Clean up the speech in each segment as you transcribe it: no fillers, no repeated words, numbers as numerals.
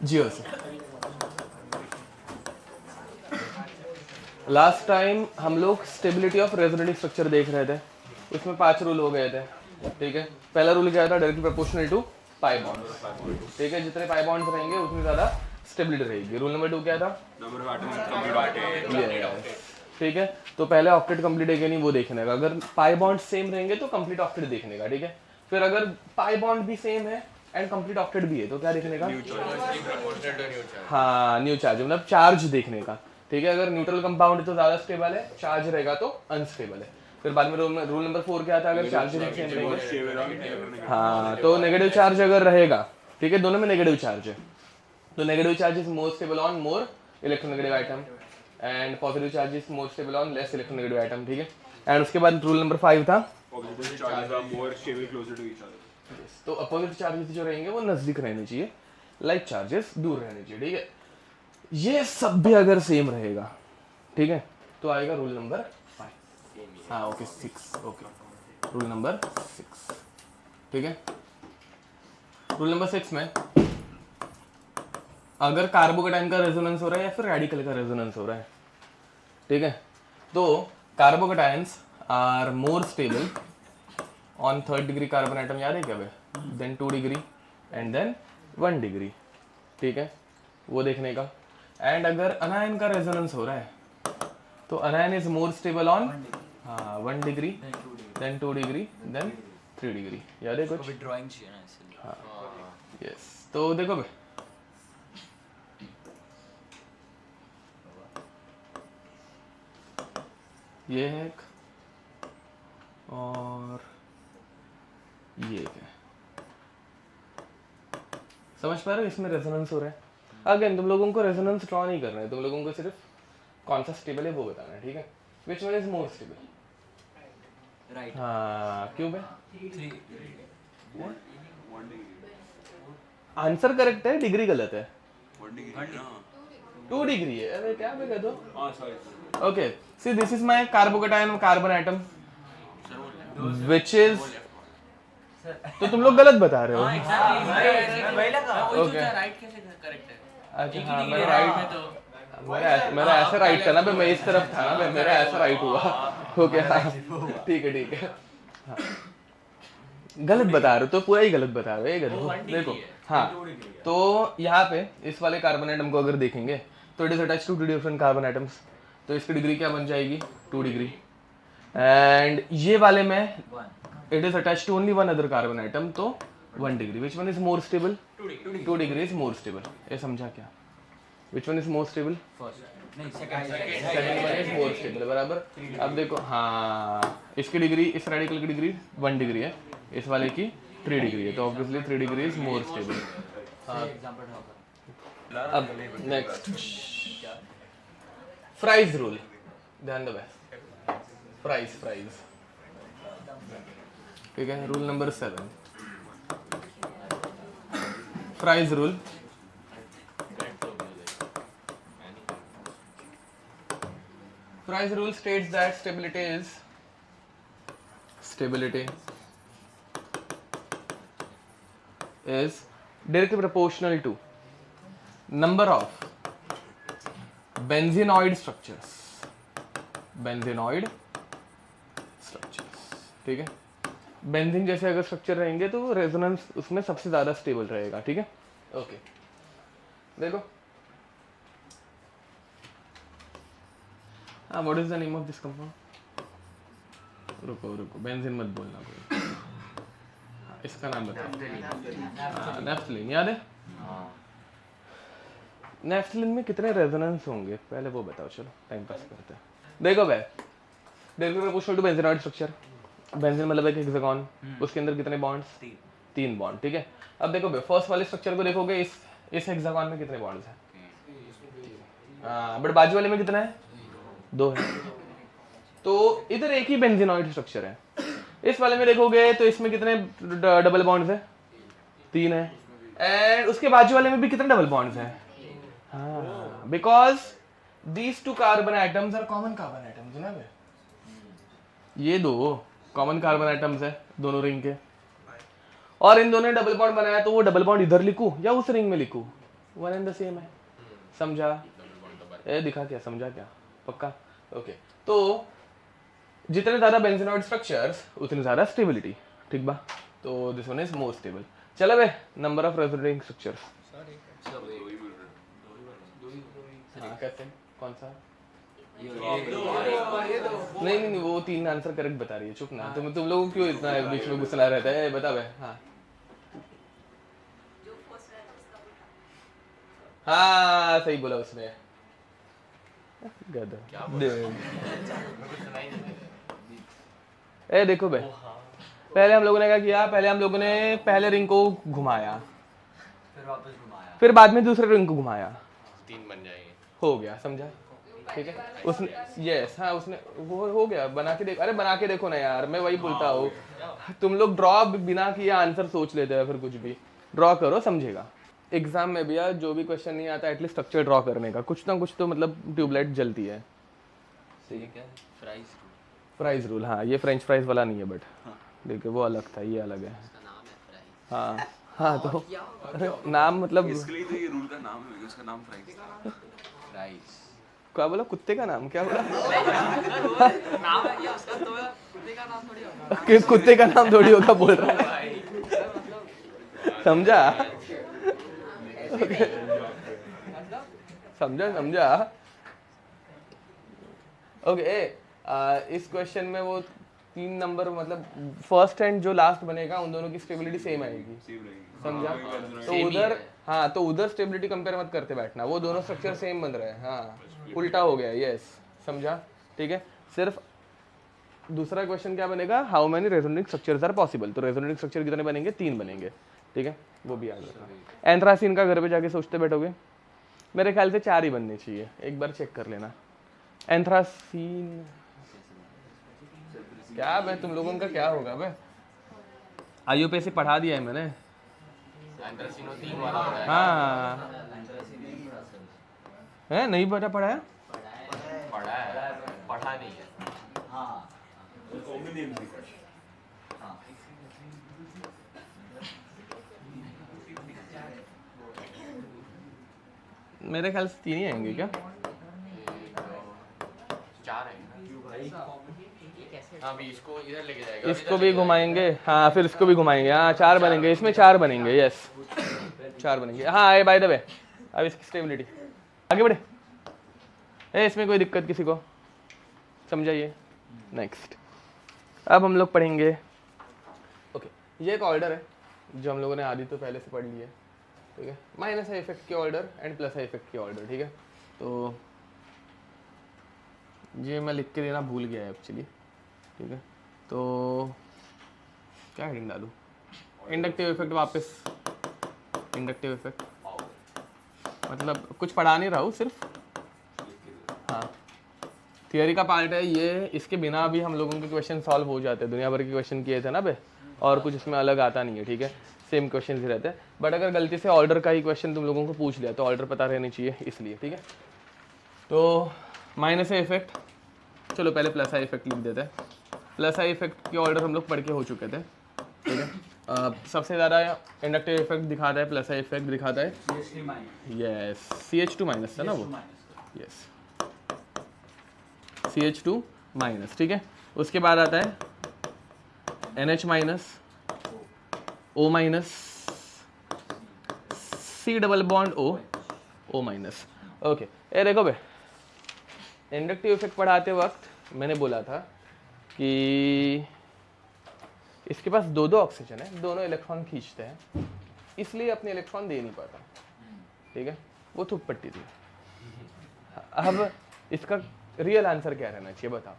जियो से। Last time हम लोग स्टेबिलिटी ऑफ रेजोनेटिंग स्ट्रक्चर देख रहे थे, उसमें 5 रूल हो गए थे, ठीक है। पहला रूल क्या था, directly proportional to pi bonds, ठीक है। जितने पाई बॉन्ड्स रहेंगे उतनी ज़्यादा स्टेबिलिटी रहेगी। रूल नंबर 2 क्या था, ठीक है। तो पहले ऑक्टेट कंप्लीट है कि नहीं वो देखने का, अगर पाई बॉन्ड सेम रहेंगे तो कंप्लीट ऑक्टेट देखने का, ठीक है। फिर अगर पाई बॉन्ड भी सेम है एंड कंप्लीट ऑक्टेट भी है तो क्या देखने का, हाँ न्यू चार्ज, मतलब चार्ज देखने का, ठीक है। अगर न्यूट्रल कंपाउंड तो ज्यादा स्टेबल है, चार्ज रहेगा तो अनस्टेबल है। फिर बाद में रूल नंबर 4 क्या था, अगर चार्ज सेम रहेंगे, हाँ तो नेगेटिव चार्ज अगर रहेगा, ठीक है, दोनों में नेगेटिव चार्ज है, तो negative charge is more stable on more electronegative item and positive charge is more stable on less electronegative item, ठीक है। एंड उसके बाद रूल नंबर 5 था, तो अपोजिट चार्जेस जो रहेंगे वो नजदीक रहने चाहिए, लाइक चार्जेस दूर रहने चाहिए, ठीक है। ये सब भी अगर सेम रहेगा, ठीक है, तो आएगा रूल नंबर 5, हाँ ओके 6, ओके रूल नंबर 6, ठीक है। रूल नंबर 6 में अगर कार्बोकेटाइन का रेजोनेंस हो रहा है या फिर रेडिकल का रेजोनेंस हो रहा है, ठीक है, तो carbocations are more stable on 3rd degree carbon atom, याद है क्या भाई, then 2 degree and then 1 degree, ठीक है, वो देखने का। एंड अगर अनायन का रेजोनेंस हो रहा है तो anion is more stable on 1 degree than 2 degree than 3 degree, याद है कुछ, ड्राइंग चाहिए ना इसलिए। हाँ यस। तो देखो भाई, ये है एक और ये एक है, समझ पा रहे हो, इसमें रेजोनेंस हो रहा है। अगेन तुम लोगों को रेजोनेंस ड्रॉ नहीं करना है, तुम लोगों को सिर्फ कौन सा स्टेबल है वो बताना है, ठीक है। विच one is more stable, right. हाँ क्यों भाई, 3 आंसर करेक्ट है, डिग्री गलत है, 2 डिग्री है, अरे क्या मैं कह दो, okay C this is my carbocation carbon item which is, तो तुम लोग गलत बता रहे हो, ओके राइट कैसे करेक्ट है? अच्छा हाँ मैं राइट, मेरा ऐसा राइट था ना भाई, मैं इस तरफ था ना भाई, मेरा ऐसा राइट हुआ, ओके हाँ ठीक है, हाँ गलत बता रहे हो, तो पूरा ही गलत बता रहे हो, ये गलत देखो, हाँ तो यहाँ पे इस वाले कार्बन आइटम को अगर देखेंगे तो it is attached to 2 different carbon atoms, तो इसकी डिग्री क्या बन जाएगी 2 डिग्री, एंड ये वाले में it is attached to only 1 other carbon atom, तो 1 degree. Which one is more stable, 2 degree is more stable, ये समझा क्या, which one is more stable, first नहीं second second one is more stable, बराबर। अब देखो हाँ इसकी डिग्री, इस रेडिकल की डिग्री 1 डिग्री है, इस वाले की 3 डिग्री है, तो obviously 3 degree is more stable. हाँ एग्जांपल होगा। अब नेक्स्ट फ्राइज रूल, ध्यान दो भाई, फ्राइज, ठीक है। Rule number 7, fries rule, Fry's rule states that stability is directly proportional to number of benzenoid structures, ठीक है। बेंजीन जैसे अगर स्ट्रक्चर रहेंगे तो रेजोनेंस उसमें सबसे ज्यादा स्टेबल रहेगा, ठीक है, ओके। देखो हाँ what is the name of this compound, रुको बेंजीन मत बोलना कोई, हाँ, इसका नाम बताओ, नेफ्थलीन, याद है, नेफ्थलीन में कितने रेजोनेंस होंगे पहले वो बताओ, चलो टाइम पास करते हैं। देखो भाई, directly proportional to benzenoid structure, benzene मतलब एक हेक्सागोन, उसके अंदर कितने बॉन्ड्स, 3 बॉन्ड, ठीक है। अब देखो भाई फर्स्ट वाले स्ट्रक्चर को देखोगे, इस हेक्सागोन में कितने बॉन्ड्स हैं, बट बाजू वाले में कितना है, 2 है, तो इधर एक ही बेंजीनॉइड स्ट्रक्चर है। इस वाले में देखोगे तो इसमें कितने डबल बॉन्ड्स है, 3 है, एंड उसके बाजू वाले में भी कितने डबल बॉन्ड्स हैं, हाँ because these 2 carbon atoms are common carbon atoms ना भाई, ये 2 कॉमन कार्बन आइटम्स है दोनों रिंग के, और इन दोनों ने डबल बॉन्ड बनाया, तो वो डबल बॉन्ड इधर लिखूं या उस रिंग में लिखूं, वन एंड द सेम है, समझा? ए दिखा क्या, समझा क्या? पक्का? ओके तो जितने ज़्यादा बेंजीनॉइड स्ट्रक्चर्स उतनी ज़्यादा स्टेबिलिटी, ठीक बा? तो this one is more stable. चलो बे, नंबर ऑफ रेजोनेटिंग स्ट्रक्चर्स। हाँ कैसे, कौन सा? नहीं नहीं वो 3 आंसर करेक्ट बता रही है, चुप ना। तुम लोगों को क्यों इतना बीच में गुस्सा रहता है? बता बे। हाँ हाँ सही बोला उसने। गधा। ए देखो बे, पहले हम लोगों ने क्या किया? पहले हम लोगों ने पहले रिंग को घुमाया, फिर वापस घुमाया, फिर बाद में दूसरे रिंग को घुमाया, 3 बन जाएंगे। हो गया, समझा? ठीक है उसने, यस हाँ उसने, वो हो गया। बना के देखो, अरे बना के देखो ना यार, मैं वही बोलता हूँ। तुम लोग ड्रॉ बिना किए आंसर सोच लेते हो, फिर कुछ भी ड्रॉ करो, समझेगा? एग्जाम में भी यार जो भी क्वेश्चन नहीं आता एटलीस्ट स्ट्रक्चर ड्रॉ करने का, कुछ ना कुछ तो मतलब ट्यूबलाइट जलती है। सही क्या? फ्राइज फ्राइज रूल, हाँ ये फ्रेंच फ्राइज वाला नहीं है, बट देखिए वो अलग था, ये अलग है। नाम है फ्राइज। हाँ हाँ तो अरे नाम मतलब इसके लिए तो ये रूल का नाम है, उसका नाम फ्राइज था। फ्राइज क्या बोला? कुत्ते का नाम क्या बोला? नाम है क्या उसका? तो कुत्ते का नाम थोड़ी होगा। कि कुत्ते का नाम थोड़ी होगा बोल रहा है, समझा? समझा समझा? ओके इस क्वेश्चन में वो 3 नंबर मतलब फर्स्ट एंड जो लास्ट बनेगा उन दोनों की स्टेबिलिटी सेम आएगी, समझा? तो उधर हाँ, तो उधर स्टेबिलिटी कंपेयर मत करते बैठना, वो दोनों स्ट्रक्चर सेम बन रहे हैं। हाँ उल्टा हो गया, यस समझा? ठीक है, सिर्फ दूसरा क्वेश्चन क्या बनेगा? How many resonating structures are possible. तो रेजोनेटिंग स्ट्रक्चर कितने बनेंगे? 3 बनेंगे, ठीक है? वो भी याद रखना। एंथ्रासीन का घर पे जाके सोचते बैठोगे, मेरे ख्याल से 4 ही बनने चाहिए, एक बार चेक कर लेना। एंथ्रासीन क्या बे, तुम लोगों का क्या होगा बे? आईयूपी से पढ़ा दिया है मैंने। एंथ्रासिनो 3 वाला होता है। हाँ है, नहीं बेटा पढ़ाया? पढ़ा है, पढ़ा नहीं है। हाँ मेरे ख्याल से 3 ही आएंगे क्या? 4 है। हाँ अभी इसको इधर लेके जाएगा, इसको भी घुमाएंगे, हाँ फिर इसको भी घुमाएंगे, हाँ 4 बनेंगे, इसमें 4 बनेंगे, यस 4 बनेंगे। हाँ ये बाय द वे, अब इसकी स्टेबिलिटी आगे बढ़े। इसमें कोई दिक्कत किसी को? समझाइए। नेक्स्ट अब हम लोग पढ़ेंगे, ओके ये एक ऑर्डर है जो हम लोगों ने आदि तो पहले से पढ़ ली है, ठीक है? माइनस है इफेक्ट के ऑर्डर एंड प्लस है इफेक्ट के ऑर्डर, ठीक है? तो ये मैं लिख के देना भूल गया है एक्चुअली, ठीक है? तो क्या हेडिंग डालूँ? इंडक्टिव इफेक्ट, वापस इंडक्टिव इफेक्ट, मतलब कुछ पढ़ा नहीं रहा हूँ, सिर्फ हाँ थियरी का पार्ट है ये। इसके बिना भी हम लोगों के क्वेश्चन सॉल्व हो जाते हैं, दुनिया भर के क्वेश्चन किए थे ना बे, और कुछ इसमें अलग आता नहीं है, ठीक है? सेम क्वेश्चन ही रहते हैं, बट अगर गलती से ऑर्डर का ही क्वेश्चन तुम लोगों को पूछ लिया तो ऑर्डर पता रहनी चाहिए, इसलिए, ठीक है? तो माइनस है इफेक्ट, चलो पहले प्लस आई इफेक्ट लिख देते हैं। प्लस आई इफेक्ट के ऑर्डर हम लोग पढ़ के हो चुके थे, ठीक है? सबसे ज़्यादा इंडक्टिव इफेक्ट दिखाता है, प्लस आई इफेक्ट दिखाता है, यस CH2 माइनस था ना वो, यस CH2 माइनस, ठीक है? उसके बाद आता है NH minus, O minus, C double bond O minus. Okay ये देखो बे, इंडक्टिव इफेक्ट पढ़ाते वक्त मैंने बोला था कि इसके पास 2 ऑक्सीजन है, दोनों इलेक्ट्रॉन खींचते हैं, इसलिए अपने इलेक्ट्रॉन दे नहीं पाता, ठीक है? वो थुक पट्टी थी। अब इसका रियल आंसर क्या रहना चाहिए बताओ?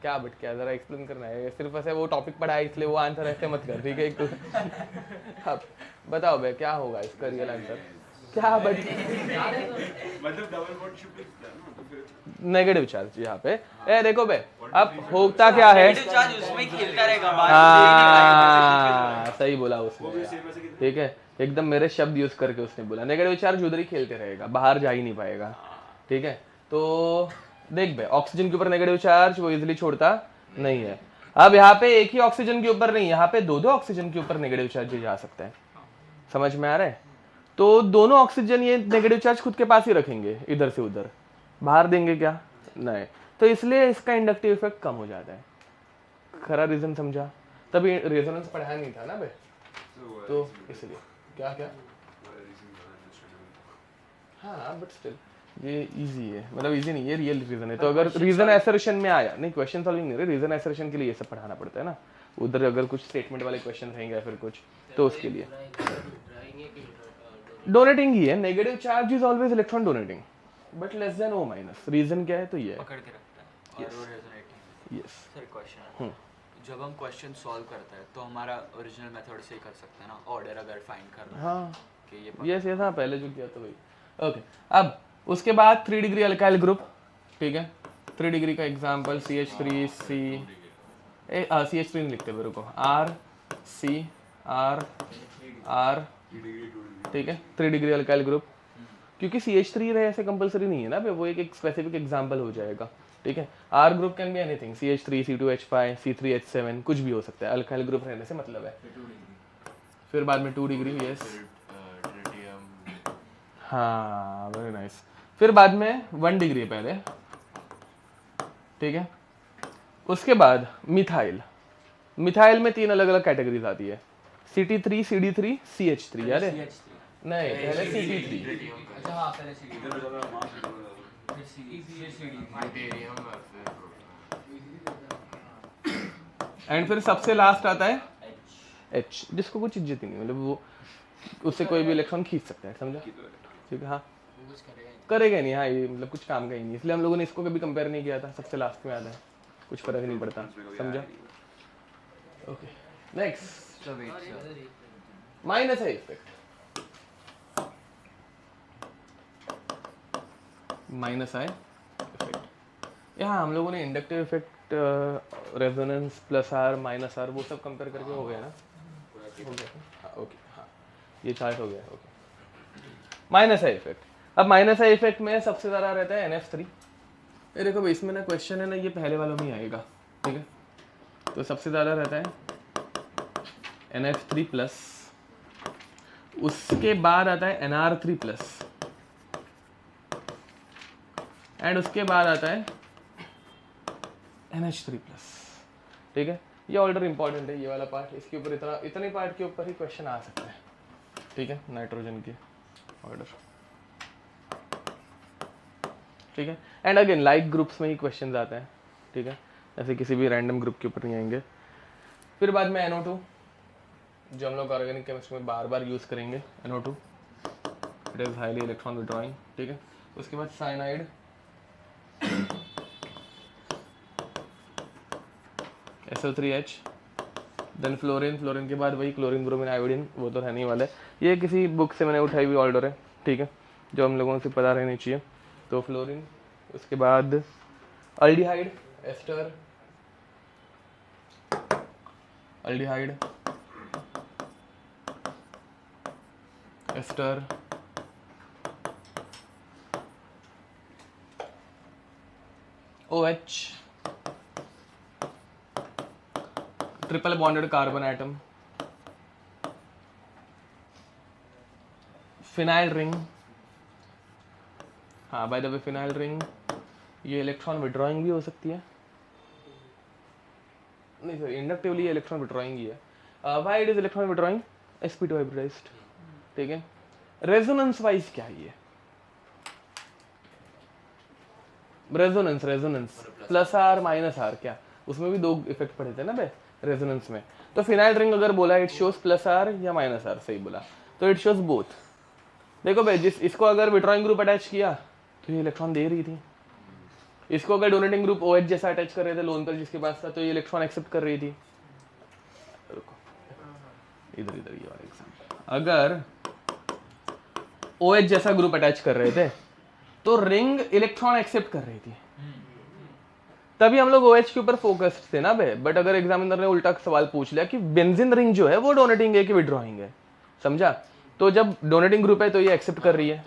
क्या बट क्या, जरा एक्सप्लेन करना है, सिर्फ ऐसे वो टॉपिक पढ़ा है इसलिए वो आंसर ऐसे मत कर, ठीक है? अब बताओ बे क्या होगा इसका रियल आंसर? क्या बट मतलब डबल बॉन्ड शिप लिखता है ना, तो फिर नेगेटिव चार्ज यहाँ पे। ए देखो बे, अब होता क्या है? चार्ज उसमें खेलता रहेगा, हाँ सही बोला उसने, ठीक है? एकदम मेरे शब्द यूज करके उसने बोला, नेगेटिव चार्ज उधर ही खेलते रहेगा, बाहर जा ही नहीं पाएगा, ठीक है? तो देख बे, ऑक्सीजन के ऊपर नेगेटिव चार्ज वो इजीली छोड़ता नहीं है। अब यहाँ पे एक ही ऑक्सीजन के ऊपर नहीं, यहाँ पे 2 ऑक्सीजन के ऊपर नेगेटिव चार्ज जा सकते हैं, समझ में आ रहा है? तो दोनों ऑक्सीजन ये नेगेटिव चार्ज खुद के पास ही रखेंगे, इधर से उधर बाहर देंगे क्या, नहीं। तो इसलिए इसका इंडक्टिव इफेक्ट कम हो जाता है। खरा रीजन समझा? तभी रेजोनेंस पढ़ाया नहीं था ना बे, तो इसलिए क्या क्या हाँ, बट स्टिल ये इजी है, मतलब इजी नहीं है, रियल रीजन है। तो अगर रीजन एसर्शन में आया, नहीं क्वेश्चन सॉल्विंग नहीं रहे, रीजन एसर्शन के लिए ये सब पढ़ाना पड़ता है ना। उधर अगर कुछ स्टेटमेंट वाले क्वेश्चन रहेंगे या फिर कुछ, तो उसके लिए डोनेटिंग ही है। Negative charge is always electron donating but less than O minus. Reason क्या है? तो ये पकड़ के रखता है और वो रेजोनेटिंग। यस सर क्वेश्चन है, जब हम क्वेश्चन सॉल्व करते हैं तो हमारा ओरिजिनल मेथड से ही कर सकते हैं ना, ऑर्डर अगर फाइंड करना है हाँ कि ये यस यस हाँ, पहले जो किया था वही। ओके, अब उसके बाद 3 डिग्री अल्काइल ग्रुप, ठीक है। 3 डिग्री का एग्जांपल CH3C, CH3 नहीं लिखते मेरे को, R, ठीक है। 3 डिग्री अल्काइल ग्रुप, क्योंकि CH3 रहे ऐसे कंपलसरी नहीं है ना, वो एक स्पेसिफिक एग्जांपल हो जाएगा, ठीक है। R group can be anything, CH3, C2H5, C3H7, कुछ भी हो सकता है, अल्काइल ग्रुप रहने से मतलब है। फिर बाद में 2 डिग्री, यस हाँ वेरी नाइस। फिर बाद में 1 डिग्री पहले, ठीक है। उसके बाद मिथाइल, मिथाइल में 3 अलग अलग कैटेगरीज आती है, CT3, CD3, CH3, याद है? नहीं, पहले CT3, अच्छा हाँ पहले सीडी इधर ज्यादा मास फिर सीडी एंड फिर सबसे लास्ट आता है H, जिसको कुछ इज्जत ही नहीं, मतलब वो उससे कोई भी इलेक्ट्रॉन खींच सकता है, समझा? ठीक है हाँ, कुछ करेगा करेगा नहीं, हाँ ये मतलब कुछ काम का ही नहीं, इसलिए हम लोगों ने इसको कभी कंपेयर नहीं किया था, सबसे लास्ट में आता है, कुछ फर्क नहीं पड़ता, समझा? ओके नेक्स्ट, तो wait sir, minus I effect, minus I effect. यहाँ हम लोगों ने inductive effect, resonance, plus R minus R, वो सब कंपेयर करके हो गया ना, हो गया हाँ, ओके हाँ, ये चार्ट हो गया, ओके। माइनस है इफेक्ट, अब माइनस है इफेक्ट में सबसे ज़्यादा रहता है NF3। ये देखो भाई, इसमें ना क्वेश्चन है ना, ये पहले वालों में ही आएगा, ठीक है। तो सबसे ज़्यादा रहता है NF3 प्लस, उसके बाद आता है NR3 प्लस, एंड उसके बाद आता है NH3 प्लस, ठीक है। ये ऑर्डर इंपॉर्टेंट है, ये वाला पार्ट, इसके ऊपर इतने पार्ट के ऊपर ही क्वेश्चन आ सकता है, ठीक है। नाइट्रोजन के ऑर्डर, ठीक है। एंड अगेन लाइक ग्रुप्स में ही क्वेश्चन आते हैं, ठीक है, ऐसे किसी भी रैंडम ग्रुप के ऊपर नहीं आएंगे। फिर बाद में NO2, जो हम लोग ऑर्गेनिक केमिस्ट्री में बार बार यूज करेंगे, NO2, it is highly electron withdrawing, ठीक है। उसके बाद cyanide, SO3H, then fluorine, fluorine के बाद वही क्लोरीन, ब्रोमीन, आयोडीन, वो तो रहने ही वाला है। ये किसी बुक से मैंने उठाई हुई ऑर्डर है, ठीक है, जो हम लोगों से पता रहनी चाहिए। तो फ्लोरीन, उसके बाद aldehyde, ester, aldehyde, ester, OH, triple bonded carbon atom, phenyl ring, हाँ by the way phenyl ring ये इलेक्ट्रॉन विड्रॉइंग भी हो सकती है, नहीं सर इंडक्टिवली इलेक्ट्रॉन विड्रॉइंग ही है। Why it is electron withdrawing? sp2 hybridized, ठीक है। रेजोनेंस वाइज क्या है ये? Resonance, resonance plus R minus R, क्या उसमें भी 2 इफेक्ट पढ़े थे ना बे रेजोनेंस में। तो फिनाइल रिंग अगर बोला इट शोज प्लस आर या माइनस आर, सही बोला, तो इट शोज बोथ। देखो भाई, जिस इसको अगर विड्रॉइंग ग्रुप अटैच किया तो ये इलेक्ट्रॉन दे रही थी, इसको अगर डोनेटिंग ग्रुप OH जैसा अटैच कर रहे थे लोन पर जिसके पास था, तो ये इलेक्ट्रॉन एक्सेप्ट कर रही थी। रुको इधर इधर ये वाला एग्जांपल, अगर OH जैसा ग्रुप अटैच कर रहे थे तो रिंग इलेक्ट्रॉन एक्सेप्ट कर रही थी, तभी हम लोग OH के ऊपर फोकस्ड थे ना बे। बट अगर एग्जामिनर ने उल्टा सवाल पूछ लिया कि बेंजीन रिंग जो है वो डोनेटिंग है कि विड्रॉइंग है, समझा? तो जब डोनेटिंग ग्रुप है तो ये एक्सेप्ट कर रही है,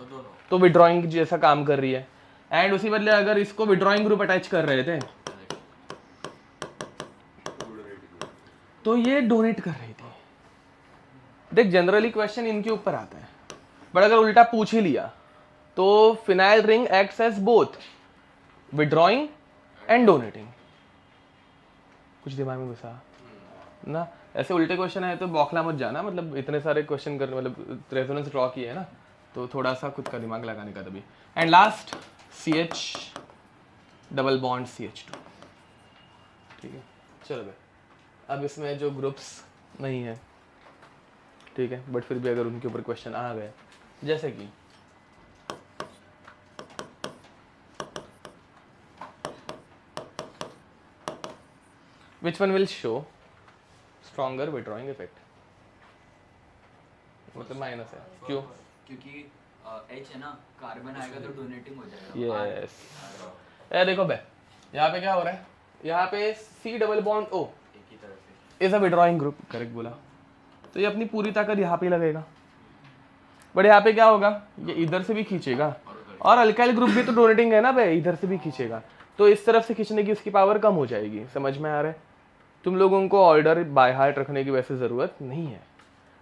तो विड्रॉइंग जैसा काम कर रही है। एंड उसी बदले अगर इसको विड्रॉइंग ग्रुप अटैच कर रहे थे तो ये डोनेट कर रही थी। देख जनरली क्वेश्चन इनके ऊपर आता है, बट अगर उल्टा पूछ ही लिया तो phenyl ring acts as both withdrawing and donating. कुछ दिमाग में घुसा ना? ऐसे उल्टे क्वेश्चन है तो बौखला मत जाना, मतलब इतने सारे क्वेश्चन कर, मतलब रेजोनेंस ड्रॉ किए है ना, तो थोड़ा सा खुद का दिमाग लगाने का तभी। And last CH double bond CH2। ठीक है, चलो भाई, अब इसमें जो ग्रुप्स नहीं है, ठीक है, बट फिर भी अगर उनके ऊपर क्वेश्चन आ गए, जैसे कि which one will show stronger withdrawing effect, मतलब माइनस है, क्यों? क्योंकि H है ना, कार्बन आएगा तो डोनेटिंग हो जाएगा। यस, ये देखो बे, यहाँ पे क्या हो रहा है, यहाँ पे C डबल बॉन्ड O एक ही तरफ से। Is a withdrawing group, correct बोला, तो ये अपनी पूरी ताकत यहाँ पे लगेगा, बट यहाँ पे क्या होगा, ये इधर से भी खींचेगा, और अल्काइल ग्रुप भी तो डोनेटिंग है ना बे, इधर से भी खींचेगा, तो इस तरफ से खींचने की उसकी पावर कम हो जाएगी। समझ में आ रहा है? तुम लोगों को ऑर्डर बाय हार्ट रखने की वैसे ज़रूरत नहीं है,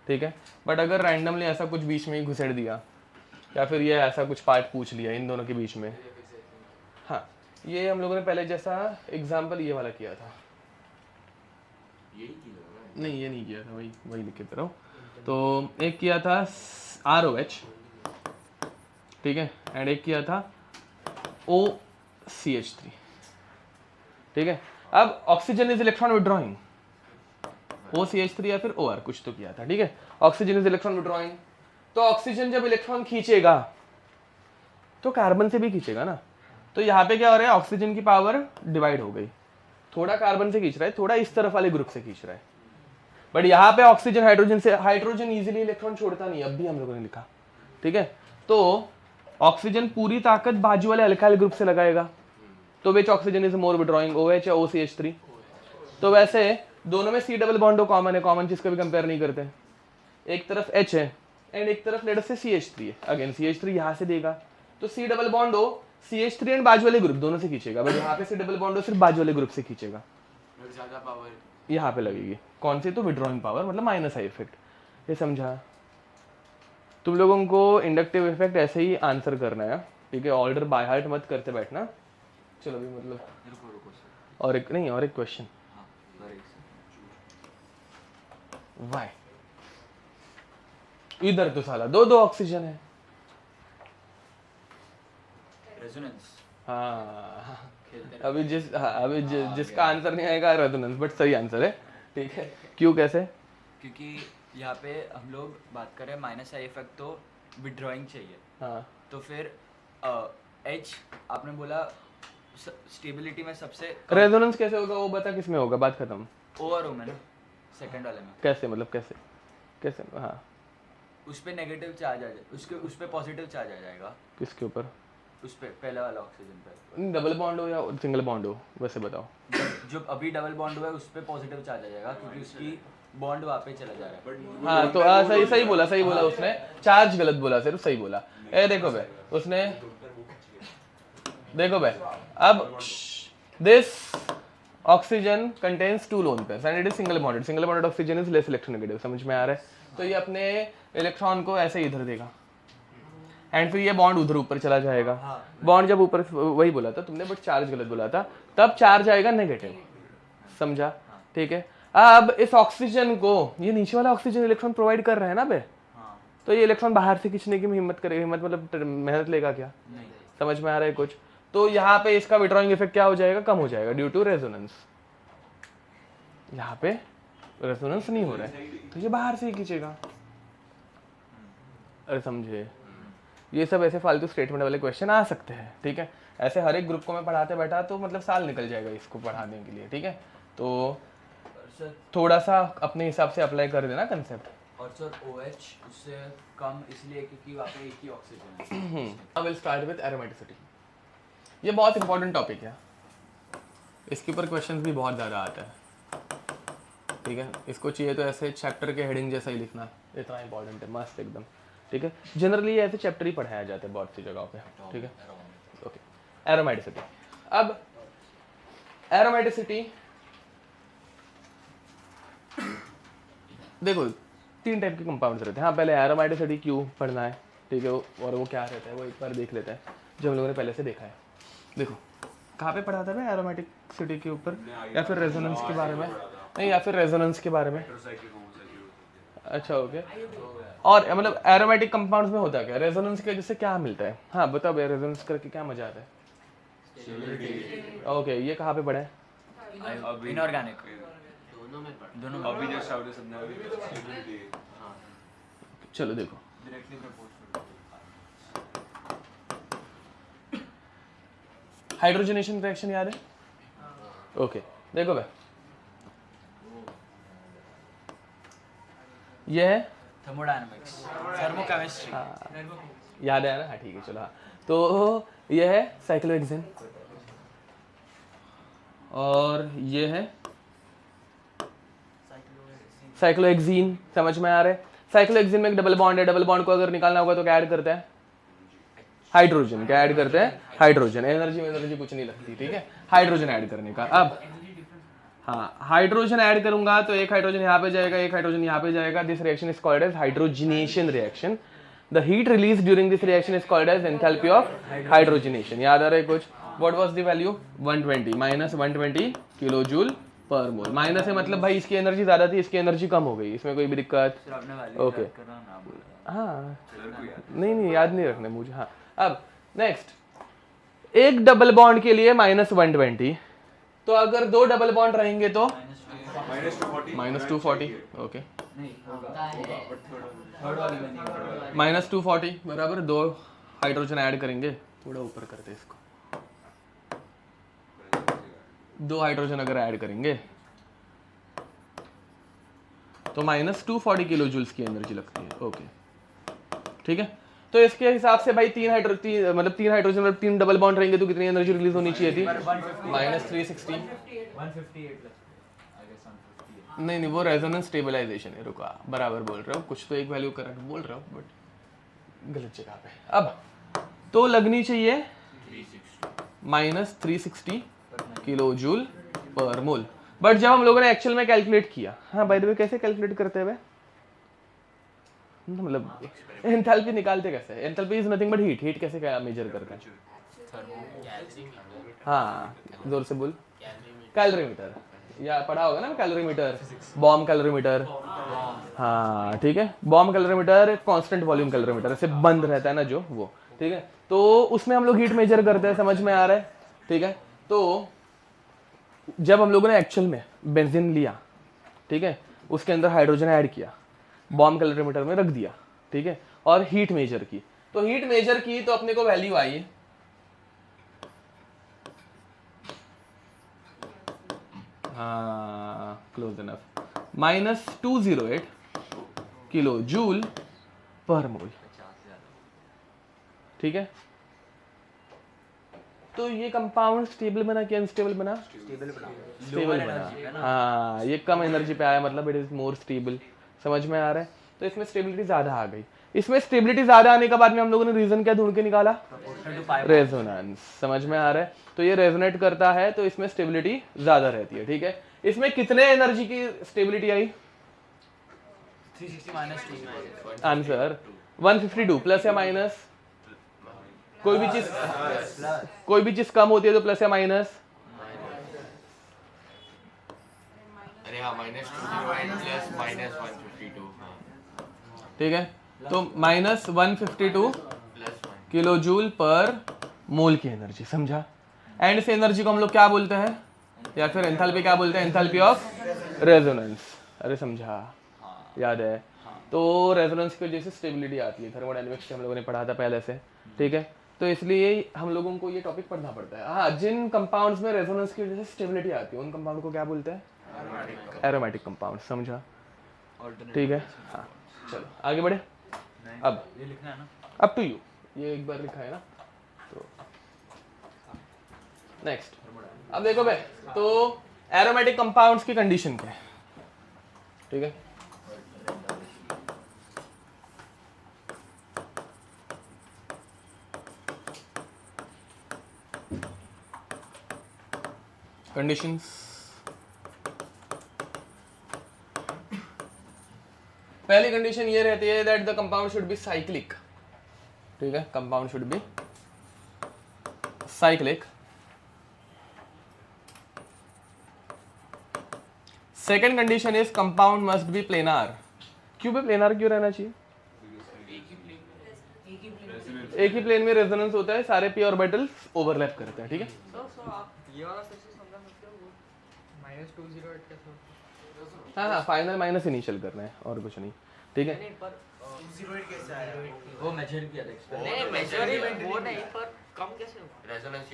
ठीक है, बट अगर रैंडमली ऐसा कुछ बीच में ही घुसेड़ दिया, या फिर ये ऐसा कुछ पार्ट पूछ लिया इन दोनों के बीच में, हाँ, ये हम लोगों ने पहले जैसा एग्जाम्पल ये वाला किया था, नहीं ये नहीं किया था, वही लिख के दे रहा हूँ। तो एक किया था ROH, ठीक है, एंड एक किया था OCH3, ठीक है। अब oxygen is electron withdrawing, OCH3 या फिर OR कुछ तो किया था, ठीक है। ऑक्सीजन इज इलेक्ट्रॉन विड्रॉइंग, तो ऑक्सीजन जब इलेक्ट्रॉन खींचेगा तो कार्बन से भी खींचेगा ना, तो यहाँ पे क्या हो रहा है, ऑक्सीजन की पावर डिवाइड हो गई, थोड़ा कार्बन से खींच रहा है, थोड़ा इस तरफ वाले ग्रुप से खींच रहा है, बट यहाँ पे ऑक्सीजन हाइड्रोजन इजीली इलेक्ट्रॉन छोड़ता नहीं, अब भी हम लोगों ने लिखा, ठीक है। तो ऑक्सीजन पूरी ताकत बाजू वाले अल्काइल ग्रुप से लगाएगा, तो विच oxygen is more withdrawing, OH या OCH3? तो वैसे दोनों में C डबल बॉन्ड कॉमन है, कॉमन चीज कभी कंपेयर नहीं करते, एक तरफ H है एंड एक तरफ लेट अस से CH3 है, अगेन CH3 यहाँ से देगा, तो C double bond O CH3 and बाजू वाले ग्रुप दोनों से खींचेगा, बट यहाँ पे C डबल बॉन्ड O सिर्फ बाजू वाले ग्रुप से खींचेगा, ज्यादा पावर यहाँ पे लगेगी, कौन सी? तो विड्रॉइंग पावर, मतलब माइनस आई इफेक्ट। ये समझा? तुम लोगों को इंडक्टिव इफेक्ट ऐसे ही आंसर करना है, ठीक है, ऑर्डर बाय हार्ट मत करते बैठना। चलो भी, मतलब रुको सर, और एक क्वेश्चन, हाँ सॉरी, वाई इधर तो साला दो ऑक्सीजन है, रेजोनेंस हाँ, खेलते अभी जिसका आंसर नहीं आएगा रेजोनेंस, बट सही आंसर है, ठीक है। क्यों, कैसे? क्योंकि यहाँ पे हम लोग बात करें माइनस आई इफेक्ट, तो विड्रॉइंग चाहिए, हाँ, तो फिर H आपने बोला स्टेबिलिटी में सबसे रेजोनेंस कैसे होगा वो बता, किसमें होगा, बात खत्म। O और O में ना, सेकंड वाले में कैसे, मतलब कैसे? हाँ, उस पे नेगेटिव चार्ज आ जाए, उस पे पॉजिटिव चार्ज आ जाएगा, किसके ऊपर? उस पे पहले वाला ऑक्सीजन पे, डबल बॉन्ड हो या सिंगल बॉन्ड हो, वैसे बताओ। जो अभी डबल बॉन्ड हुआ है उस पे पॉजिटिव चार्ज आ जाएगा, क्योंकि उसकी बॉन्ड वहाँ पे चला जा रहा है। हाँ, तो सही बोला उसने, चार्ज गलत बोला, सिर्फ सही बोला। देखो भाई, उसने देखो भाई, अब this oxygen contains 2 lone pairs and it is single bonded oxygen is less electronegative, समझ में आ रहा है? तो ये अपने इलेक्ट्रॉन को ऐसे इधर देगा एंड फिर ये बॉन्ड उधर ऊपर चला जाएगा, बॉन्ड जब ऊपर, वही बोला था तुमने, बट चार्ज गलत बोला था, तब चार्ज आएगा नेगेटिव, समझा? ठीक है। अब इस ऑक्सीजन को ये नीचे वाला ऑक्सीजन इलेक्ट्रॉन प्रोवाइड कर रहा है ना बे, तो ये इलेक्ट्रॉन बाहर से खींचने की हिम्मत करेगा, मतलब मेहनत लेगा क्या? नहीं, समझ में आ रहा है कुछ? तो यहाँ पे इसका विड्रॉइंग इफेक्ट क्या हो जाएगा, कम हो जाएगा ड्यू टू रेजोनेंस। यहाँ पे रेजोनेंस नहीं हो रहा है तो ये बाहर से ही खींचेगा। अरे समझे? ये सब ऐसे फालतू स्टेटमेंट वाले क्वेश्चन आ सकते हैं, ठीक है। ऐसे हर एक ग्रुप को मैं पढ़ाते बैठा तो मतलब साल निकल जाएगा इसको पढ़ाने के लिए, ठीक है। तो सर थोड़ा सा अपने हिसाब से अप्लाई कर देना कंसेप्ट। और सर OH उससे कम इसलिए क्योंकि वहाँ पे एक ही ऑक्सीजन है। I will start with aromaticity. ये बहुत इंपॉर्टेंट टॉपिक है, इसके ऊपर क्वेश्चंस भी बहुत ज़्यादा आता है, ठीक है। इसको चाहिए तो ऐसे चैप्टर के हेडिंग जैसा ही लिखना, इतना इंपॉर्टेंट है, मस्त एकदम, ठीक है। जनरली ऐसे चैप्टर ही पढ़ाया जाता है बहुत सी जगहों पे, ठीक है। Okay, aromaticity. अब एरोमेटिसिटी देखो 3 टाइप के कंपाउंड्स रहते हैं। हाँ, पहले एरोमेटिसिटी क्यों पढ़ना है, ठीक है, और वो क्या रहता है वो एक बार देख लेते हैं जो हम लोगों ने पहले से देखा है। देखो कहाँ पे पढ़ा था मैं, एरोमेटिक सिटी के ऊपर या फिर रेजोनेंस के बारे में, नहीं या फिर रेजोनेंस के बारे में। अच्छा ओके, और मतलब एरोमेटिक कंपाउंड्स में होता क्या, रेजोनेंस की वजह से क्या मिलता है? हाँ बताओ भैया, रेजोनेंस करके क्या मजा आता है? ओके, ये कहाँ पे पढ़ा है? इनऑर्गेनिक दोनों अभी जस्ट आउट सबने अभी चलो देखो, डायरेक्टली प्रपोज हाइड्रोजनेशन रिएक्शन याद है? ओके देखो भाई, ये है थर्मोडायनामिक्स, थर्मोकेमिस्ट्री। याद है ना? हाँ ठीक है चलो। हाँ तो ये है साइक्लोहेक्सेन और ये है साइक्लोहेक्सीन, समझ में आ रहा है? साइक्लोहेक्सीन में एक डबल बॉन्ड है, डबल बॉन्ड को अगर निकालना होगा तो क्या ऐड करते हैं? हाइड्रोजन। क्या ऐड करते हैं? हाइड्रोजन। एनर्जी कुछ नहीं लगती, ठीक है, हाइड्रोजन ऐड करने का। अब हाँ, हाइड्रोजन ऐड करूंगा तो एक हाइड्रोजन यहाँ पे जाएगा, एक हाइड्रोजन यहाँ पे जाएगा। This reaction is called as hydrogenation reaction. The heat release during this reaction is called as enthalpy of hydrogenation. याद आ रहा है कुछ? What was the value? 120 minus 120 kilo joule per mole. Minus है मतलब भाई इसकी एनर्जी ज्यादा थी, इसकी एनर्जी कम हो गई, इसमें कोई भी दिक्कत? ओके हाँ, नहीं याद नहीं रखना मुझे। हाँ अब नेक्स्ट, एक डबल बॉन्ड के लिए माइनस 120, तो अगर दो डबल बॉन्ड रहेंगे तो माइनस 240। ओके माइनस 240 बराबर, दो हाइड्रोजन ऐड करेंगे, थोड़ा ऊपर करते इसको, दो हाइड्रोजन अगर ऐड करेंगे तो माइनस 240 किलो जूल्स की एनर्जी लगती है। ओके ठीक है, तो इसके हिसाब से भाई तीन हाइड्रोजन मतलब तीन डबल बॉन्ड रहेंगे तो कितनी एनर्जी रिलीज होनी चाहिए थी? माइनस 360। नहीं वो रेजोनेंस स्टेबलाइजेशन है। रुका, बराबर बोल रहे हो, कुछ तो एक वैल्यू करेक्ट बोल रहे हो बट गलत जगह पे। अब तो लगनी चाहिए minus 360 kilo joule per mole. But जब हम लोगों ने एक्चुअल में कैलकुलेट किया, हाँ बाय द वे कैसे कैलकुलेट करते हैं? मतलब एंथैल्पी निकालते कैसे? Enthalpy is nothing but heat कैसे क्या मेजर करते हैं? हाँ जोर से बोल। कैलोरीमीटर, या पढ़ा होगा ना कैलोरीमीटर, बॉम्ब कैलोरीमीटर। हाँ ठीक है, bomb calorimeter constant volume calorimeter, ऐसे बंद रहता है ना जो, वो ठीक है। तो उसमें हम लोग हीट मेजर करते हैं, समझ में आ रहा है? ठीक है, तो जब हम लोगों ने एक्चुअल में बेंजीन लिया, ठीक है, उसके अंदर हाइड्रोजन ऐड किया, बॉम्ब कैलोरीमीटर में रख दिया, ठीक है, और हीट मेजर की, तो हीट मेजर की तो अपने को वैल्यू आई close enough, minus 208 kilo joule per mole. ठीक है, तो ये कंपाउंड स्टेबल बना कि अनस्टेबल बना? स्टेबल बना। हाँ, ये कम एनर्जी पे आया, मतलब इट इज मोर स्टेबल। समझ में आ रहा है? तो इसमें स्टेबिलिटी ज्यादा आ गई। इसमें स्टेबिलिटी ज्यादा आने के बाद में हम लोगों ने रीजन क्या ढूंढ के निकाला? रेजोनेंस। समझ में आ रहा है? तो ये रेजोनेट करता है तो इसमें स्टेबिलिटी ज्यादा रहती है। ठीक है, इसमें कितने एनर्जी की स्टेबिलिटी आई? 360 माइनस 2। आंसर 152 प्लस या माइनस? कोई भी चीज कम होती है तो प्लस या माइनस? अरे हाँ, माइनस 208 प्लस माइनस 152। ठीक है, तो minus 152 plus kilo joule per मोल की एनर्जी। समझा? एंड इस एनर्जी को हम लोग क्या बोलते हैं, या फिर एंथैल्पी क्या बोलते हैं? Enthalpy of resonance. अरे समझा? याद है? तो रेजोनेंस की वजह से स्टेबिलिटी आती है, थर्मोडायनेमिक्स से हम लोगों ने पढ़ा था पहले से। ठीक है, तो इसलिए हम लोगों को ये टॉपिक पढ़ना पड़ता है। हाँ, जिन कंपाउंड्स में रेजोनेंस की वजह से स्टेबिलिटी आती है उन कंपाउंड को क्या बोलते हैं? Aromatic compound. समझा? ठीक है, हाँ चलो आगे बढ़े। अब ये लिखना है ना, अप टू यू, ये एक बार लिखा है ना, तो नेक्स्ट। अब देखो भाई, तो एरोमेटिक कंपाउंड्स की कंडीशन क्या है? ठीक है, कंडीशंस। पहली कंडीशन ये रहती है that the compound should be cyclic. ठीक है, compound should be cyclic. Second condition is compound must be planar. क्यों भी प्लेनार क्यों रहना चाहिए? एक ही प्लेन में रेजोनेंस होता है, सारे पी ऑर्बिटल्स ओवरलैप करते हैं, ठीक है। सो आप ये वाला सिस्टम समझा सकते हो, -208 कैसे होता है? हाँ, फाइनल माइनस इनिशियल करना है और कुछ नहीं, ठीक है। नहीं पर 208 कैसे आया? वो मेजर किया था एक्सपेरिमेंट। नहीं मेजर वो नहीं, पर कम कैसे होगा? रेजोनेंस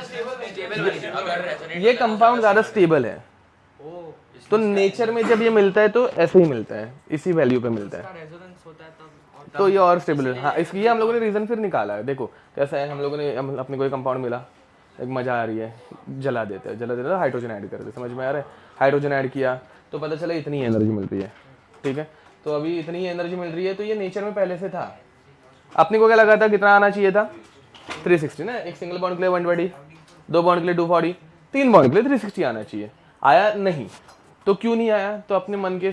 स्टेबल अगर रेजोनेट ये कंपाउंड ज़्यादा स्टेबल है, ओ तो नेचर में जब ये मिलता है तो ऐसे ही मिलता है, इसी वैल्यू पे मिलता है, इसका रेजोनेंस होता है तब तो ये और स्टेबल है। हाँ, इसलिए हम लोगों ने रीज़न फिर निकाला है। देखो कैसा है, हम लोगों ने अपने कोई कंपाउंड मिला, एक मज़ा आ रही है, जला देते हैं तो हाइड्रोजन ऐड कर देते, समझ में आ रहा है। हाइड्रोजन ऐड किया तो पता चला इतनी एनर्जी मिल रही है, ठीक है। तो अभी इतनी एनर्जी मिल रही है, तो ये नेचर में पहले से था। अपने को क्या लगा था, कितना आना चाहिए था? 360 ना, एक सिंगल बॉन्ड के लिए 120, 2 बॉन्ड के लिए 240, 3 बॉन्ड के लिए 360 आना चाहिए। आया नहीं, तो क्यों नहीं आया? तो अपने मन के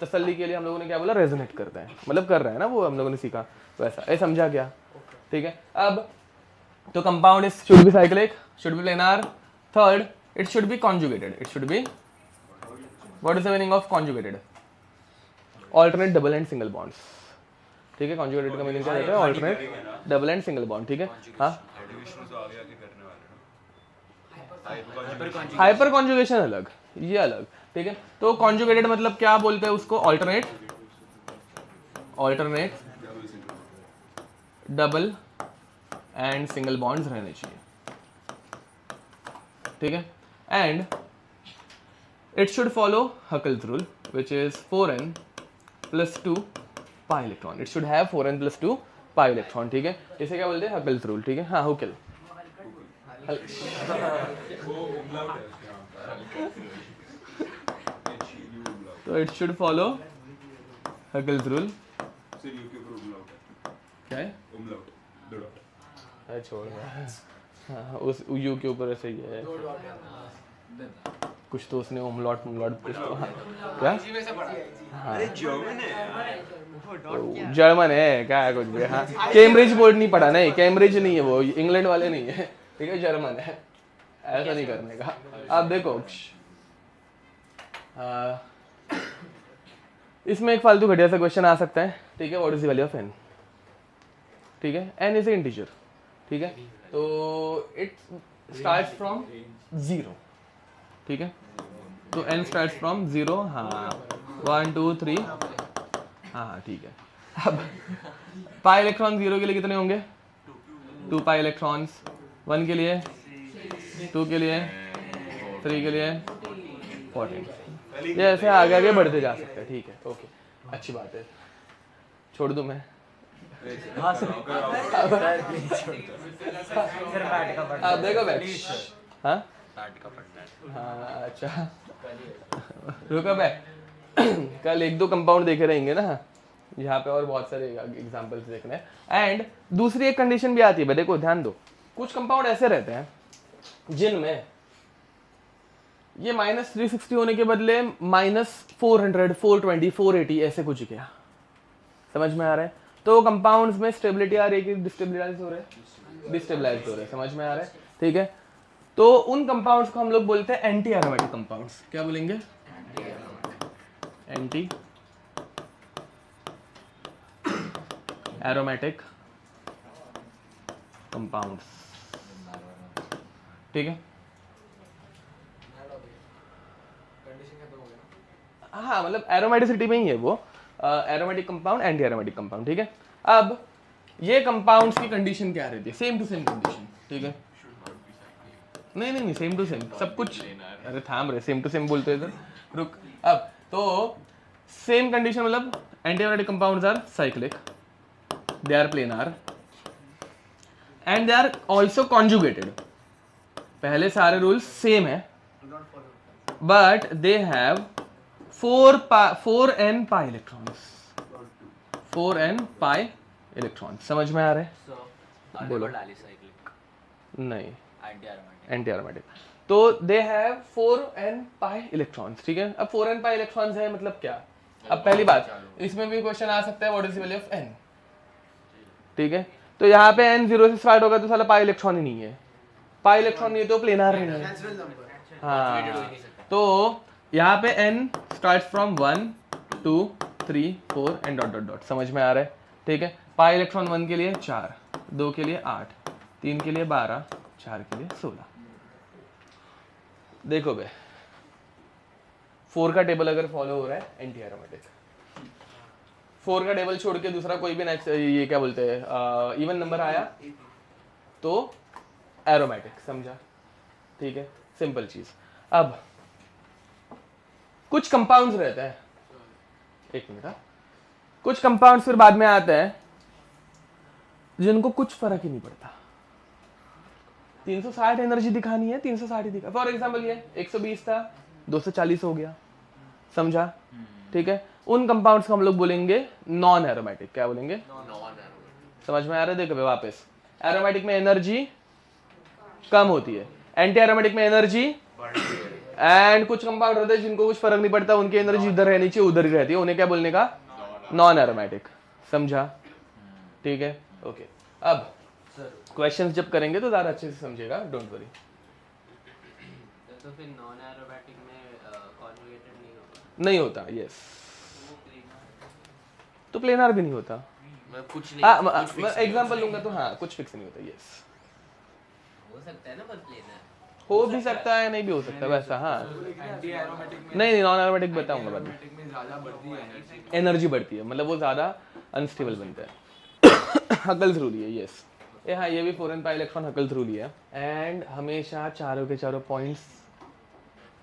तसल्ली के लिए हम लोगों ने क्या बोला, रेजोनेट करता है, मतलब कर रहा है ना, वो हम लोगों ने सीखा वैसा, ये समझा क्या, ठीक है। अब तो compound is should be cyclic, should be planar. Third, it should be conjugated. It should be, what is the meaning of conjugated? Alternate double and single bonds, ठीक है। कॉन्जुगेटेड का मीनिंग क्या होता है? Alternate double and single bond, ठीक है। हाँ, hyper conjugation अलग, ये अलग, ठीक है। तो कॉन्जुगेटेड मतलब क्या बोलते हैं उसको? Alternate double and single bonds रहने चाहिए, ठीक है। And it should follow Huckel's rule which is 4n + 2 pi electron. It should have 4n + 2 pi electron, ठीक है। इसे क्या बोलते हैं? हकल्स रूल, ठीक है। हाँ, हुकेल। तो it should follow Huckel's rule. क्या है? छोड़, हाँ, उस यू के ऊपर ऐसे ही है कुछ, तो उसने ओमलॉट कुछ तो, हाँ, क्या? अरे जर्मन है, जर्मन है क्या है कुछ भी। हाँ, कैम्ब्रिज बोर्ड नहीं पढ़ा, नहीं कैम्ब्रिज नहीं है वो, इंग्लैंड वाले नहीं है, ठीक है, जर्मन है। ऐसा नहीं करने का। आप देखो इसमें एक फालतू घटिया सा क्वेश्चन आ सकता है, ठीक है। What is the value of n, ठीक है। n इज ए इंटीजर, ठीक है। तो इट स्टार्ट्स फ्रॉम 0, ठीक है। तो n स्टार्ट्स फ्रॉम 0, हाँ, 1 2 3, हाँ, ठीक है। अब पाई इलेक्ट्रॉन 0 के लिए कितने होंगे? 2 पाई इलेक्ट्रॉन्स, 1 के लिए, 2 के लिए, 3 के लिए, 14। ये ऐसे आगे आगे बढ़ते जा सकते हैं, ठीक है, ओके, अच्छी बात है। छोड़ दूं मैं? आप देखो बैठ, हाँ हाँ, अच्छा रुको बैठ। कल 1-2 कंपाउंड देखे रहेंगे ना, यहाँ पे और बहुत सारे एग्जांपल्स देखने हैं। एंड दूसरी एक कंडीशन भी आती है, देखो ध्यान दो, कुछ कंपाउंड ऐसे रहते हैं जिनमें ये -360 होने के बदले -400, 420, 480 ऐसे कुछ क्या, समझ में आ रहा है? तो कंपाउंड्स में स्टेबिलिटी आ रही है कि डिस्टेबलाइज हो रहे हैं? डिस्टेबलाइज हो रहे हैं, समझ में आ रहा है, ठीक है। तो उन कंपाउंड्स को हम लोग बोलते हैं एंटी एरोमेटिक कंपाउंड्स। क्या बोलेंगे? एंटी एरोमेटिक कंपाउंड्स, ठीक है। हाँ, मतलब एरोमेटिसिटी में ही है वो, aromatic compound, anti aromatic compound, ठीक है। अब ये कंपाउंड्स की कंडीशन क्या रहती है? सेम टू सेम कंडीशन, ठीक है। नहीं, सेम टू सेम सब कुछ। अरे थाम रहे, सेम टू सेम बोलते हैं, रुक। अब तो सेम कंडीशन मतलब anti aromatic compounds are cyclic, they are planar and they are also conjugated. पहले सारे रूल्स सेम है, but they have 4n pi electrons, 4n pi electrons, समझ में आ रहा है? बोलो। नहीं, एंटी एरोमेटिक। तो दे हैव 4n पाई इलेक्ट्रॉन्स, ठीक है। अब 4n पाई इलेक्ट्रॉन्स है मतलब क्या? अब पहली बात, इसमें भी क्वेश्चन आ सकता है what is the value of n, ठीक है। तो यहाँ पे n 0 से स्टार्ट होगा तो साला पाई इलेक्ट्रॉन ही नहीं है, पाई इलेक्ट्रॉन नहीं है तो प्लेनार नहीं है। हाँ, तो यहाँ पे n start from 1 2 3 4 and dot dot dot. समझ में आ रहा है? ठीक है। पाई इलेक्ट्रॉन 1 के लिए 4, 2 के लिए 8, 3 के लिए 12, 4 के लिए 16। देखो बे 4 का टेबल अगर फॉलो हो रहा है एंटी एरोमेटिक, 4 का टेबल छोड़ के दूसरा कोई भी ये क्या बोलते हैं इवन नंबर आया तो एरोमेटिक, समझा? ठीक है, सिंपल चीज। अब कुछ कंपाउंड्स रहते हैं, एक मिनट, कुछ कंपाउंड्स फिर बाद में आते हैं जिनको कुछ फर्क ही नहीं पड़ता। 360 एनर्जी दिखानी है, 360 ही दिखा। फॉर एग्जाम्पल ये 120 था, 240 हो गया, समझा? ठीक है, उन कंपाउंड्स को हम लोग बोलेंगे नॉन एरोमेटिक। क्या बोलेंगे? समझ में आ रहा है? देखो वापस, एरोमेटिक में एनर्जी कम होती है, एंटी एरोमेटिक में एनर्जी, एंड कुछ कंपाउंड रहते हैं जिनको कुछ फर्क नहीं पड़ता, उनकी एनर्जी इधर रहनी चाहिए उधर ही रहती है, उन्हें क्या बोलने का? Non aromatic. समझा? ठीक है, ओके। अब क्वेश्चंस जब करेंगे तो ज्यादा अच्छे से समझेगा, डोंट वरी। तो फिर नॉन एरोमेटिक में कॉन्जुगेटेड नहीं होता, यस। तो प्लेनार भी नहीं होता। कुछ मैं एग्जांपल लूंगा तो हाँ, कुछ फिक्स नहीं होता, यस। हो सकता है ना, पर प्लेनर हो भी सकता है, नहीं भी हो सकता, वैसा। हाँ, एंटी एरोमेटिक नहीं नॉन एरोमेटिक बताऊंगा बाद में। में ज्यादा बढ़ती है एनर्जी बढ़ती है, मतलब वो ज्यादा अनस्टेबल बनता है। हकल थ्रू है, यस। हाँ, ये भी 4n पाई इलेक्ट्रॉन हकल थ्रू है। एंड हमेशा चारों के चारों पॉइंट्स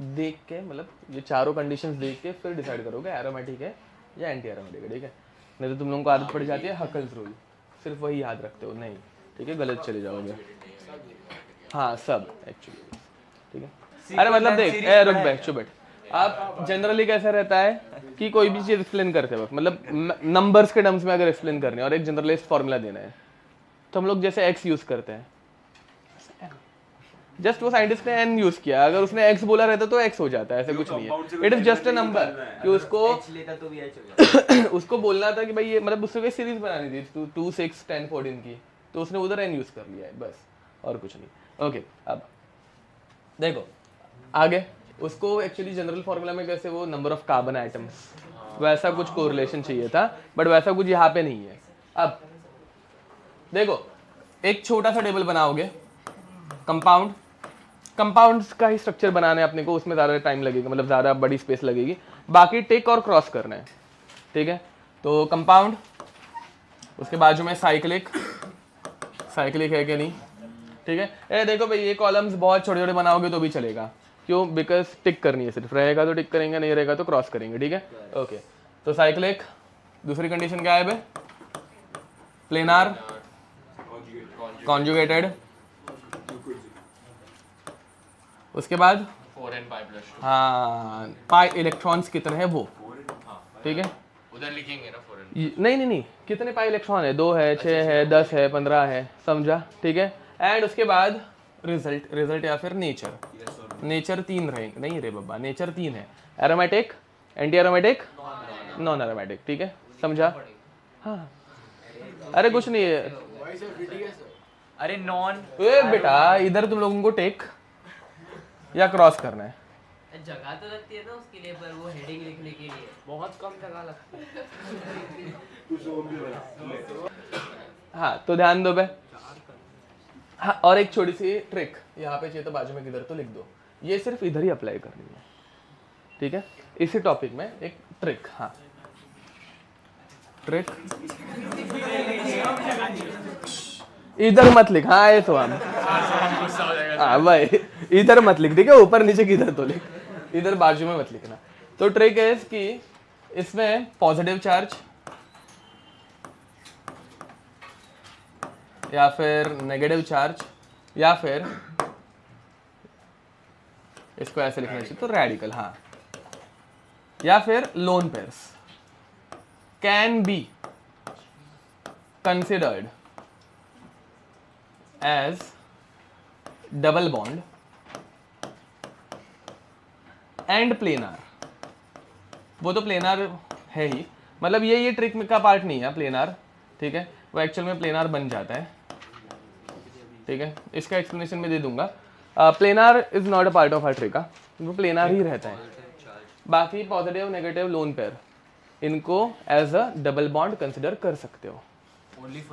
देख के, मतलब ये चारों कंडीशंस देख के फिर डिसाइड करोगे एरोमेटिक है या एंटी एरोमेटिक है। ठीक है, नहीं तो तुम लोगों को आदत पड़ जाती है हकल थ्रू, सिर्फ वही याद रखते हो, नहीं। ठीक है, गलत चले जाओगे। हाँ, सब एक्चुअली। ठीक है, अरे मतलब देख, रुक बैठ, चुप बैठ। आप जनरली कैसा रहता है कि कोई भी चीज एक्सप्लेन करते वक्त, मतलब नंबर्स के टर्म्स में अगर एक्सप्लेन करने और एक जनरलाइज्ड फॉर्मूला देना है, तो हम लोग जैसे एक्स यूज करते हैं, जस्ट वो साइंटिस्ट ने एन यूज किया, अगर उसने एक्स बोला रहता तो एक्स हो जाता है, ऐसे कुछ नहीं है। It is just a number कि उसको लेता तो भी एच हो जाता उसको बोलना था कि भाई ये, मतलब उसको कोई सीरीज बनानी थी 2 6 10 14 की, तो उसने उधर एन यूज कर लिया है, बस, और कुछ नहीं। ओके, अब देखो आगे, उसको एक्चुअली जनरल फॉर्मूला में कैसे वो नंबर ऑफ कार्बन आइटम्स, वैसा कुछ कोरिलेशन चाहिए था, बट वैसा कुछ यहाँ पे नहीं है। अब देखो, एक छोटा सा टेबल बनाओगे, कंपाउंड्स का ही स्ट्रक्चर बनाना है अपने को, उसमें ज़्यादा टाइम लगेगा, मतलब ज़्यादा बड़ी स्पेस लगेगी, बाकी टिक और क्रॉस करना है। ठीक है, तो कंपाउंड, उसके बाजू में साइक्लिक है कि नहीं? ठीक है, ये देखो भाई, ये कॉलम्स बहुत छोटे छोटे बनाओगे तो भी चलेगा, क्यों? बिकॉज टिक करनी है, सिर्फ रहेगा तो टिक करेंगे, नहीं रहेगा तो क्रॉस करेंगे। ठीक है, ओके। तो साइक्लिक, दूसरी कंडीशन क्या है बे? प्लेनार, कॉन्जुगेटेड, उसके बाद 4n pi plus 2 हाँ, पाई इलेक्ट्रॉन्स कितने हैं वो। ठीक है, उधर लिखेंगे ना 4n। नहीं, कितने पाई इलेक्ट्रॉन है? 2 है, 6 है, 10 है, 15 है, समझा? ठीक है, एंड उसके बाद रिजल्ट या फिर नेचर 3 रहेंगे, नहीं रे बाबा, नेचर 3 है, aromatic, anti aromatic, non aromatic. ठीक है, समझा? हाँ, अरे कुछ नहीं है। अरे नॉन बेटा, इधर तुम लोगों को टेक या क्रॉस करना है। जगह तो लगती है ना उसके लिए, पर वो हेडिंग लिखने के लिए बहुत कम जगह लगती है। हाँ, तो ध्यान दो बे। हाँ, और एक छोटी सी ट्रिक यहाँ पे चाहिए तो बाजू में किधर तो लिख दो, ये सिर्फ इधर ही अप्लाई करनी है। ठीक है, इसी टॉपिक में एक ट्रिक। हाँ, ट्रिक इधर मत लिख। हाँ, ये तो हम, हाँ भाई, इधर मत लिख, ठीक है? ऊपर नीचे किधर तो लिख, इधर बाजू में मत लिखना। तो ट्रिक है कि इसमें पॉजिटिव चार्ज या फिर नेगेटिव चार्ज या फिर इसको ऐसे लिखना चाहिए, तो रेडिकल, हाँ, या फिर lone pairs can be considered as double bond and planar. वो तो प्लेनार है ही, मतलब ये ट्रिक का पार्ट नहीं है प्लेनार। ठीक है, वो एक्चुअल में प्लेनार बन जाता है, ठीक है। इसका एक्सप्लेनेशन मैं दे दूंगा। Planar is not a part of R tree का, वो प्लेनार ही रहता है। बाकी पॉजिटिव नेगेटिव लोन पेयर इनको as a double bond consider कर सकते हो,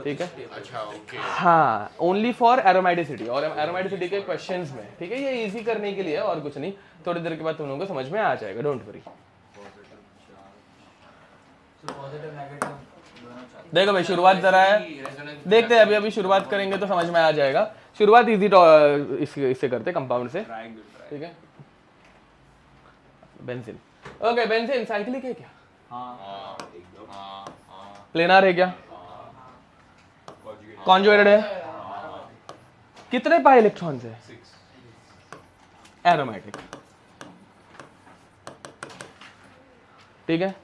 ठीक है। अच्छा ओके। हाँ, ओनली फॉर एरोमेटिसिटी, और एरोमेटिसिटी के क्वेश्चंस में, ठीक है। ये इजी करने के लिए है और कुछ नहीं, थोड़ी देर के बाद तुम लोगों को समझ में आ जाएगा, डोंट वरी। देखो भाई शुरुआत जरा है, देखते हैं अभी अभी शुरुआत करेंगे तो समझ में आ जाएगा। शुरुआत इजी इससे करते कंपाउंड से, ठीक है। बेंजीन, ओके बेंजीन साइक्लिक है क्या? हाँ प्लेनार है क्या? कॉन्जुगेटेड है? कितने पाई इलेक्ट्रॉन है? एरोमेटिक, ठीक है।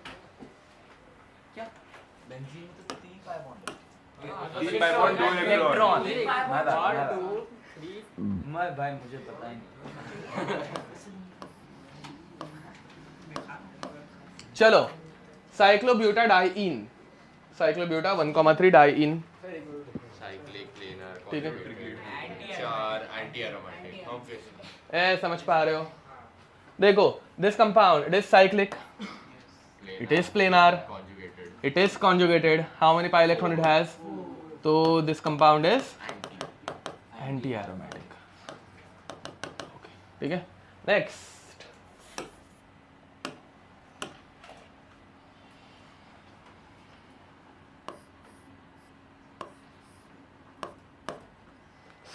भाई मुझे पता ही नहीं। चलो साइक्लोब्यूटा डाइईन, साइक्लोब्यूटा 1,3 डाइईन, साइक्लिक प्लेनर ठीक है। चार एंटी एरोमेटिक हम फिर ए समझ पा रहे हो? देखो this compound it is cyclic, it is planar, conjugated it is conjugated. How many pi electron it has? So this compound is anti-aromatic. Okay, ठीक है। Next,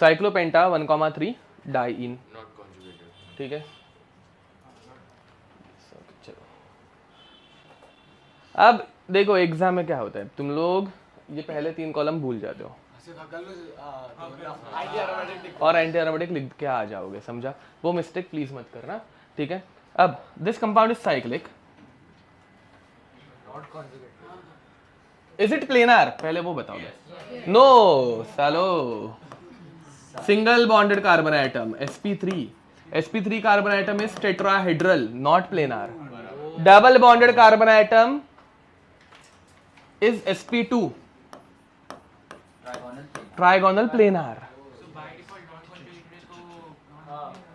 cyclopenta 1,3 diene, not conjugated. ठीक है। चलो अब देखो एग्जाम में क्या होता है, तुम लोग ये पहले 3 कॉलम भूल जाते हो और एंटी एरोमेटिक लिख के आ जाओगे, समझा? वो मिस्टेक प्लीज मत करना, ठीक है। अब this compound is cyclic, is it planar? पहले वो बताओ। नो सालो, single bonded carbon atom sp3 carbon atom is tetrahedral, not planar. Double bonded carbon atom is sp2 trigonal planar.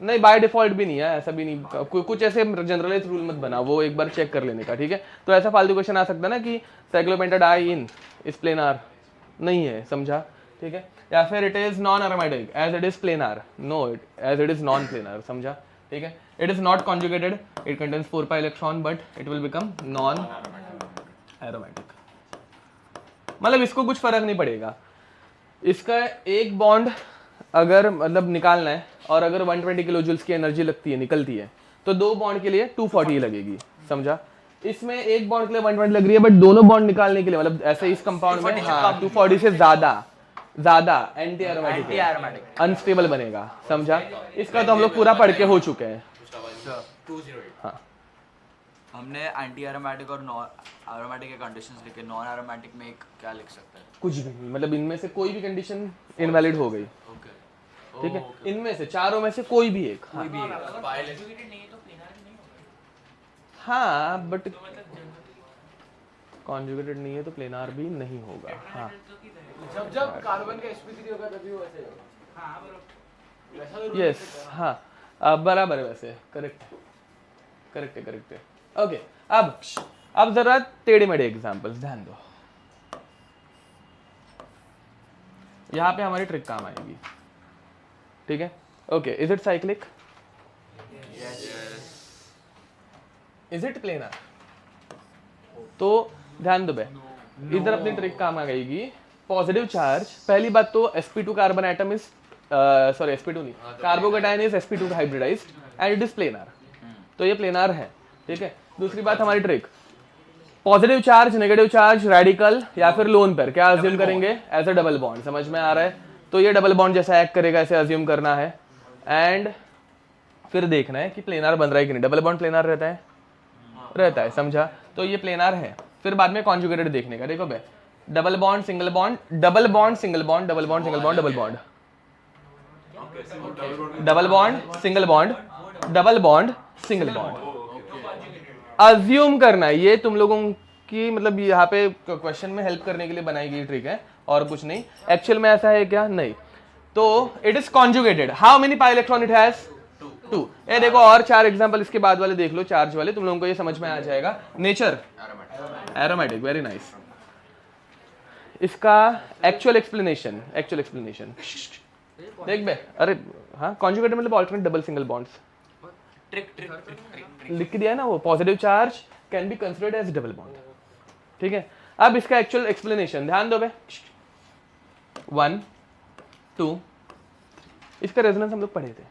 नहीं बाय डिफॉल्ट भी नहीं है, ऐसा भी नहीं, कुछ ऐसे जनरलाइज रूल मत बना, वो एक बार चेक कर लेने का, ठीक है। तो ऐसा फालतू क्वेश्चन आ सकता है ना कि साइक्लोपेंटा डाइईन इज प्लेनार, नहीं है, समझा? ठीक है। या फिर it is non aromatic as it is planar, no as it is non planar, समझा? ठीक है। It is not conjugated, it contains 4 pi electron but it will become non aromatic. मतलब इसको कुछ फर्क नहीं पड़ेगा, इसका एक बॉन्ड अगर मतलब निकालना है और अगर 120 किलो जूल्स की एनर्जी लगती है, निकलती है, तो 2 बॉन्ड के लिए 240 लगेगी, समझा? इसमें एक बॉन्ड के लिए 120 लग रही है, बट दोनों बॉन्ड निकालने के लिए मतलब ऐसे इस कंपाउंड में हाँ 240 से ज्यादा एंटी एरोमेटिक अनस्टेबल बनेगा, समझा? इसका तो हम लोग पूरा पढ़ के हो चुके हैं। हाँ हमने एंटी एरोमेटिक और नॉन एरोमेटिक के कंडीशंस लिखे, नॉन एरोमेटिक में एक क्या लिख सकते हैं? कुछ भी नहीं, मतलब इनमें से कोई भी कंडीशन इनवैलिड हो गई, ओके ठीक है। इनमें से चारों में से कोई भी एक, हाँ, हाँ बट कॉन्जुगेटेड नहीं है तो प्लेनार भी नहीं होगा। हाँ जब कार्बन का sp3 होगा तभी वो ऐसे होगा। यस, हाँ बराबर है, वैसे करेक्ट है। ओके, अब जरा टेढ़े मेढ़े एग्जांपल्स ध्यान दो, यहाँ पे हमारी ट्रिक काम आएगी, ठीक है। Okay, is it cyclic? Is it planar? तो ध्यान दो बे, इधर अपनी ट्रिक काम आ गई। पॉजिटिव चार्ज, पहली बात तो sp2 carbon atom is sorry sp2 नहीं, carbocation is sp2 hybridized and it is planar, तो ये प्लेनर है, ठीक है। दूसरी बात हमारी trick, positive charge, negative charge, radical या फिर लोन पेयर, क्या अज्यूम करेंगे? एज अ डबल बॉन्ड, समझ में आ रहा है? तो ये डबल बॉन्ड जैसा एक्ट करेगा, ऐसे अज्यूम करना है एंड फिर देखना है कि प्लेनार बन रहा है कि नहीं। डबल बॉन्ड प्लेनार रहता है, समझा? तो ये प्लेनार है। फिर बाद में कॉन्जुगेटेड देखने का, देखो बे, double bond single bond, double bond single bond, double bond single bond, double bond, double bond single bond, double bond single bond assume करना है। ये तुम लोगों की मतलब यहाँ पे क्वेश्चन में हेल्प करने के लिए बनाई गई ट्रिक है, और कुछ नहीं। एक्चुअल में ऐसा है क्या? नहीं। तो it is conjugated. How many pi electron it has? 2। ये देखो और 4 एग्जांपल इसके बाद वाले देख लो, चार्ज वाले, तुम लोगों को ये समझ में आ जाएगा। Nature aromatic, very nice. इसका एक्चुअल एक्सप्लेनेशन देख बे। अरे हाँ, कॉन्जुगेटेड मतलब ऑल्टरनेट डबल सिंगल बॉन्ड्स। लिख दिया ना वो, positive charge can be considered as double bond. ठीक है, अब इसका एक्चुअल एक्सप्लेनेशन ध्यान दो बे। 1 2, इसका रेजोनेंस हम लोग पढ़े थे।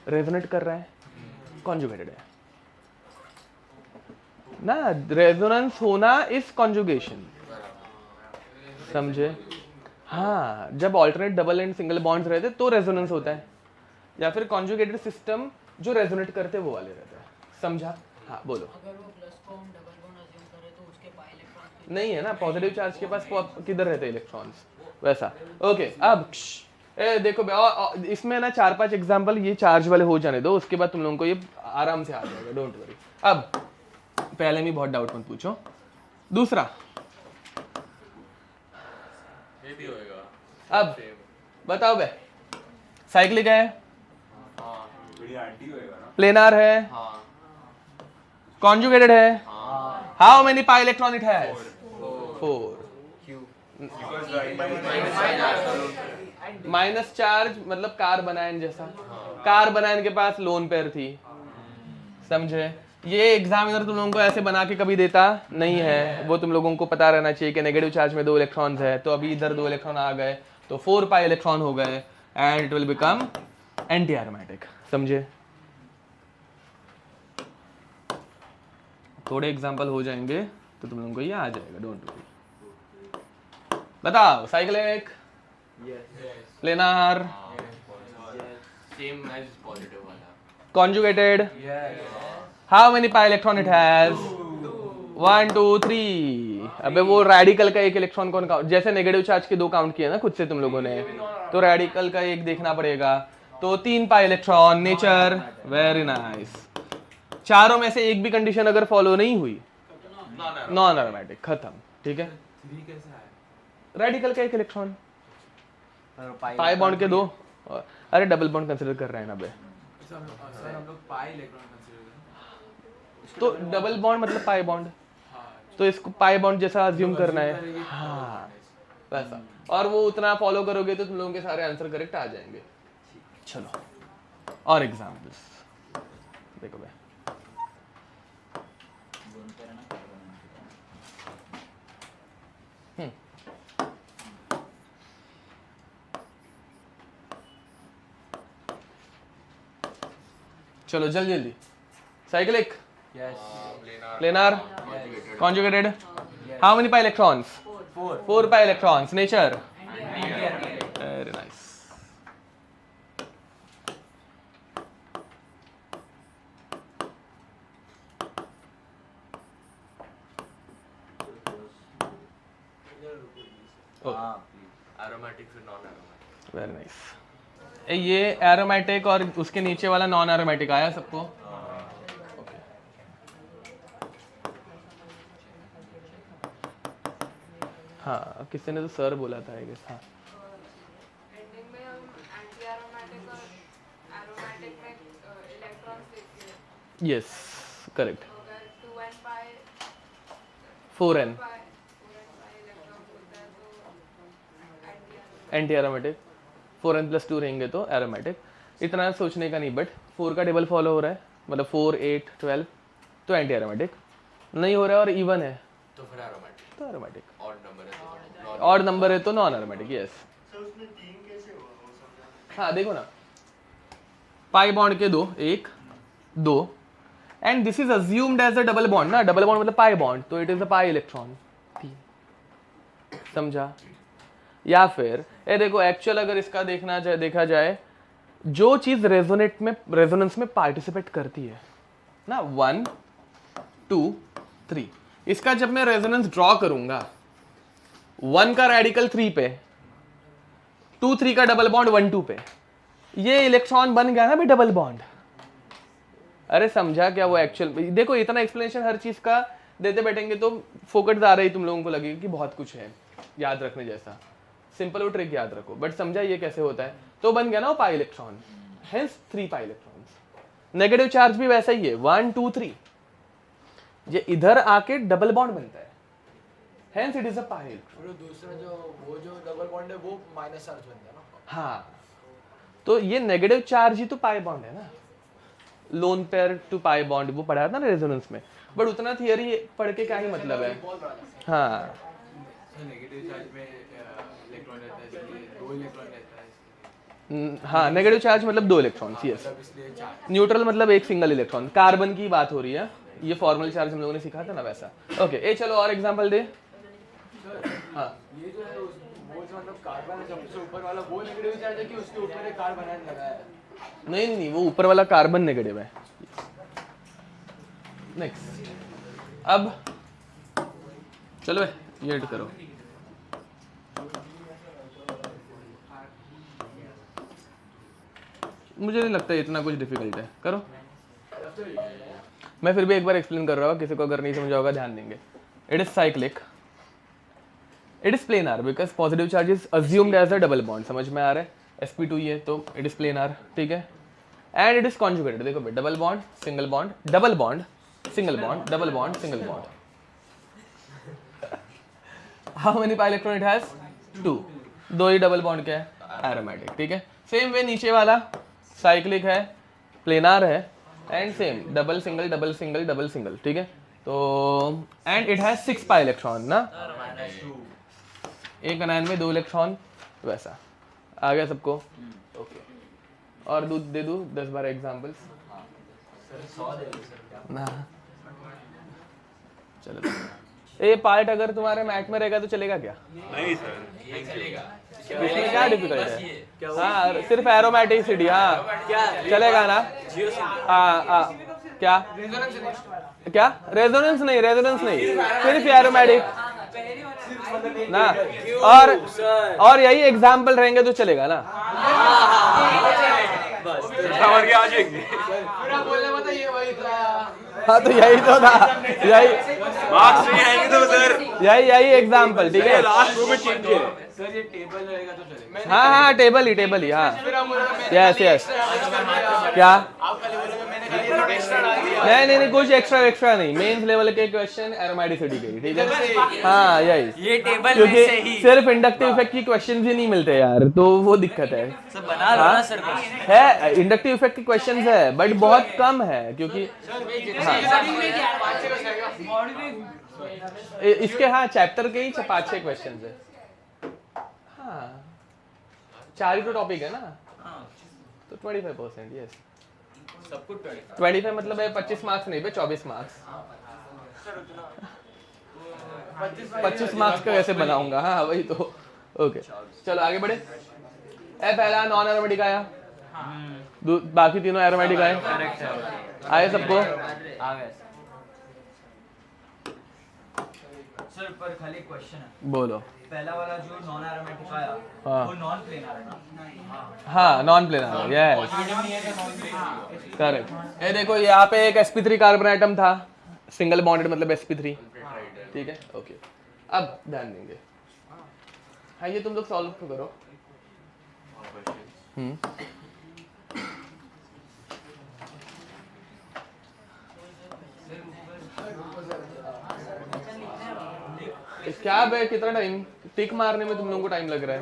रेजोनेट कर रहा है, कॉन्जुगेटेड है ना। रेजोनेंस होना इज कॉन्जुगेशन, समझे? हाँ, जब alternate double and single bonds रहते तो रेजोनेंस होता है, या फिर कॉन्जुगेटेड सिस्टम जो रेजोनेट करते वो वाले रहते हैं। समझा? हाँ बोलो। अगर वो प्लस को हम डबल बॉन्ड अज्यूम करें तो उसके पाई इलेक्ट्रॉन नहीं है ना, पॉजिटिव चार्ज के पास किधर रहते हैं इलेक्ट्रॉन्स, वैसा। ओके, अब देखो इसमें ना 4-5 एग्जांपल ये चार्ज वाले हो जाने दो, उसके बाद तुम लोगों को ये आराम से आ जाएगा, डोंट वरी। अब पहले में बहुत डाउट मत पूछो। दूसरा, ये भी होएगा। अब बताओ बे, साइक्लिक है, हाँ बढ़िया आंटी होएगा ना। प्लेनार है, हाँ कॉन्जुगेटेड है। हाँ how many pi electron it has? 4। Because the minus charge मतलब कार्बन आयन जैसा। कार्बन आयन के पास लोन पेयर थी, समझे? ये एग्जामिनर तुम लोगों को ऐसे बना के कभी देता नहीं है, वो तुम लोगों को पता रहना चाहिए कि नेगेटिव चार्ज में 2 इलेक्ट्रॉन्स है, तो अभी इधर 2 इलेक्ट्रॉन आ गए तो 4 पाई इलेक्ट्रॉन हो गए and it will become anti aromatic, समझे? थोड़े एग्जांपल हो जाएंगे तो तुम लोगों को ये आ जाएगा, डोंट वरी। बताओ, cyclic, planar, same as positive वाला। conjugated, how many pi electron it has? 1 2 3। अबे वो रेडिकल का एक इलेक्ट्रॉन कौन काउंट, जैसे नेगेटिव चार्ज के 2 काउंट किए ना खुद से तुम लोगों ने, तो रेडिकल का एक देखना पड़ेगा। तो 3 pi electron. Nature, very nice. चारों में से एक भी कंडीशन अगर फॉलो नहीं हुई, नॉन एरोमेटिक, खत्म। ठीक है, रेडिकल का एक इलेक्ट्रॉन, पाई बॉन्ड के 2। अरे डबल बॉन्ड कंसिडर कर रहे हैं ना बे, तो डबल बॉन्ड मतलब पाई बॉन्ड, तो इसको पाई बॉन्ड जैसा अज्यूम करना है। हाँ वैसा, और वो उतना फॉलो करोगे तो तुम लोगों के सारे आंसर करेक्ट आ जाएंगे। चलो और एग्जांपल्स देखो भाई। चलो जल्दी जल्दी। Cyclic, planar, conjugated, how many pi electrons? 4 pi electrons. Nature, very nice. Aromatic फिर नॉन एरोमेटिक। Very nice. ये एरोमेटिक और उसके नीचे वाला नॉन एरोमेटिक आया सबको? Okay. हाँ, किसी ने तो सर बोला था आई गेस। हाँ, एंडिंग में हम एंटी एरोमेटिक और एरोमेटिक में इलेक्ट्रॉन्स देखते हैं। Yes correct. तो अगर 2n pi 4n इलेक्ट्रॉन्स होता है तो एंटी एरोमेटिक, 4n + 2 रहेंगे तो एरोमेटिक। इतना सोचने का नहीं, बट 4 का टेबल फॉलो हो रहा है, मतलब 4 8 12 तो एंटी एरोमेटिक, नहीं हो रहा है और इवन है तो फिर एरोमेटिक। तो एरोमेटिक, ऑड नंबर है तो ऑड नंबर है तो नॉन एरोमेटिक। यस। हाँ देखो ना, पाई बॉन्ड के 2 1 2 and this is assumed as a double bond ना, डबल बॉन्ड मतलब पाई बॉन्ड, तो it is a pi electron 3। समझा? या फिर ये देखो, एक्चुअल अगर इसका देखा जाए, जो चीज रेजोनेंस में पार्टिसिपेट करती है ना, 1 2 3, इसका जब मैं रेजोनेंस ड्रॉ करूंगा, 1 का रेडिकल 3 पे, 2 3 का डबल बॉन्ड 1 2 पे, ये इलेक्ट्रॉन बन गया ना भी डबल बॉन्ड। अरे समझा क्या वो एक्चुअल? देखो इतना एक्सप्लेनेशन हर चीज का देते बैठेंगे तो फोकट आ रही, तुम लोगों को लगेगा कि बहुत कुछ है। याद रखने जैसा, सिंपल वो ट्रिक याद रखो, बट समझा ये कैसे होता है, तो बन गया ना वो pi electron, hence 3 pi electrons. Negative charge भी वैसा ही है, 1 2 3, ये इधर आके डबल बॉन्ड बनता है, hence it is a pi electron. दूसरा जो डबल बॉन्ड है वो माइनस चार्ज बन गया ना। हाँ, तो ये नेगेटिव चार्ज ही तो पाई बॉन्ड है ना, lone pair to pi bond, वो पढ़ा था ना रेजोनेंस में, बट उतना थियरी पढ़ के क्या ही मतलब है। हाँ नेगेटिव चार्ज में इलेक्ट्रॉन रहता है, इसलिए 2 इलेक्ट्रॉन रहता है। हाँ, नेगेटिव चार्ज मतलब 2 इलेक्ट्रॉन, यस। इसलिए चार्ज न्यूट्रल मतलब एक सिंगल इलेक्ट्रॉन, कार्बन की बात हो रही है, ये फॉर्मल चार्ज हम लोगों ने सीखा था ना वैसा। ओके, ए चलो और एग्जांपल दे। हाँ, ये जो है वो जो मतलब कार्बन है सबसे ऊपर वाला, वो नेगेटिव चार्ज है कि उसके ऊपर एक कार्बन आयन लगा है? नहीं, वो ऊपर वाला कार्बन नेगेटिव है। नेक्स्ट, अब चलो ये ऐड करो। मुझे नहीं लगता इतना कुछ डिफिकल्ट है, करो। मैं फिर भी एक बार एक्सप्लेन कर रहा हूँ, किसी को अगर नहीं समझा होगा ध्यान देंगे। It is cyclic, it is planar because positive charge is assumed as a double bond, समझ में आ रहा है, sp2 ये तो इट इज प्लेनर, ठीक है। एंड इट इज कॉन्जुगेटेड, देखो भाई, double bond single bond double bond single bond double bond single bond. How many pi electron it has? 2, 2 he double bond क्या है? एरोमेटिक, ठीक है। सेम वे नीचे वाला साइक्लिक है, प्लेनर है, and same double single double single double single, ठीक है। तो and it has 6 pi electron ना, एक अनायन में 2 इलेक्ट्रॉन, वैसा आ गया सबको। ओके, और दूध दे दूं 10-12 एग्जांपल्स ना, चलो। ये पार्ट अगर तुम्हारे मैथ में रहेगा तो चलेगा क्या? नहीं सर, इसमें क्या डिफिकल्ट है? हाँ, सिर्फ एरोमेटिसिटी, हाँ चलेगा ना। क्या क्या रेजोनेंस नहीं, सिर्फ एरोमेटिक ना, और यही एग्जाम्पल रहेंगे तो चलेगा ना। समझ के आ जाएंगे। हाँ, तो यही तो था, यही मार्क्स नहीं आएंगे तो सर यही एग्जाम्पल, ठीक है। लास्ट रो में चेंज है। सर ये टेबल रहेगा तो चलेगा? हाँ, टेबल ही, हाँ, यस। क्या? नहीं, कुछ एक्स्ट्रा नहीं, मेंस लेवल के क्वेश्चन एरोमेटिसिटी के, ठीक है। हाँ, यही, ये टेबल में क्योंकि से ही सिर्फ इंडक्टिव इफेक्ट की क्वेश्चंस ही नहीं मिलते यार, तो वो दिक्कत है। सब बना लो ना सर कुछ। है इंडक्टिव इफेक्ट की क्वेश्चंस है, बट बहुत कम है, क्योंकि इसके हाँ चैप्टर के ही 5-6 क्वेश्चंस है। हाँ, 4 ही तो टॉपिक है ना, तो 25%, यस। सब कुछ 25 मतलब है 25 मार्क्स नहीं, 24 मार्क्स। 25 मार्क्स का कैसे बनाऊंगा? हाँ, वही तो। ओके, चलो आगे बढ़े। पहला नॉन एरोमेटिक आया, बाकी तीनों एरोमेटिक आए, आए सबको। आ गए सर, पर खाली क्वेश्चन है। बोलो। पहला वाला जो नॉन एरोमेटिक आया, हाँ। वो नॉन प्लेनर है ना? हाँ, नॉन प्लेनर, यस, करेक्ट। ये देखो, यहाँ पे एक sp3 कार्बन एटम था, सिंगल बॉन्डेड मतलब sp3, ठीक है। ओके, अब ध्यान देंगे। हाँ, ये तुम लोग सॉल्व तो करो। क्या बे, कितना टाइम टिक मारने में तुम लोगों को टाइम लग रहा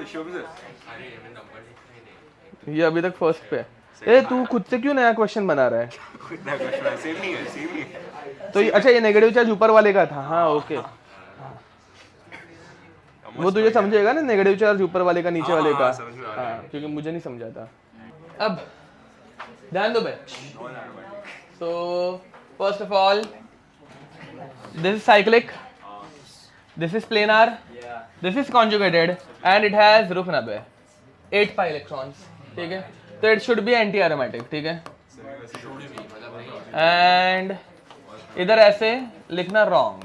शुभ सर, है? ये अभी तक फर्स्ट पे है। तू खुद से क्यों नया क्वेश्चन बना रहा है? कितना क्वेश्चन है? सेम नहीं है। तो अच्छा, ये नेगेटिव चार्ज ऊपर वाले का था। हाँ, ओके, वो तुझे समझेगा ना, नेगेटिव चार्ज ऊपर वाले का नीचे वाले का। हाँ, क्योंकि मुझे नहीं समझा था। अब ध्यान दो भाई। So first of all, this is cyclic, this is planar, this is conjugated, and it has रुक ना बे 8 pi electrons, ठीक है। तो it should be anti aromatic, ठीक है। and इधर ऐसे लिखना wrong,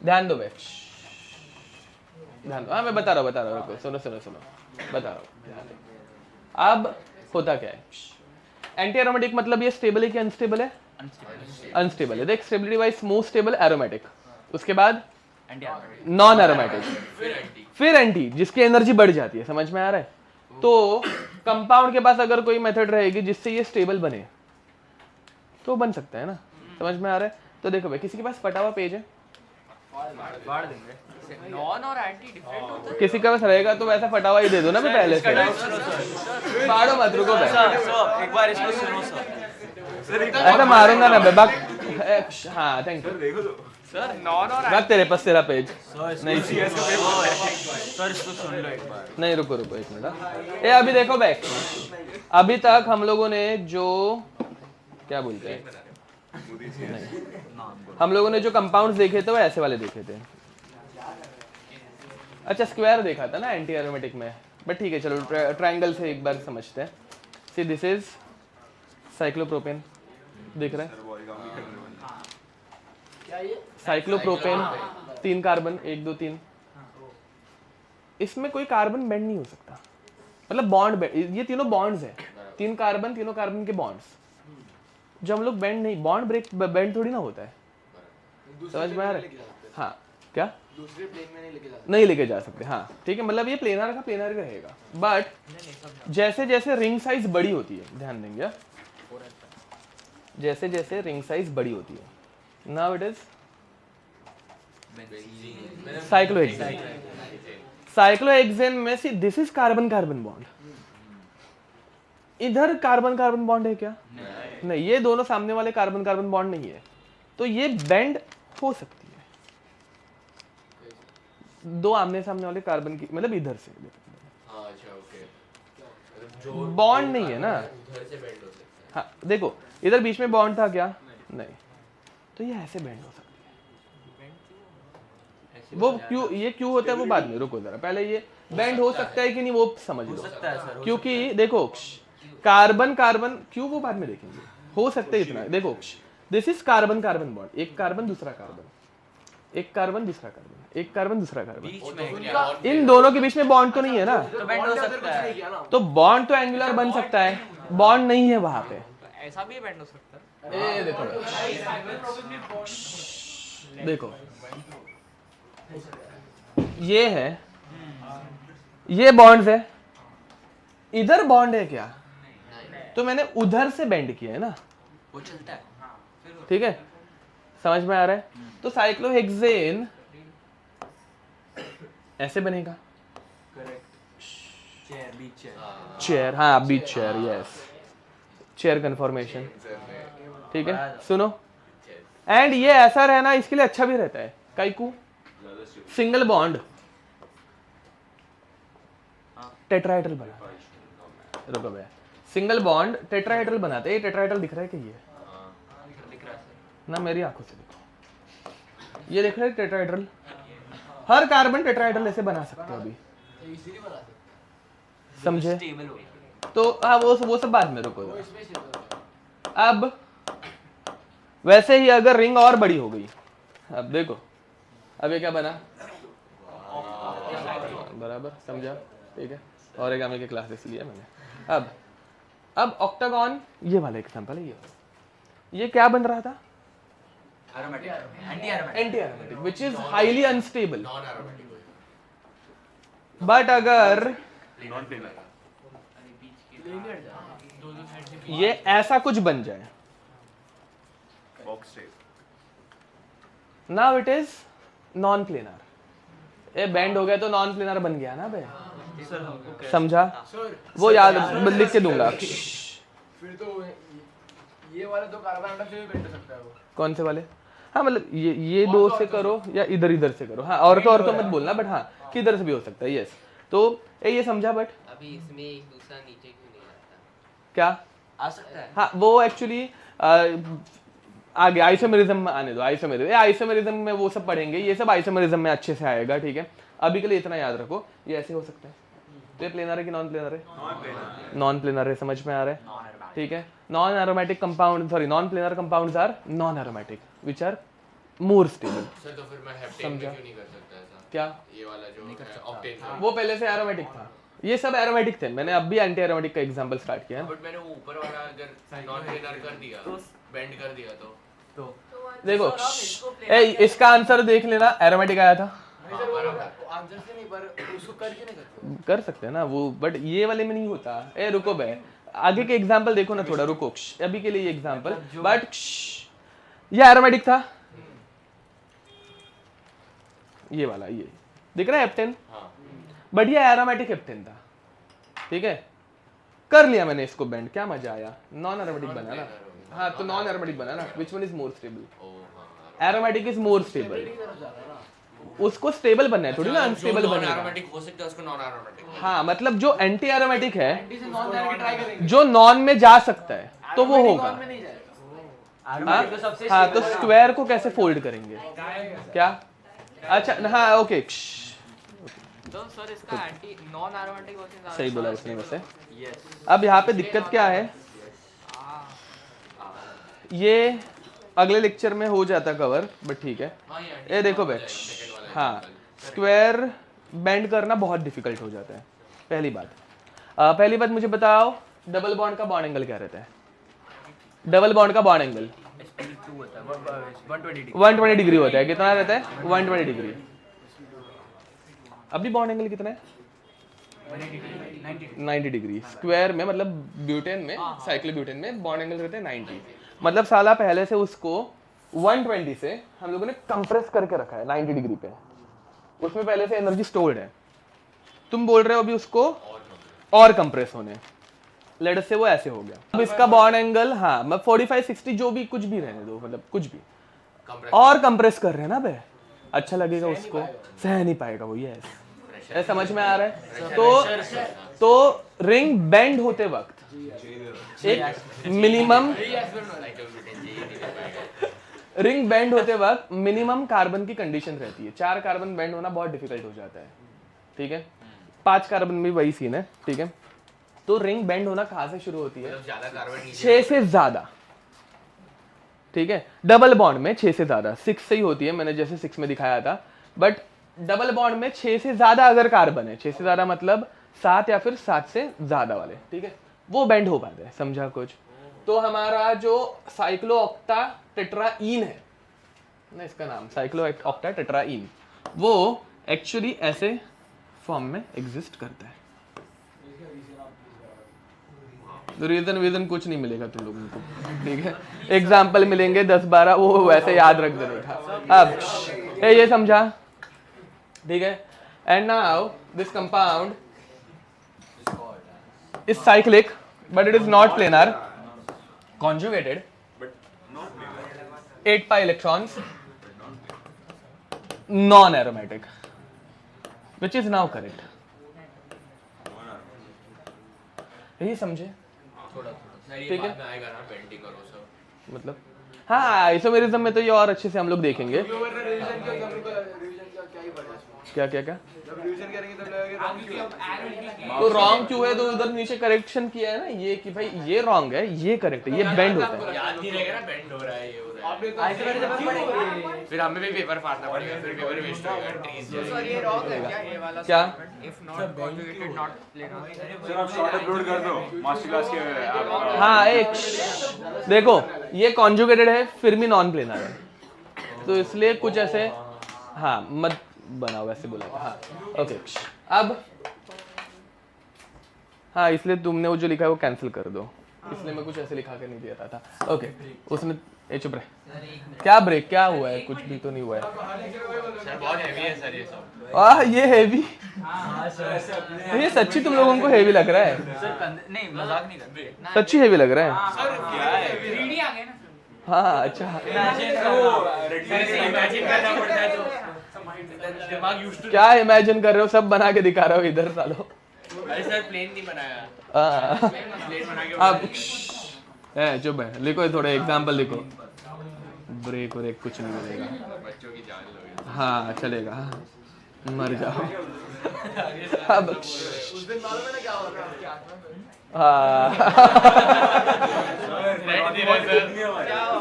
ध्यान दो बे, ध्यान दो। हाँ, मैं बता रहा हूँ, रुको, सुनो, बता रहा हूँ। अब होता क्या है, एंटी एरोमेटिक मतलब ये स्टेबल है कि अनस्टेबल है? अनस्टेबल है। देख, stability wise most stable aromatic, उसके बाद एंटी एरोमेटिक, नॉन एरोमेटिक, फिर एंटी, फिर एंटी जिसकी एनर्जी बढ़ जाती है। समझ में आ रहा है? तो कंपाउंड के पास अगर कोई मेथड रहेगी जिससे ये स्टेबल बने तो बन सकता है ना। समझ में आ रहा है? तो देखो भाई, किसी के पास फटा हुआ पेज है, फाड़ देंगे। नॉन और एंटी डिफरेंट होता है। किसी के पास रहेगा तो वैसा फटा हुआ ही दे दो ना मैं पहले से। फाड़ो मत, रुको भाई, सर एक बार इसको सुनो सर। ऐसा मारूंगा ना बेबक। हाँ थैंक यू सर नॉन और रख तेरे पास तेरा पेज। नहीं सर इसको सुन लो एक बार। नहीं, रुको रुको एक मिनट। ये अभी देखो बैक, अभी तक हम लोगों ने जो क्या बोलते हैं, हम लोगों ने जो कंपाउंड्स देखे थे वो ऐसे वाले देखे थे। अच्छा स्क्वायर देखा था ना एंटी एरोमेटिक में, बट ठीक है चलो ट्रायंगल से एक बार समझते हैं। सी दिस इज साइक्लोप्रोपेन, दिख रहा है? Cyclopropane 3 carbon 1 2 3। इसमें कोई कार्बन बेंड नहीं हो सकता, मतलब बॉन्ड, ये तीनों बॉन्ड्स हैं, 3 कार्बन, तीनों कार्बन के बॉन्ड्स। जब हम लोग बेंड नहीं, बॉन्ड ब्रेक बेंड थोड़ी ना होता है। समझ में आ रहा है? हाँ क्या दूसरे प्लेन में नहीं लेके जा सकते। हाँ ठीक है, मतलब ये प्लेनर का प्लेनर रहेगा, बट जैसे जैसे रिंग साइज बड़ी होती है, ध्यान देंगे, जैसे जैसे रिंग साइज बड़ी होती है, now it is cyclohexane. Cyclohexane में see this is carbon carbon bond, इधर कार्बन कार्बन बॉन्ड है क्या? नहीं, ये दोनों सामने वाले कार्बन कार्बन बॉन्ड नहीं है, तो ये बेंड हो सकती है दो आमने सामने वाले कार्बन की, मतलब इधर से। हाँ अच्छा ओके, बॉन्ड नहीं है ना, उधर से बेंड हो सकता है। हाँ देखो इधर बीच में बॉन्ड था क्या? नहीं, तो ये ऐसे बेंड हो सकती है। वो क्यों, ये क्यों होता है वो बाद में, रुको जरा, पहले ये बेंड हो सकता है कि नहीं वो समझ लो। सकता है सर, क्योंकि देखो कार्बन कार्बन क्यों, वो बाद में देखेंगे, हो सकता है इतना। देखो this is carbon carbon bond, एक कार्बन दूसरा कार्बन, एक कार्बन दूसरा कार्बन, एक कार्बन दूसरा कार्बन, बीच में इन दोनों के बीच में बॉन्ड तो नहीं है ना, तो बेंड हो सकता है। तो बॉन्ड तो एंगुलर बन सकता है, बॉन्ड नहीं है वहां पे। ऐसा भी बेंड हो सकता है। ये देखो देखो, ये है, ये बॉन्ड्स है, इधर बॉन्ड है क्या? तो मैंने उधर से बेंड किया है ना, वो चलता है। ठीक है, समझ में आ रहा है? तो साइक्लोहेक्सेन ऐसे बनेगा, चेयर, बीच चेयर। चेयर, हाँ बीच चेयर, यस, चेयर कन्फॉर्मेशन। ठीक है, सुनो, एंड ये ऐसा रहना इसके लिए अच्छा भी रहता है। काइकू सिंगल बॉन्ड टेट्राहेड्रल बना, रुको भैया, सिंगल बॉन्ड टेट्राहेड्रल बनाते हैं। ये टेट्राहेड्रल दिख रहा है कि ये दिख रहा है सर। ना, मेरी आंखों से देखो, ये देख रहे हैं टेट्राहेड्रल, हर कार्बन टेट्राहेड्रल ऐसे बना सकते हो अभी, समझे? स्टेबल हो गया। तो हाँ वो सब बाद में, रुको जरा। अब वैसे ही अगर रिंग और बड़ी हो गई, अब देखो, अब ये क्या बना, बराबर समझा? ठीक है, और एक आगे की क्लास इसलिए लिया मैंने। अब ऑक्टागन, ये वाला एग्जांपल है, ये क्या बन रहा था? Aromatic, anti aromatic. Anti aromatic, which is highly unstable. Non aromatic but अगर नॉन प्लेनर ये ऐसा कुछ बन जाए, box type, now it is non planar. ये बैंड हो गया तो नॉन प्लेनर बन गया ना बे, समझा? वो याद लिख के दूंगा। फिर तो ये वाले दो कार्बन आइटम से भी बेंड हो सकता है वो। कौन से वाले? हाँ मतलब ये दो से करो या इधर इधर से करो। हाँ, और तो मत बोलना, बट हाँ किधर से भी हो सकता है। यस, तो ये समझा। बट अभी इसमें एक दूसरा नीचे क्यों नहीं आता? क्या आ सकता है। हाँ, वो एक्चुअली आगे आइसोमेरिज्म में आने दो। आइसोमेरिज्म में वो सब पढ़ेंगे, ये सब आइसोमेरिज्म में अच्छे से आएगा। ठीक है, अभी के लिए इतना याद रखो, ये ऐसे हो सकता है। तो ये प्लेनर है कि नॉन प्लेनर है? नॉन प्लेनर है, समझ में आ रहा है? ठीक है, non aromatic compound, sorry non planar compounds are non aromatic which are more stable. Sir तो फिर मैं हेप्टेन में क्यों नहीं कर सकता ऐसा? क्या? ये वाला जो ऑक्टेन था वो पहले से एरोमेटिक था, ये सब एरोमेटिक थे। मैंने अब भी एंटी एरोमेटिक का एग्जांपल स्टार्ट किया है। बट मैंने वो ऊपर वाला अगर नॉन प्लेनर कर दिया, बेंड कर दिया तो तो देखो इसका आंसर देख लेना, एरोमेटिक आया था। आंसर से नहीं, पर उसको कर क्यों नहीं सकते? कर सकते हैं ना वो, बट ये वाले में नहीं होता। ए रुको बे, आगे के एग्जांपल देखो ना थोड़ा, रुको अभी के लिए एग्जांपल। बट ये एरोमेटिक था, ये वाला, ये दिख रहा है हेप्टेन, बट ये एरोमेटिक हेप्टेन था, ठीक है। कर लिया मैंने इसको बेंड, क्या मजा आया, नॉन एरोमेटिक बना ना। हाँ तो नॉन एरोमेटिक बना ना, विच one is more stable? Aromatic is more stable. उसको स्टेबल बनना है, थोड़ी ना अनस्टेबल बनना है। एरोमेटिक हो सकता है, उसको नॉन एरोमेटिक। हाँ मतलब जो एंटी एरोमेटिक है, जो नॉन में जा सकता है तो वो होगा। हाँ तो स्क्वायर को कैसे फोल्ड करेंगे, क्या? अच्छा हाँ ओके, तो सर इसका एंटी नॉन एरोमेटिक वर्जन सही बोला इसने वैसे। अब यहाँ पे दिक्कत क्या है, ये अगले लेक्चर में हो जाता कवर, बट ठीक है। ये देखो भाई, हाँ स्क्वायर बेंड करना बहुत डिफिकल्ट हो जाता है। पहली बात मुझे बताओ, डबल बॉन्ड का बॉन्ड एंगल क्या रहता है? डबल बॉन्ड का बॉन्ड एंगल 120 डिग्री होता है। कितना रहता है? 120 डिग्री। अभी बॉन्ड एंगल कितना है? 90 डिग्री। स्क्वायर में मतलब ब्यूटेन में, साइक्लोब्यूटेन में बॉन्ड एंगल रहते हैं 90। मतलब साला पहले से उसको 120 से हम लोगों ने कंप्रेस करके रखा है 90 डिग्री पे, उसमें पहले से एनर्जी स्टोर्ड है। तुम बोल रहे हो अभी उसको और कंप्रेस होने, लेट से वो ऐसे हो गया। अब इसका बॉन्ड एंगल, हाँ मैं 45-60 जो भी कुछ भी रहने दो, मतलब कुछ भी और कंप्रेस कर रहे हैं ना बे, अच्छा लगेगा उसको, सह नहीं पाएगा वो। ये समझ में आ रहा है? तो रिंग बेंड होते वक्त एक मिनिमम, रिंग बेंड होते वक्त मिनिमम कार्बन की कंडीशन रहती है। 4 कार्बन बेंड होना बहुत डिफिकल्ट हो जाता है, ठीक है। 5 कार्बन में वही सीन है, ठीक है। तो रिंग बेंड होना कहाँ से शुरू होती है? 6 से ज्यादा, ठीक है। डबल बॉन्ड में 6 से ज्यादा, 6 से ही होती है, मैंने जैसे 6 में दिखाया था। बट डबल बॉन्ड में 6 से ज्यादा अगर कार्बन है, 6 से ज्यादा मतलब 7 या फिर 7 से ज्यादा वाले, ठीक है, वो बेंड हो पाते हैं। समझा कुछ? तो हमारा जो साइक्लो ऑक्टा टेट्राईन है ना, इसका नाम साइक्लो ऑक्टा टेट्राईन, वो एक्चुअली ऐसे फॉर्म में एग्जिस्ट करता है। रीजन कुछ नहीं मिलेगा तुम लोगों को, ठीक है। एग्जाम्पल मिलेंगे 10-12, वो वैसे याद रख देने का। अब ये समझा, ठीक है। And now this compound is cyclic but it is not planar, conjugated, 8 pi electrons, non-aromatic, which is now correct. यही समझे? ठीक है, मतलब हाँ आइसोमेरिज्म में तो ये और अच्छे से हम लोग देखेंगे। क्या क्या क्या तो रॉन्ग क्यों है? तो उधर नीचे करेक्शन किया है ना, ये कि भाई ये रॉन्ग है, ये करेक्ट है, ये बेंड होता है। याद नहीं रहेगा ना बेंड हो रहा है, ये हो रहा है। फिर हमें भी पेपर फाड़ना पड़ेगा, फिर पेपर वेस्ट होगा, ट्रीज सर ये रॉन्ग है क्या? ये वाला क्या? If not conjugated not planar. Sir आप शॉर्ट अपलोड कर दो मास्टर क्लास के। हाँ एक देखो, ये कॉन्जुगेटेड है फिर भी नॉन प्लेनर है, तो इसलिए कुछ ऐसे हाँ मत बनाओ, वैसे बोला था। हाँ ओके। अब हाँ इसलिए तुमने वो जो लिखा है वो कैंसिल कर दो, इसलिए मैं कुछ ऐसे लिखा के नहीं दे रहा था। ओके उसने ए चुप रहे। क्या ब्रेक, क्या हुआ है? कुछ भी तो नहीं हुआ है सर, बहुत हेवी है सर ये सब। ये हेवी, ये सच्ची तुम लोगों को हेवी लग रहा है? नहीं मजाक नहीं कर रहे, सच्ची हेवी लग रहा है? सर क्या है 3D आ गए ना। हाँ अच्छा, इमेजिन करना पड़ता है तो दिमाग यूज्ड टू। क्या इमेजिन कर रहे हो? सब बना के दिखा रहे हो इधर सालो। अरे सर प्लेन नहीं बनाया, हाँ प्लेन बना के अब चुप है, लिखो थोड़े एग्जाम्पल लिखो। ब्रेक व्रेक कुछ नहीं मिलेगा, बच्चों की जान लोगे। हाँ चलेगा, मर जाओ। अब उस दिन मालूम है ना क्या हो रहा है आपके हाथ में?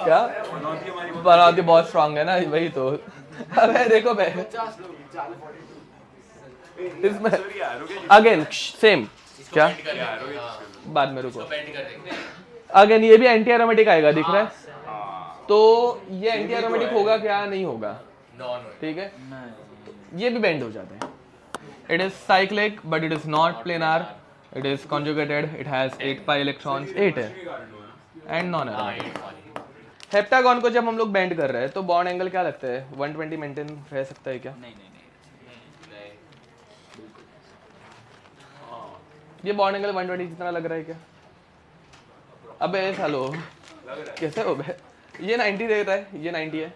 क्या बनावटी बहुत स्ट्रांग है ना, वही तो। अबे देखो भाई, 50 लोग 40 इसमें अगेन सेम क्या बाद में रुको, बेंड कर देंगे। अगेन ये भी एंटी एरोमेटिक आएगा, दिख रहा है? तो ये एंटी एरोमेटिक होगा क्या? नहीं होगा, नॉन ठीक है। ये भी बेंड हो जाते हैं। It is cyclic but it is not planar, it is conjugated, it has 8 pi electrons, 8 है, एंड नॉन एरोमेटिक। हेप्टागन को जब हम लोग बेंड कर रहे हैं तो बॉन्ड एंगल क्या लगता है? 120 मेंटेन रह सकता है क्या? नहीं नहीं नहीं ये बॉन्ड एंगल 120 जितना लग रहा है क्या? अबे सालो कैसे हो बे? ये 90 दे रहा है, ये 90 है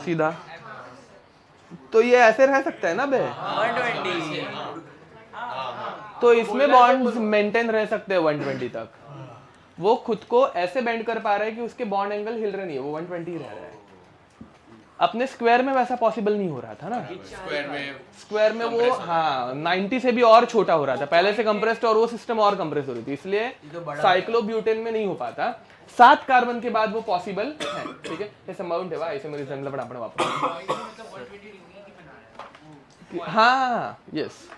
सीधा, तो ये ऐसे रह सकता है ना बे? 120 तो इसमें बॉन्ड्स मेंटेन रह सकते हैं 120 तक। वो खुद को ऐसे बेंड कर पा रहा है कि उसके बॉन्ड एंगल हिल रहे नहीं है, वो 120 ही रह रहा है। अपने स्क्वायर में वैसा पॉसिबल नहीं हो रहा था ना, स्क्वायर में वो हाँ 90 से भी और छोटा हो रहा था, पहले से कंप्रेस्ड और वो सिस्टम और कंप्रेस हो रही थी, इसलिए साइक्लोब्यूटेन में नहीं हो पाता। 7 कार्बन के बाद वो पॉसिबल है, ठीक है। ये संभावना है भाई, ऐसे मेरी जंगल बड़ा अपने वापस। हाँ यस,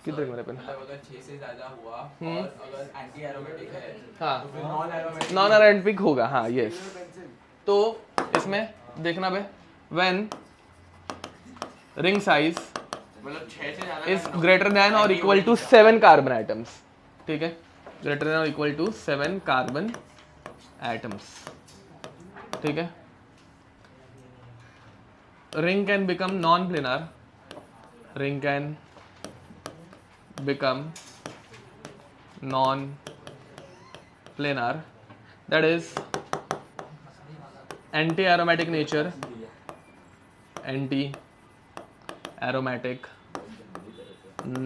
किधर मेरे पेन? मतलब अगर 6 से ज्यादा हुआ और अगर एंटी एरोमेटिक है हाँ तो फिर नॉन एरोमेटिक नॉन एरोमेटिक होगा, हाँ यस। तो इसमें देखना बे, व्हेन रिंग साइज मतलब 6 से ज्यादा इज ग्रेटर देन और इक्वल टू 7 कार्बन एटम्स, ठीक है, ग्रेटर देन और इक्वल टू 7 कार्बन एटम्स, ठीक है। Ring can become non planar, ring can become non-planar, that is anti-aromatic nature, anti-aromatic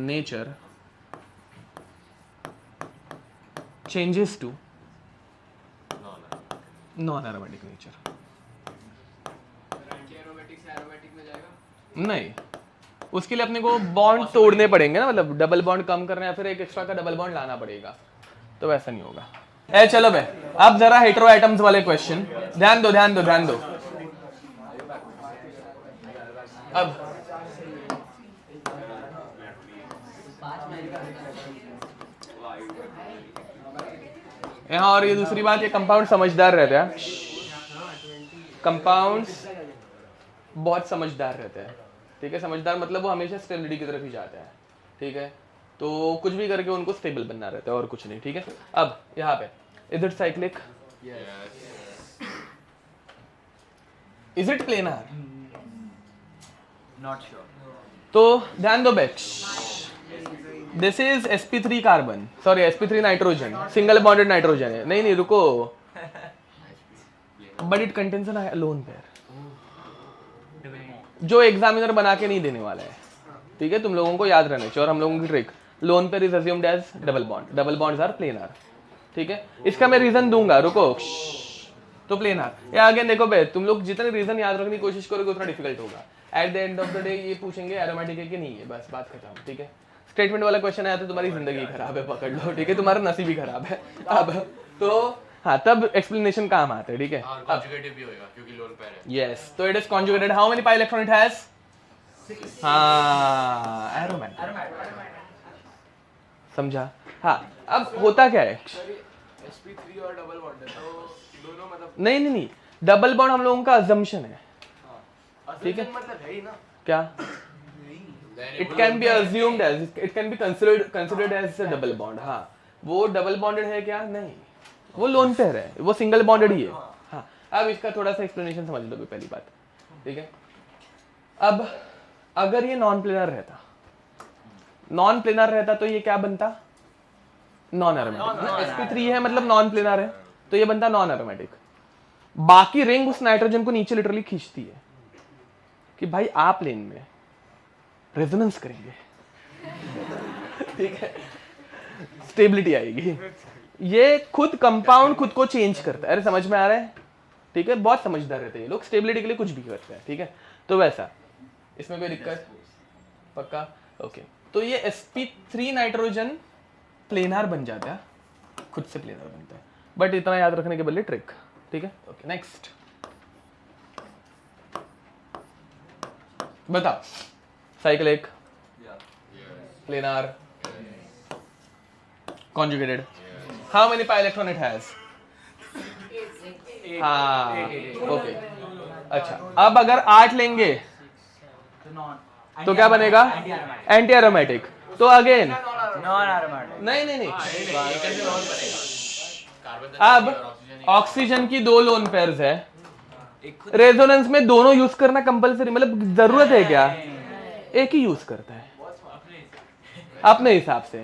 nature changes to non-aromatic nature. Anti aromatic से aromatic में जाएगा। नहीं, उसके लिए अपने को बॉन्ड तोड़ने पड़ेंगे ना, मतलब डबल बॉन्ड कम करना है, फिर एक एक्स्ट्रा का डबल बॉन्ड लाना पड़ेगा, तो वैसा नहीं होगा। ए चलो बे, अब जरा हेटेरो एटम्स वाले क्वेश्चन ध्यान दो ध्यान दो ध्यान दो। अब यहाँ और ये दूसरी बात, ये कंपाउंड समझदार रहते हैं, कंपाउंड्स बहुत समझदार रहते हैं, ठीक है। समझदार मतलब वो हमेशा स्टेबिलिटी की तरफ ही जाते हैं, ठीक है। तो कुछ भी करके उनको स्टेबल बनना रहता है और कुछ नहीं, ठीक है। अब यहाँ पे is it cyclic, is it planar, not sure. तो ध्यान दो बेट, this is sp3 carbon, sorry sp3 nitrogen, single bonded nitrogen है। नहीं नहीं रुको, but it contains an lone pair, जो एग्जामिनर बना के नहीं देने वाला है, ठीक है। तुम लोगों को याद रहना चाहिए, और हम लोगों की trick, lone pair is assumed as double bond, double bonds are planar, ठीक है। इसका मैं रीजन दूंगा, रुको। तो प्लेनर, ये आगे देखो बे, तुम लोग जितने रीजन याद रखने की कोशिश करोगे उतना डिफिकल्ट होगा। At the end of the day ये पूछेंगे एरोमेटिक है कि नहीं है, बस बात खत्म, ठीक है। स्टेटमेंट वाला क्वेश्चन आया तो तुम्हारी जिंदगी खराब है, पकड़ लो, ठीक है, तुम्हारा नसीब भी खराब है। अब तो हाँ, तब एक्सप्लेनेशन काम आता है, ठीक है। और कॉन्जुगेटिव भी होएगा क्योंकि लोन पेयर है। यस, तो it is conjugated, how many pi electron it has? हाँ एरोमेटिक, समझा। हाँ, अब होता क्या है, sp3 और डबल बॉन्ड है तो दोनों मतलब नहीं नहीं नहीं, डबल बॉन्ड हम लोगों का अजम्पशन है, ठीक है। मतलब है ही ना। क्या? It can be assumed as, it can be considered as a double bond. हाँ, वो डबल बॉन्डेड है क्या? नहीं, वो लोन पेयर है, वो सिंगल बॉन्डेड ही है। हाँ, अब इसका थोड़ा सा एक्सप्लेनेशन समझ लो पहली बात, ठीक है। अब अगर ये नॉन प्लेनर रहता, नॉन प्लेनर रहता तो ये क्या बनता? Non aromatic. sp3 है मतलब नॉन प्लेनर है, तो ये बनता नॉन एरोमेटिक। बाकी रिंग उस नाइट्रोजन को नीचे लिटरली खींचती है कि भाई आप प्लेन में रेजोनेंस करेंगे, ठीक है, स्टेबिलिटी आएगी। ये खुद कंपाउंड खुद को चेंज करता है, अरे समझ में आ रहा है, ठीक है। बहुत समझदार रहते हैं ये लोग, स्टेबिलिटी के लिए कुछ भी करते हैं, ठीक है। तो वैसा इसमें कोई दिक्कत? पक्का, ओके। तो ये sp3 नाइट्रोजन प्लेनर बन जाता है, खुद से प्लेनर बनता है, बट इतना याद रखने के बदले ट्रिक, ठीक है। ओके, नेक्स्ट बताओ, cyclic, planar, conjugated, how many pi electron it has? हाँ ओके अच्छा अब अगर 8 लेंगे तो क्या बनेगा एंटी एरोमेटिक तो अगेन नॉन एरोमेटिक नहीं नहीं नहीं अब ऑक्सीजन की 2 लोन पेयर्स है रेजोनेंस में दोनों यूज करना कंपलसरी मतलब जरूरत है क्या एक ही यूज करता है अपने हिसाब से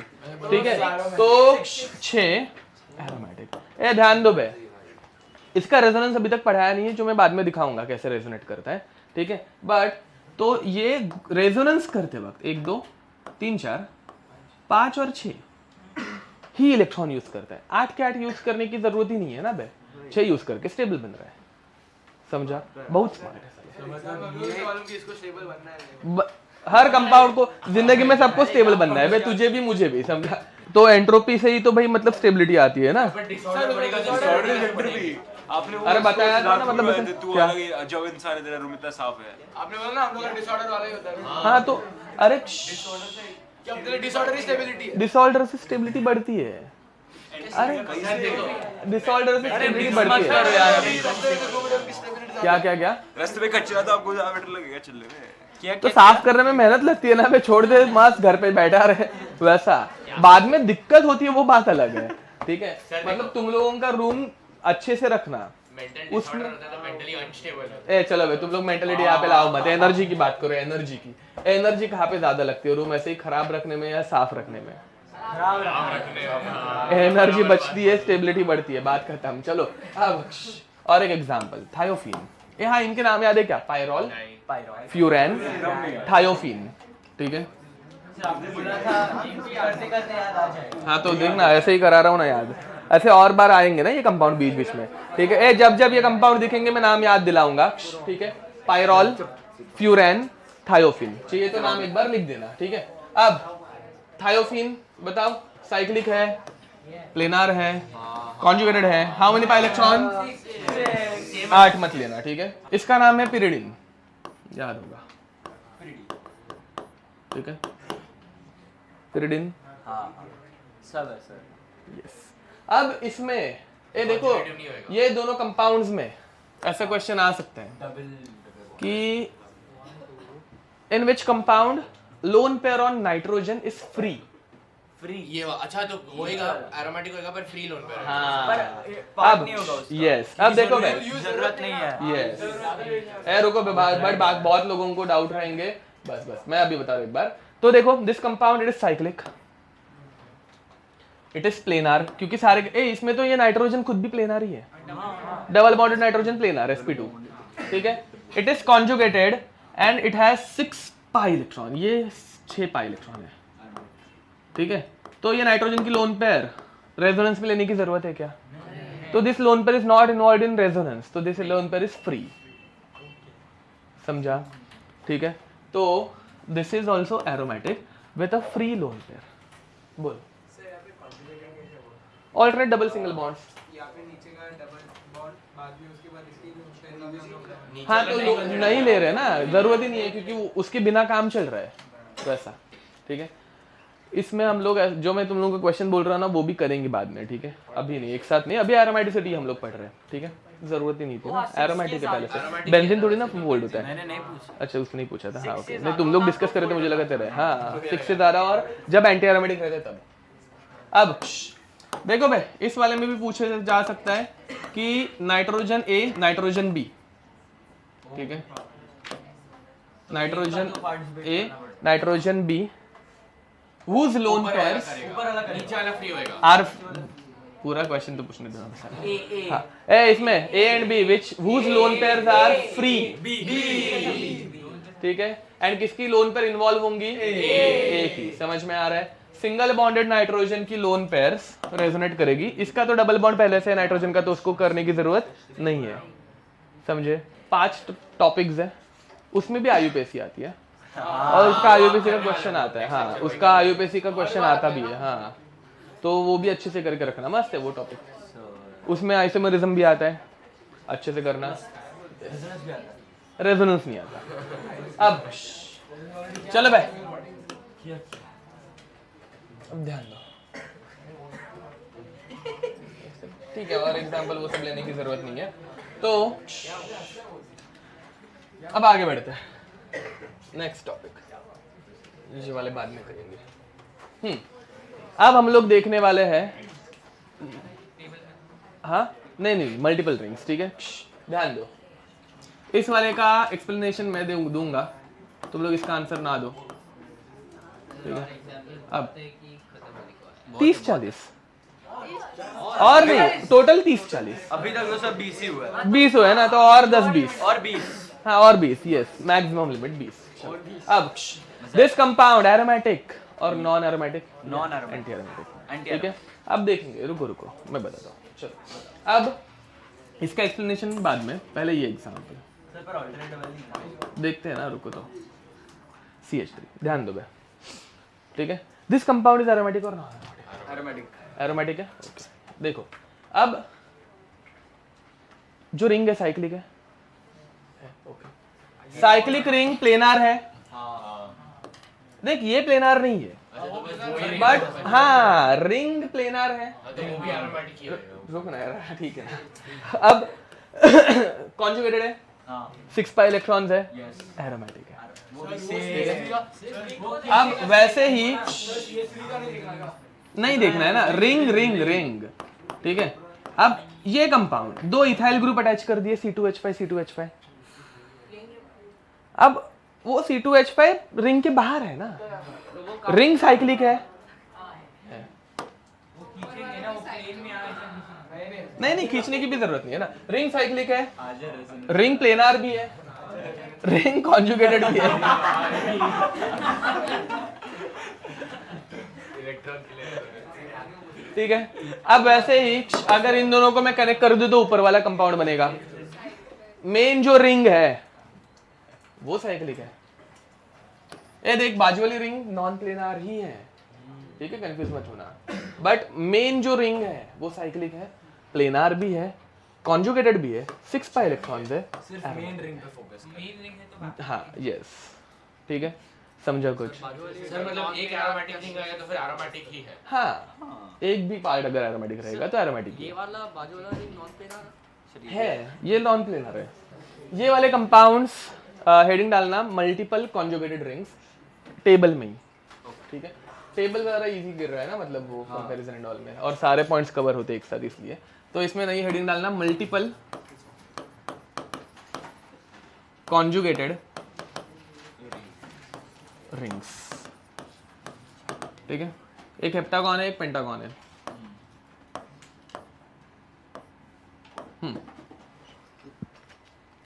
ठीक है तो 6 एरोमेटिक ध्यान दो बे इसका रेजोनेंस अभी तक पढ़ाया नहीं है जो मैं बाद में दिखाऊंगा कैसे रेजोनेट करता है ठीक है बट तो ये रेजोनेंस करते वक्त 1 2 3 4 5 और 6 ही इलेक्ट्रॉन यूज करता है 8 के 8 यूज करने की जरूरत ही नहीं है ना बे 6 यूज करके स्टेबल बन रहा है समझा बहुत स्मार्ट है इसको स्टेबल बनना है हर कंपाउंड को जिंदगी में सबको स्टेबल बनना है बे तुझे भी मुझे भी समझा तो एंट्रोपी से ही तो भाई मतलब स्टेबिलिटी आती है ना आपने वो अरे बताया था ना मतलब मतलब तू क्या अलग जब इंसान है तेरा रूम इतना साफ है आपने बोला ना हम लोग का डिसऑर्डर वाला ही होता है हाँ तो अरे क्या मतलब डिसऑर्डर ही स्टेबिलिटी है डिसऑर्डर से स्टेबिलिटी बढ़ती है अरे डिसऑर्डर से स्टेबिलिटी बढ़ती है क्या क्या क्या रास्ते में कचरा तो आपको ज्यादा बेटर लगेगा चलने में तो साफ करने में मेहनत लगती है ना मैं छोड़ दे मस्त घर पे बैठा रहे वैसा बाद में दिक्कत होती है वो बात अलग है ठीक है मतलब तुम लोगों का रूम अच्छे से रखना उसमें ए चलो भाई तुम लोग मेंटलिटी यहाँ पे लाओ मत एनर्जी की बात करो एनर्जी कहाँ पे ज्यादा लगती है रूम ऐसे ही खराब रखने में या साफ रखने में एनर्जी बचती है स्टेबिलिटी बढ़ती है बात खत्म चलो अब और एक एग्जांपल थायोफीन ये हाँ इनके नाम याद है क्या पायरोल फ्यूरैन थायोफीन ठीक है हाँ तो देखना ऐसे ही करा रहा हूँ ना याद ऐसे और बार आएंगे ना ये कंपाउंड बीच बीच में ठीक है जब जब ये कंपाउंड दिखेंगे मैं नाम याद दिलाऊंगा ठीक है पायरोल फ्यूरैन थायोफिन चाहिए तो नाम एक बार लिख देना ठीक है अब थायोफिन बताओ साइक्लिक है प्लेनार है कॉन्जुगेटेड है हाउ मेनी पाई इलेक्ट्रॉन 8 मत लेना ठीक है इसका नाम है पिरिडिन याद होगा ठीक है पिरिडिन सब है सर यस अब इसमें ये देखो ये दोनों कंपाउंड्स में ऐसा क्वेश्चन आ सकता है कि in which compound lone pair on nitrogen is free ये अच्छा तो होएगा एरोमेटिक होएगा पर फ्री लोन पे अब यस अब देखो मैं जरूरत नहीं है यस ए रुको बट बहुत लोगों को डाउट रहेंगे बस मैं अभी बता रहा हूं एक बार तो देखो this compound it is cyclic it is planar क्योंकि सारे इसमें तो ये नाइट्रोजन खुद भी प्लेनार ही है double bonded nitrogen planar sp2 ठीक है it is conjugated and it has 6 pi electron ये 6 पाई इलेक्ट्रॉन है ठीक है तो ये नाइट्रोजन की लोन पेयर रेजोनेंस में लेने की जरूरत है क्या तो this lone pair is not involved in resonance तो this lone pair is free समझा ठीक है तो this is also aromatic with a free lone pair बोल ऑल्टरनेट डबल सिंगल बॉन्ड्स यहाँ पे नीचे का डबल बॉन्ड बाद में उसके बाद इसकी हाँ तो नहीं ले रहे ना जरूरत ही नहीं है क्योंकि उसके बिना काम चल रहा है वैसा ठीक है इसमें हम लोग जो मैं तुम लोगों का क्वेश्चन बोल रहा हूँ ना वो भी करेंगे बाद में ठीक है अभी नहीं एक साथ नहीं अभी एरोमेटिसिटी हम लोग पढ़ रहे हैं ठीक है जरूरत ही नहीं थी ना एरोमेटिक है पहले से बेंजीन थोड़ी ना वोल्ड होता है मैंने नहीं पूछा अच्छा उसने नहीं पूछा था हाँ ओके नहीं तुम लोग डिस्कस कर रहे थे मुझे लगा तेरा हाँ 6 से ज्यादा और जब एंटी एरोमेटिक रहते तब अब देखो भाई इस वाले में भी पूछा जा सकता है कि नाइट्रोजन ए नाइट्रोजन बी ठीक है nitrogen A nitrogen B whose lone pairs नीचे वाला फ्री होएगा are पूरा क्वेश्चन तो पूछने देना हाँ ए इसमें A and B which whose lone pairs are free ठीक है एंड किसकी लोन पेयर इन्वॉल्व होंगी ए की समझ में आ रहा है सिंगल बॉन्डेड नाइट्रोजन की लोन पेयर्स रेजोनेट करेगी इसका तो डबल बॉन्ड पहले से है नाइट्रोजन का तो उसको करने की जरूरत नहीं है समझे 5 टॉपिक्स है उसमें भी आईयूपीएससी आती है और उसका आईयूपीएससी का क्वेश्चन आता है हाँ उसका आईयूपीएससी का क्वेश्चन आता भी है हाँ तो वो भी अच्छे से करके रखना मस्त है वो टॉपिक उसमें आइसोमेरिज्म भी आता है अच्छे से करना रेजोनेंस नहीं आता अब चलो भाई अब ध्यान दो ठीक है और एग्जांपल वो सब लेने की जरूरत नहीं है तो अब आगे बढ़ते हैं, नेक्स्ट टॉपिक ये वाले बाद में करेंगे। अब हम लोग देखने वाले हैं, हाँ नहीं मल्टीपल रिंग्स, ठीक है, ध्यान दो। इस वाले का एक्सप्लेनेशन मैं दूंगा, तुम लोग इसका आंसर ना दो, ठीक है। अब 30-40 और नहीं, टोटल 30-40, अभी तक तो सब 20 ही हुआ है। 20 हुआ है ना, तो और 10-20 और 20 हाँ और 20, यस मैक्सिमम लिमिट 20। अब दिस कंपाउंड एरोमेटिक और non aromatic, non aromatic, anti aromatic, anti ठीक है। अब देखेंगे, रुको मैं बताता हूँ, चलो। अब इसका एक्सप्लेनेशन बाद में, पहले ये एग्जाम्पल पर ऑल्टरनेट डबल नहीं देखते हैं ना, रुको तो। CH3 ध्यान दो बे, ठीक है। दिस कंपाउंड इज एरोमेटिक और नॉन एरोमेटिक? एरोमेटिक। एरोमेटिक है, ओके। देखो अब जो रिंग है साइक्लिक है, ओके। साइक्लिक रिंग प्लेनार है, देख ये प्लेनार नहीं है, बट हाँ रिंग प्लेनार है। रुक ना यार, ठीक है ना। अब कॉन्जुगेटेड है, 6 pi इलेक्ट्रॉन्स है, एरोमेटिक है। अब वैसे ही नहीं देखना है ना, रिंग, ठीक है। अब ये कंपाउंड 2 इथाइल ग्रुप अटैच कर दिए, C2H5। अब वो C2H5 रिंग के बाहर है ना, रिंग साइक्लिक है। नहीं खींचने की भी जरूरत नहीं है ना, रिंग साइक्लिक है, रिंग प्लेनार भी है, रिंग कॉन्जुगेटेड भी है। ठीक है। अब वैसे ही अगर इन दोनों को मैं कनेक्ट कर दूं तो ऊपर वाला कंपाउंड बनेगा। मेन जो रिंग है वो साइक्लिक है, ये देख बाजू वाली रिंग नॉन प्लेनार ही है, ठीक है, कंफ्यूज मत होना। बट मेन जो रिंग है वो साइक्लिक है, प्लेनार भी है, कॉन्जुगेटेड भी है, 6 pi इलेक्ट्रॉन्स है। सिर्फ मेन रिंग पे फोकस, मेन रिंग है तो हाँ यस, ठीक है, समझा कुछ? सर मतलब एक एरोमेटिक रिंग रहेगा तो फिर एरोमेटिक ही है। हाँ एक भी पार्ट अगर एरोमेटिक रहेगा तो एरोमेटिक ये वाला बाजू वाला रिंग नॉन प्लेनर है, ये नॉन प्लेनर है। ये वाले कंपाउंड्स हेडिंग डालना मल्टीपल कॉन्जुगेटेड रिंग्स टेबल में ही, ठीक है। टेबल ज़रा इजी गिर रहा है ना, मतलब वो कंपैरिजन एंड ऑल में, और सारे पॉइंट्स कवर होते एक साथ, इसलिए तो इसमें नहीं हेडिंग डालना मल्टीपल कॉन्जुगेटेड रिंग्स, ठीक है। एक हेप्टागॉन है, एक पेंटागॉन है।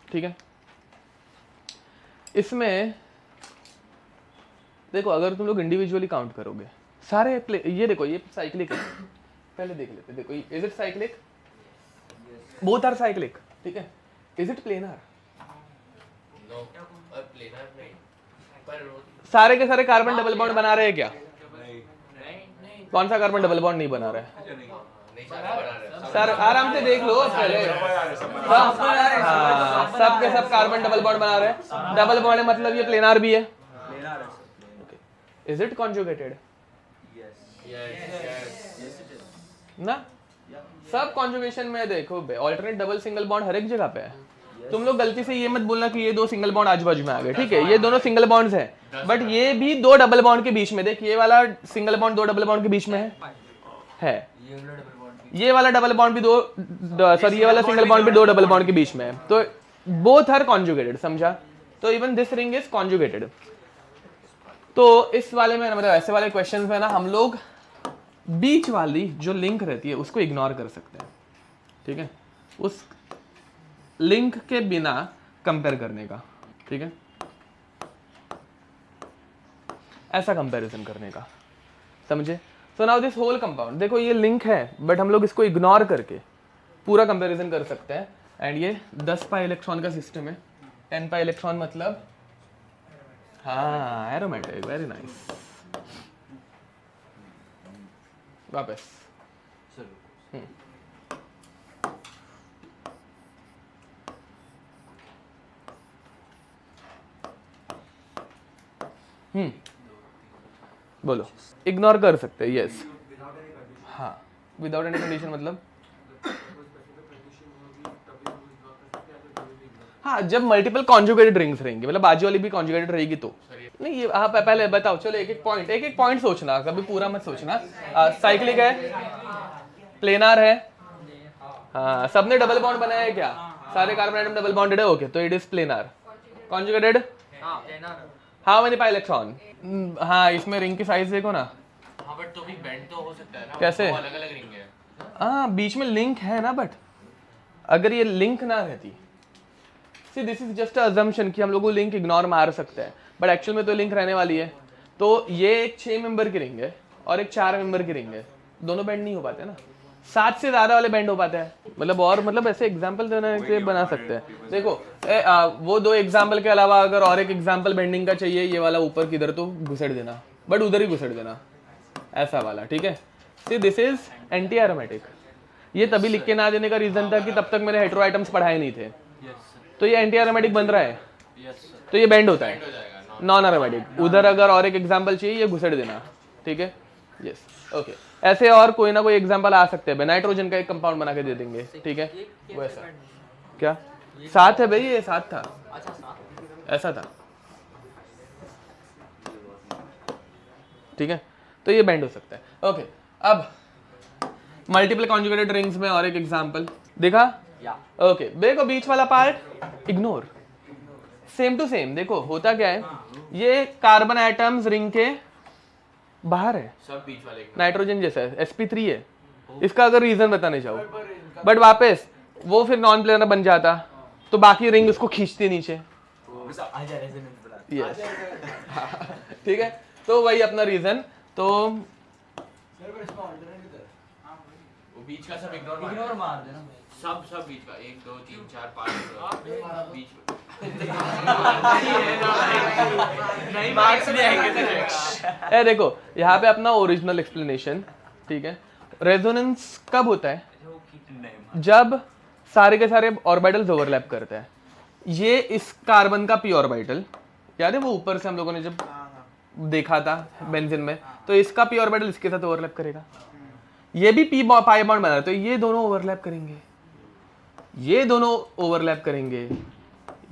ठीक है। इसमें देखो अगर तुम लोग इंडिविजुअली काउंट करोगे सारे ये देखो ये साइक्लिक है, पहले देख लेते, देखो is it cyclic? Both are cyclic, ठीक है। Is it planar? नो, और प्लेनर नहीं, पर सारे के सारे कार्बन डबल बॉन्ड बना रहे हैं क्या? नहीं कौन सा कार्बन डबल बॉन्ड नहीं बना रहा है? नहीं सारा बना रहे हैं। सर आराम से देख लो पहले, सब के सब कार्बन डबल बॉन्ड बना रहे हैं। डबल बॉन्ड है मतलब ये प्लेनार भी है। प्लेनार है। Is it conjugated? ना सब कॉन्जुगेशन में देखो ऑल्टरनेट डबल सिंगल बॉन्ड हर एक जगह पे है। तुम लोग गलती से ये मत बोलना कि ये 2 सिंगल बॉन्ड आजू बाजू में आ गए, ठीक है, ये दोनों सिंगल बॉन्ड्स हैं, बट ये भी 2 डबल बॉन्ड के बीच में, देख ये वाला सिंगल बॉन्ड 2 डबल बॉन्ड के बीच में है। ये वाला डबल बॉन्ड भी 2, सॉरी ये वाला सिंगल बॉन्ड भी 2 डबल बॉन्ड के बीच में है, तो बोथ आर कॉन्जुगेटेड, समझा? तो even this ring is conjugated. तो इस वाले में मतलब ऐसे वाले क्वेश्चन में ना हम लोग बीच वाली जो लिंक रहती है उसको इग्नोर कर सकते हैं, ठीक है, उस लिंक के बिना कंपेयर करने का, ठीक है, ऐसा कंपैरिजन करने का, समझे? So now this whole compound, देखो ये लिंक है बट हम लोग इसको इग्नोर करके पूरा कंपैरिजन कर सकते हैं। एंड ये 10 pi इलेक्ट्रॉन का सिस्टम है, 10 pi इलेक्ट्रॉन मतलब हाँ एरोमेटिक, वेरी नाइस। वापस बोलो, इग्नोर कर सकते हैं, यस। हाँ विदाउट एनी कंडीशन मतलब हाँ, जब मल्टीपल कॉन्जुगेटेड रिंग्स रहेंगे, मतलब बाजू वाली भी कॉन्जुगेटेड रहेगी तो नहीं। ये हाँ, पहले बताओ, चलो एक एक पॉइंट सोचना, कभी पूरा मत सोचना। साइक्लिक है, प्लेनार है, हाँ, सबने डबल बॉन्ड बनाया है क्या? सारे कार्बन एटम डबल बॉन्डेड है, ओके, तो इट इज प्लेनार। कॉन्जुगेटेड, हाँ planar. How many pi electron? हाँ, इसमें रिंग की साइज देखो ना। हाँ बट तो भी बेंड तो हो सकता है ना, कैसे? अलग अलग रिंग है। हाँ, बीच में लिंक है ना, बट अगर ये लिंक ना रहती, सी दिस इज जस्ट अजम्पशन कि हम लोग को लिंक इग्नोर मार सकते हैं, बट एक्चुअल में तो लिंक रहने वाली है। तो ये एक 6 मेंबर की रिंग है और एक 4 मेंबर की रिंग है, दोनों बेंड नहीं हो पाते ना, 7 से ज्यादा वाले बेंड हो पाते हैं। मतलब और मतलब ऐसे एग्जांपल देने के लिए बना सकते हैं। देखो वो 2 एग्जांपल के अलावा अगर और एक एग्जांपल बेंडिंग का चाहिए, ये वाला ऊपर किधर तो घुसेड़ देना, बट उधर ही घुसेड़ देना, ऐसा वाला, ठीक है। सी दिस इज एंटी एरोमेटिक। ये तभी लिख के ना देने का रीजन था कि तब तक मैंने हेटेरो आइटम्स पढ़ाए नहीं थे, तो ये एंटी एरोमेटिक बन रहा है, तो ये बेंड होता है, नॉन एरोमेटिक। उधर अगर और एक एग्जांपल चाहिए, ये घुसेड़ देना, ठीक है, यस, ओके। ऐसे और कोई ना कोई एग्जांपल आ सकते हैं, नाइट्रोजन का एक कंपाउंड बना के दे देंगे, ठीक है, वैसा। क्या 7 है भाई? ये 7 था, ऐसा था, ठीक है, तो ये बेंड हो सकता है, ओके। अब मल्टीपल कॉन्जुगेटेड रिंग्स में और एक एग्जांपल देखा, ओके। देखो बीच वाला part ignore, same to same. देखो होता क्या है, ये कार्बन एटम्स रिंग के बाहर है, सब बीच वाले नाइट्रोजन जैसा है, sp3 है, इसका अगर रीजन बताने चाहो, बट वापस वो फिर नॉन प्लेनर बन जाता, तो बाकी रिंग उसको खींचती नीचे, यस, ठीक है। तो वही अपना रीजन, तो वो बीच का सब इग्नोर मार देना, सब बीच का 1 2 3 4 5 बीच नहीं मार्क्स नहीं आएंगे। ए देखो यहाँ पे अपना ओरिजिनल एक्सप्लेनेशन, ठीक है। रेजोनेंस कब होता है? जब सारे के सारे ऑर्बिटल्स ओवरलैप करते हैं। ये इस कार्बन का पी ऑर्बिटल, याद है वो ऊपर से हम लोगों ने जब देखा था बेंजीन में, तो इसका पी ऑर्बिटल इसके साथ ओवरलैप करेगा, ये भी पी पाई बॉन्ड बना रहा है, तो ये दोनों ओवरलैप करेंगे, ये दोनों ओवरलैप करेंगे,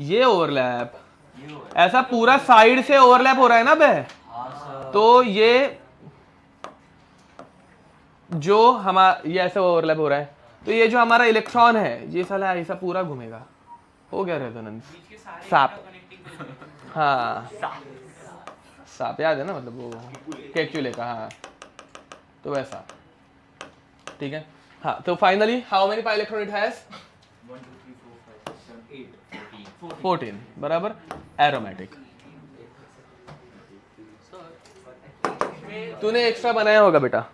ये ओवरलैप, ऐसा पूरा साइड से ओवरलैप हो रहा है ना बे। तो ये जो हमारा ये ऐसा ओवरलैप हो रहा है, तो ये जो हमारा इलेक्ट्रॉन है, ये साला ऐसा पूरा घूमेगा, हो गया रेजोनेंस। सांप, हाँ सांप याद है ना, मतलब वो कैक्यूले का, हाँ, तो वैसा, ठीक है। हाँ, तो finally how many pi electron it has? 14, बराबर, एरोमेटिक। तूने एक्स्ट्रा बनाया होगा बेटा,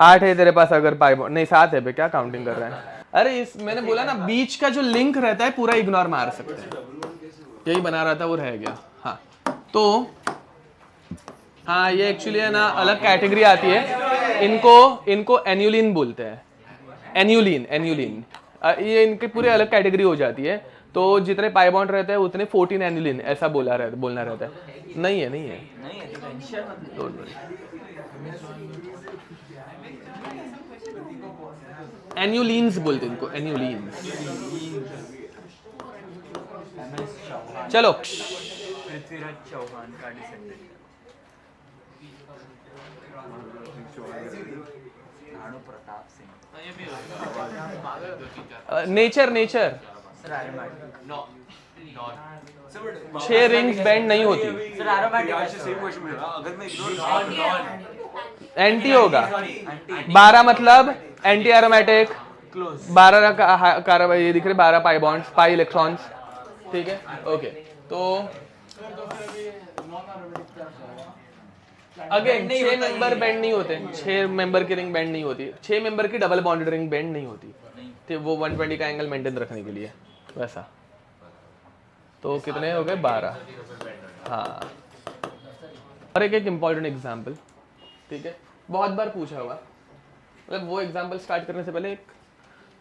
8 है तेरे पास, अगर पाई नहीं 7 है बे, क्या काउंटिंग कर रहा है? अरे इस मैंने बोला ना, बीच का जो लिंक रहता है पूरा इग्नोर मार सकते हैं, यही बना रहा था, वो रह गया। हाँ, तो हाँ ये एक्चुअली है ना अलग कैटेगरी आती है, इनको एन्यूलिन बोलते हैं, एन्यूलिन, ये इनकी पूरी अलग कैटेगरी हो जाती है। तो जितने पाई बॉन्ड रहते हैं उतने 14 एन्यूलिन ऐसा बोलना रहता है। नहीं है एन्यूलिन्स बोलते हैं इनको, एन्यूलिन्स। चलो, पृथ्वीराज चौहान का descendant Rana Pratap Singh. Nature 6 rings bend नहीं होती, एंटी होगा। 12 मतलब एंटी एरोमेटिक, 12 का ये दिख रहे 12 पाई बॉन्ड्स, पाई इलेक्ट्रॉन्स, ठीक है, ओके। तो अगेन 6 मेंबर बेंड नहीं होते, 6 मेंबर की रिंग बेंड नहीं होती, 6 मेंबर की डबल बॉन्डेड रिंग बेंड नहीं होती, तो वो 120 का एंगल मेंटेन रखने के लिए वैसा। तो कितने हो गए? 12। हाँ, और एक इम्पॉर्टेंट एग्जाम्पल, ठीक है, बहुत बार पूछा हुआ, मतलब वो एग्जाम्पल स्टार्ट करने से पहले एक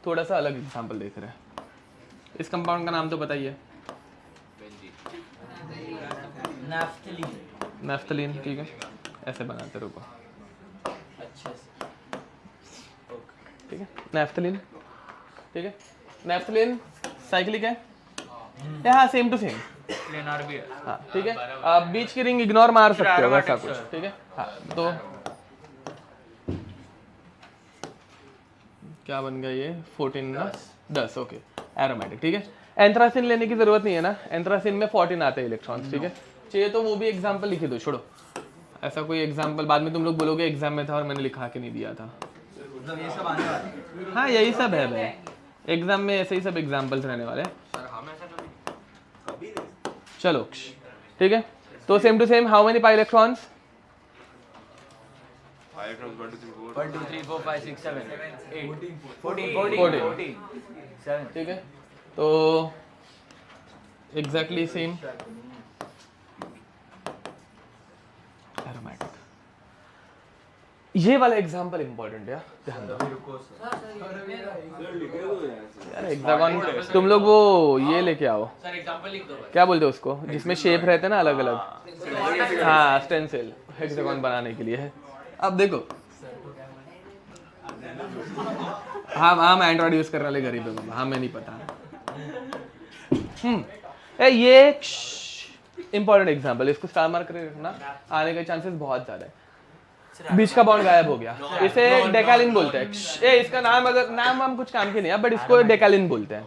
थोड़ा सा अलग एग्जाम्पल देख रहे हैं। इस कंपाउंड का नाम तो बताइए, नैफ्थलीन, ठीक है, ऐसे बनाते रुको, ठीक है, नैफ्थलीन, ठीक है, नैफ्थलीन साइक्लिक है, हाँ सेम टू सेम, प्लेनर भी है। हाँ ठीक है। आप बीच की रिंग इग्नोर मार सकते हो वैसा कुछ, ठीक है। हाँ तो क्या बन गया ये 14 ना 10, ओके एरोमेटिक, ठीक है। एंथ्रासिन लेने की जरूरत नहीं है ना, एंथ्रासिन में 14 आते हैं इलेक्ट्रॉन्स, ठीक है। चाहिए तो वो भी एग्जाम्पल लिखे दो, छोड़ो ऐसा कोई एग्जाम्पल, बाद में तुम लोग बोलोगे एग्जाम में था और मैंने लिखा के नहीं दिया था। मतलब ये सब आने वाला है। हाँ यही सब है भाई, एग्जाम में ऐसे ही सब एग्जाम्पल्स रहने वाले हैं। चलो ठीक है, तो same to same, how many pi electrons? 5 from 1 to 3 4 1 2 3 4 5 6 7 8 14 7, ठीक है। तो एग्जैक्टली सेम एरोमेटिक। ये वाला एग्जांपल इंपॉर्टेंट है, ध्यान दो यार। हेक्सागन तुम लोग वो ये लेके आओ, सर एग्जांपल लिख दो। क्या बोलते हैं उसको, जिसमें शेप रहते हैं ना अलग अलग, हाँ स्टेंसिल हेक्सागन बनाने के लिए है। अब देखो हाँ मैं एंड्रॉइड यूज करने वाले गरीब है बाबा, हाँ मैं नहीं पता। ये इंपॉर्टेंट एग्जांपल, इसको स्टार मार्क करके रखना, आने के चांसेस बहुत ज्यादा है। बीच का बॉन्ड गायब हो गया, इसे डेकालिन बोलते हैं। इसका नाम अगर नाम हम कुछ काम के नहीं है, बट इसको डेकालिन बोलते हैं,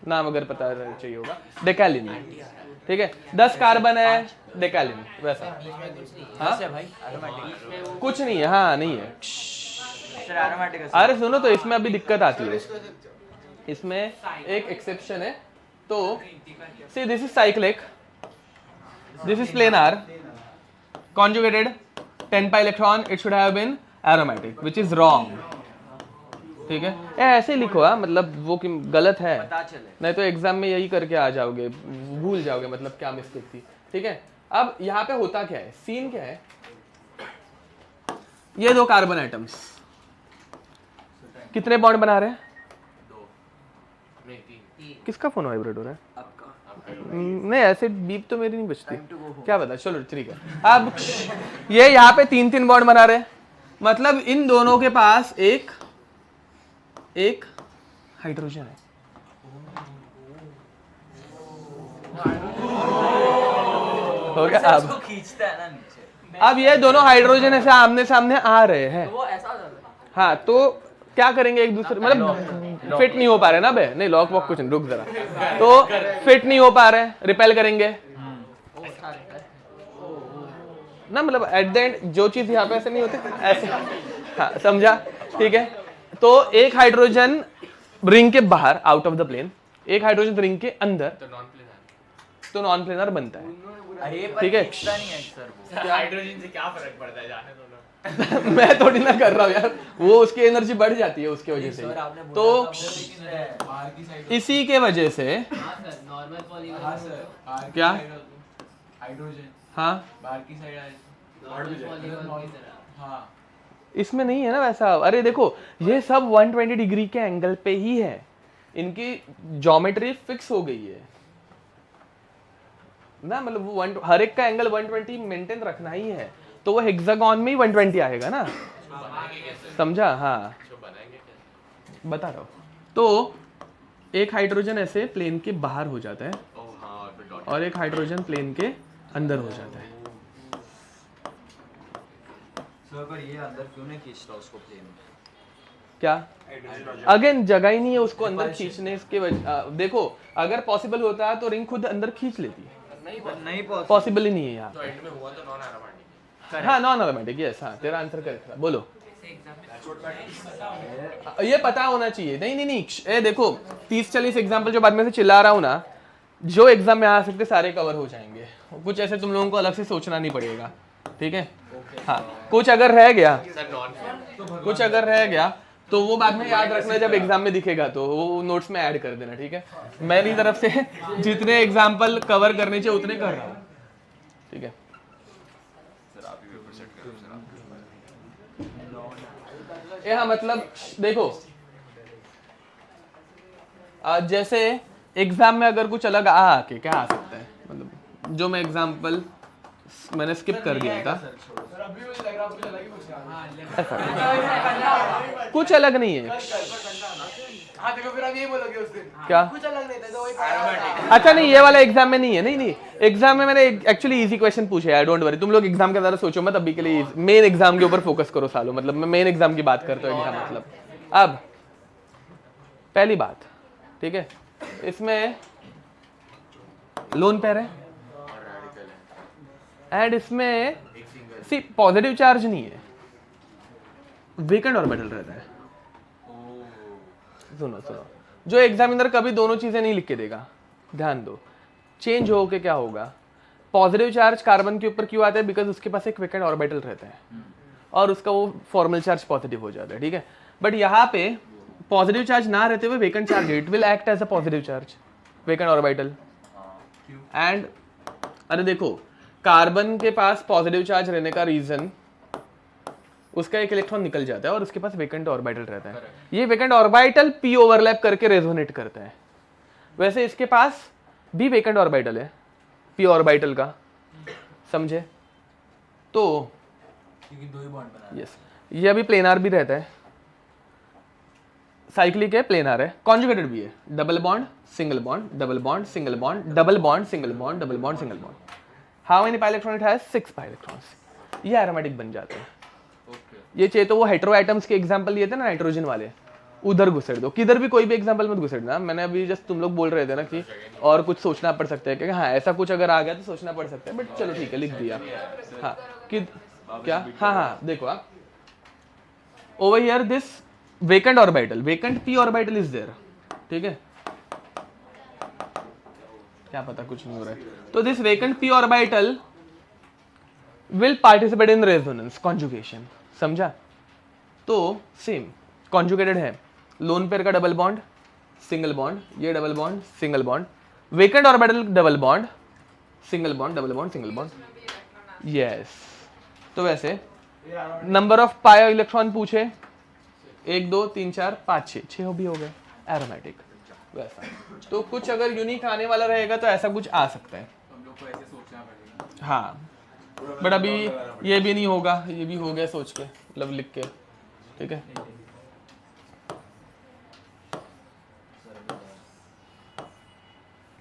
नाम अगर पता चाहिए होगा, डेकालिन, ठीक है। 10 कार्बन है, डेकालिन वैसा। हाँ भाई एरोमेटिक कुछ नहीं है, हाँ नहीं है। सर एरोमेटिक है। अरे सुनो, तो इसमें अभी दिक्कत आती है, इसमें एक एक्सेप्शन है। तो सी this is cyclic, this is planar, conjugated 10 pi electron, it should have been aromatic, which is wrong, ठीक है। ऐसे लिखो, हाँ मतलब वो कि गलत है, पता चले, नहीं तो एग्जाम में यही करके आ जाओगे, भूल जाओगे मतलब क्या मिस्टेक थी, ठीक है। अब यहाँ पे होता क्या है, सीन क्या है, ये 2 कार्बन एटम्स कितने बॉन्ड बना रहे हैं? 2 नहीं 3। किसका फोन वाइब्रेट हो रहा है? नहीं ऐसे बीप तो मेरी नहीं बचती, क्या पता, चलो ठीक है। अब ये यहाँ पे 3 बॉन्ड बना रहे हैं, मतलब इन दोनों के पास एक हाइड्रोजन है। हो गया। अब खींचता है ना नीचे, अब ये दोनों हाइड्रोजन ऐसे आमने सामने आ रहे हैं, वो ऐसा हो जाता है। हाँ तो क्या करेंगे एक दूसरे, मतलब फिट नहीं हो पा रहे ना बे, नहीं लॉक वॉक कुछ नहीं, रुक जरा, तो फिट नहीं हो पा रहे, रिपेल करेंगे ना, मतलब एट द एंड जो चीज यहाँ पे ऐसे नहीं होती ऐसे, हाँ समझा, ठीक है। तो एक हाइड्रोजन रिंग के बाहर आउट ऑफ द प्लेन, एक हाइड्रोजन रिंग के अंदर, तो नॉन प्लेनर बनता है, अरे पर ठीक है। खींचता नहीं है सर वो। हाइड्रोजन से क्या फर्क पड़ता है, जाने दो ना। मैं थोड़ी ना कर रहा हूँ यार, वो उसकी एनर्जी बढ़ जाती है उसकी वजह से ही। तो बाहर की साइड इसी के वजह से नॉर्मल हाँ पॉलीमर सर, बाहर की क्या? साइड हाइड्रोजन हाँ बाहर की साइड है। नॉर्मल पॉलीमर की तरह। हाँ इसमें नहीं है ना वैसा। अरे देखो ये सब 120 डिग्री के एंगल पे ही है, इनकी ज्योमेट्री फिक्स हो गई है ना, मतलब वो हर एक का एंगल 120 मेंटेन रखना ही है, तो वो हेक्सागन में ही 120 आएगा ना, समझा? हाँ बता रहा हूँ। तो एक हाइड्रोजन ऐसे प्लेन के बाहर हो जाता है और एक हाइड्रोजन प्लेन के अंदर हो जाता है। सर पर ये अंदर क्यों नहीं खींचता उसको प्लेन में? क्या अगेन जगह ही नहीं है उसको अंदर खींचने के वजह। देखो अगर पॉसिबल होता तो रिंग खुद अंदर खींच लेती, नहीं पॉसिबल ही नहीं है यहाँ। तो एंड में हुआ तो नॉन एरोमेटिक। हाँ नॉन एरोमेटिक, यस, हाँ तेरा आंसर करेक्ट था। बोलो ये पता होना चाहिए। नहीं ए देखो 30-40 एग्जाम्पल जो बाद में से चिल्ला रहा हूँ ना, जो एग्जाम में आ सकते सारे कवर हो जाएंगे, कुछ ऐसे तुम लोगों को अलग से सोचना नहीं पड़ेगा, ठीक है। हाँ कुछ अगर रह गया, कुछ अगर रह गया तो वो बाद में याद रखना, जब एग्जाम में दिखेगा तो वो नोट्स में ऐड कर देना, ठीक है। मेरी तरफ से जितने एग्जाम्पल कवर करने चाहिए उतने कर रहा हूँ, ठीक है। हाँ मतलब देखो जैसे एग्जाम में अगर कुछ अलग आके क्या आ सकता है, मतलब जो मैं एग्जाम्पल मैंने स्किप कर दिया था, कुछ अलग नहीं है। हाँ देखो फिर आप यही बोलोगे उस दिन क्या? कुछ अलग नहीं था तो वही अच्छा नहीं, ये वाला एग्जाम में नहीं है। नहीं एग्जाम में मैंने एक्चुअली इजी क्वेश्चन पूछे है, डोंट वरी। तुम लोग एग्जाम के ज़्यादा सोचो मत, अभी के लिए मेन एग्जाम के ऊपर फोकस करो सालों। मतलब मैं मेन एग्जाम की बात करता हूँ, एग्जाम मतलब। अब पहली बात, ठीक है, इसमें लोन पेयर है एंड इसमें सी पॉजिटिव चार्ज नहीं है, वेकेंट ऑर्बिटल रहता है। सुनो जो एग्जामिनर कभी दोनों चीजें नहीं लिख के देगा, ध्यान दो। चेंज हो के क्या होगा, पॉजिटिव चार्ज कार्बन के ऊपर क्यों आता है, बिकॉज उसके पास एक वेकेंट ऑर्बिटल रहता है और उसका वो फॉर्मल चार्ज पॉजिटिव हो जाता है, ठीक है। बट यहाँ पे पॉजिटिव चार्ज ना रहते हुए vacant charge, it will act as a positive charge, vacant orbital. And अरे देखो, कार्बन के पास पॉजिटिव चार्ज रहने का रीजन उसका एक इलेक्ट्रॉन निकल जाता है और उसके पास वेकेंट ऑर्बिटल रहता है। ये वेकेंट ऑर्बिटल पी ओवरलैप करके रेजोनेट करता है। वैसे इसके पास भी वेकेंट ऑर्बिटल है पी ऑर्बिटल का, समझे? तो क्योंकि दो ही बॉन्ड बना यस, ये अभी प्लेनार भी रहता है, साइक्लिक है, प्लेनार है, कॉन्जुगेटेड भी है, double bond single bond, double bond single bond, double bond single bond, double bond single bond. How many pi electron it has? 6 pi electrons. ये एरोमेटिक बन जाते हैं। ये चाहिए तो वो हेटेरो एटम्स के एग्जांपल लिए थे ना, नाइट्रोजन वाले, उधर घुसेड़ दो, किधर भी कोई भी एग्जांपल मत घुसेड़ना। मैंने अभी जस्ट तुम लोग बोल रहे थे ना कि और कुछ सोचना पड़ सकता है, क्योंकि हाँ ऐसा कुछ अगर आ गया तो सोचना पड़ सकता है, बट चलो ठीक है, लिख दिया। हाँ कि क्या, हाँ देखो आप over here this vacant orbital, vacant p orbital is there, ठीक है। क्या पता कुछ नहीं हो रहा है। तो this vacant p orbital will participate in resonance conjugation, समझा? तो सेम कॉन्जुगेटेड है, लोन पेयर का डबल बॉन्ड सिंगल बॉन्ड, ये double bond single bond, vacant orbital double bond single bond, double bond single bond, yes. तो वैसे number of pi electron पूछे, 1 2 3 4 5 6 भी हो गए, एरोमेटिक वैसा। तो कुछ अगर यूनिक आने वाला रहेगा तो ऐसा कुछ आ सकता है, हम लोग को ऐसे सोचना पड़ेगा। हाँ। बट अभी ये भी नहीं होगा, ये भी हो गया सोच के, मतलब लिख के, ठीक है।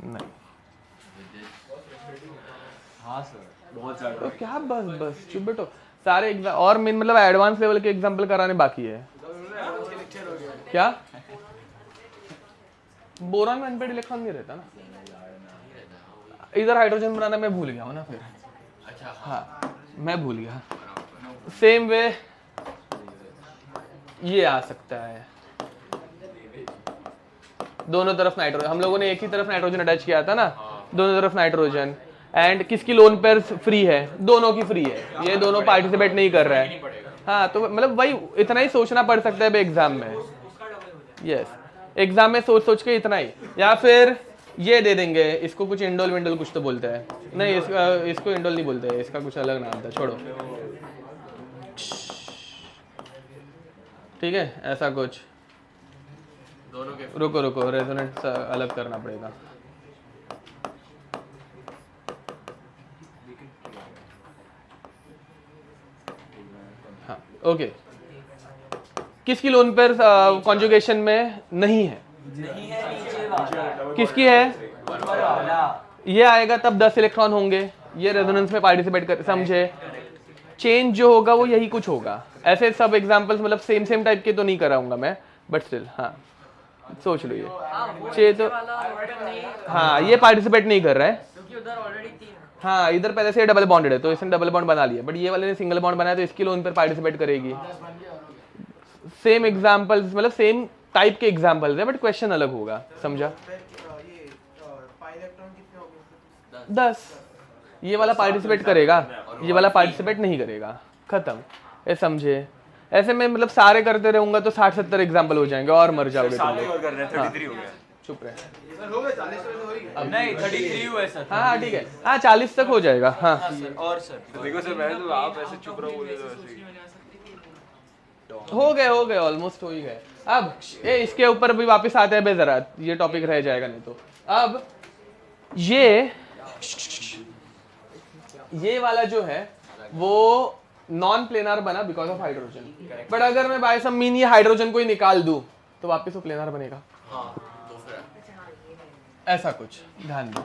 नहीं हाँ सर, बहुत ज्यादा तो क्या, बस चुप बैठो। सारे एग्जाम और मेन मतलब एडवांस लेवल के एग्जाम्पल कराने बाकी है। क्या बोरॉन में अनपेड इलेक्ट्रॉन नहीं रहता ना, इधर हाइड्रोजन बनाना मैं भूल गया हूँ ना फिर। अच्छा हाँ मैं भूल गया। सेम वे ये आ सकता है, दोनों तरफ नाइट्रोजन, हम लोगों ने एक ही तरफ नाइट्रोजन अटैच किया था ना, दोनों तरफ नाइट्रोजन। एंड किसकी लोन पेयर फ्री है? दोनों की फ्री है, ये दोनों पार्टिसिपेट नहीं कर रहा है। हाँ तो मतलब वही इतना ही सोचना पड़ सकता है एग्जाम में। यस, एग्जाम में सोच के इतना ही। या फिर ये दे देंगे इसको, कुछ इंडोल विंडोल कुछ तो बोलते हैं, नहीं इसको इंडोल नहीं बोलते, इसका कुछ अलग नाम था, छोड़ो, ठीक है ऐसा कुछ। दोनों के रुको रेजोनेंस अलग करना पड़ेगा। हाँ ओके, किसकी लोन पेयर कॉन्जुगेशन में नहीं है? किसकी है? ये आएगा तब 10 इलेक्ट्रॉन होंगे, ये रेजोनेंस में पार्टिसिपेट कर, समझे? चेंज जो होगा वो यही कुछ होगा। ऐसे सब एग्जांपल्स मतलब सेम टाइप के तो नहीं कराऊंगा मैं, बट स्टिल हाँ सोच लो। ये चे तो हाँ ये पार्टिसिपेट नहीं कर रहा है क्योंकि उधर ऑलरेडी 3 है। हाँ इधर पहले से डबल बॉन्डेड है तो इसने डबल बॉन्ड बना लिया, बट ये वाले ने सिंगल बॉन्ड बनाया तो इसकी लोन पर पार्टिसिपेट करेगी। सेम एग्जांपल्स मतलब सेम टाइप के एग्जांपल्स है, बट क्वेश्चन अलग होगा, समझा? 10। ये वाला पार्टिसिपेट करेगा, ये वाला पार्टिसिपेट नहीं करेगा, खत्म। ये समझे? ऐसे में मतलब सारे करते रहूंगा तो 60-70 एग्जांपल हो जाएंगे और मर जाओगे तुम लोग। और कर रहे हैं 33 हो गया। चुप रहे। अब नहीं 33 हुआ है सर। हाँ ठीक है, हाँ 40 तक हो जाएगा। हाँ और सर देखो सर, मैं तो आप ऐसे चुप रहो बोले तो ऐसे ही। हो गए ऑलमोस्ट हो ही गए। अब ये इसके ऊपर भी वापस आते हैं बे जरा, ये टॉपिक रह जाएगा नहीं तो। अब ये वाला जो है वो नॉन प्लेनार बना बिकॉज ऑफ हाइड्रोजन, बट अगर मैं बाय सम मीन ये हाइड्रोजन को ही निकाल दूं तो वापस वो प्लेनर बनेगा। हाँ तो फिर ऐसा कुछ ध्यान दो।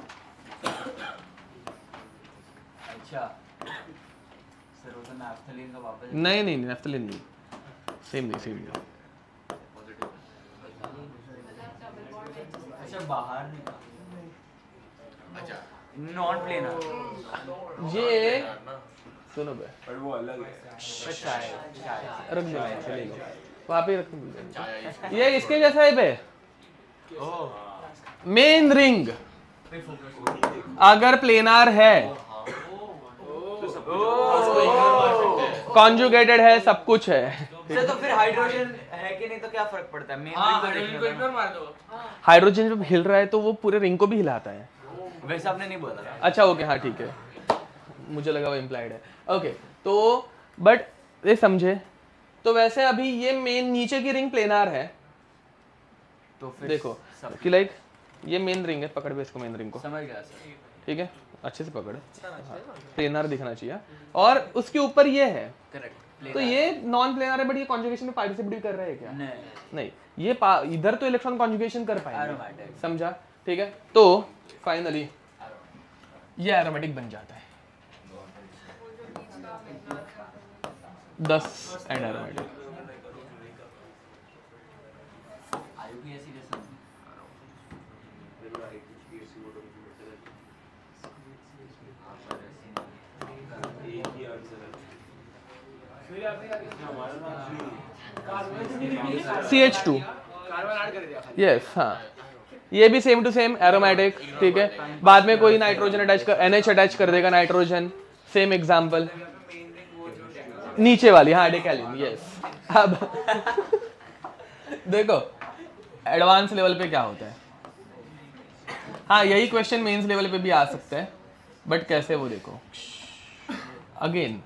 अच्छा सर वो तो नैफ्थलीन का वापस नहीं नहीं नैफ्थलीन नहीं, सेम नहीं। अच्छा बाहर नहीं अच्छा नॉन प्लेनर ये सुनो बे, पर वो अलग है। रख दो ऐसे ले लो, वहाँ पे रख दो। ये इसके जैसा है बे, मेन रिंग अगर प्लेनार है, कॉन्जुगेटेड है, सब कुछ है। सर तो फिर हाइड्रोजन है कि नहीं तो क्या फर्क पड़ता है? मेन रिंग को इग्नोर मार दो। हाइड्रोजन जब हिल रहा है तो वो पूरे रिंग को भी हिलाता है। वैसे आपने नहीं बोला था। अच्छा ओके हाँ ठीक है, मुझे लगा वो इम्प्लाइड है। ओके तो बट ये समझे तो वैसे अभी ये मेन नीचे की रिंग प्लेनार है, तो फिर देखो कि लाइक ये मेन रिंग है, पकड़ पे इसको मेन रिंग को, समझ गया सर। ठीक है अच्छे से पकड़, प्लेनार दिखना चाहिए। और उसके ऊपर ये है, करेक्ट। तो ये नॉन प्लेनार है बट ये कॉन्जुगेशन में पार्टिसिपेट भी कर रहे हैं क्या? नहीं नहीं ये इधर तो इलेक्ट्रॉन कॉन्जुगेशन कर पाएंगे, Aromatic। समझा? ठीक है तो फाइनली ये एरोमेटिक बन जाता है 10 एंड एरोमेटिक। आईयूपीएसी जैसा CH2 कार्बन ऐड कर दिया। यस हाँ, ये भी सेम टू सेम एरोमेटिक, ठीक है। बाद में कोई नाइट्रोजन अटैच कर, NH अटैच कर देगा नाइट्रोजन, सेम एग्जांपल। नीचे वाली हाँ डेकैलिन, यस। अब देखो एडवांस लेवल पे क्या होता है, हाँ यही क्वेश्चन मेंस लेवल पे भी आ सकता है, बट कैसे वो देखो। अगेन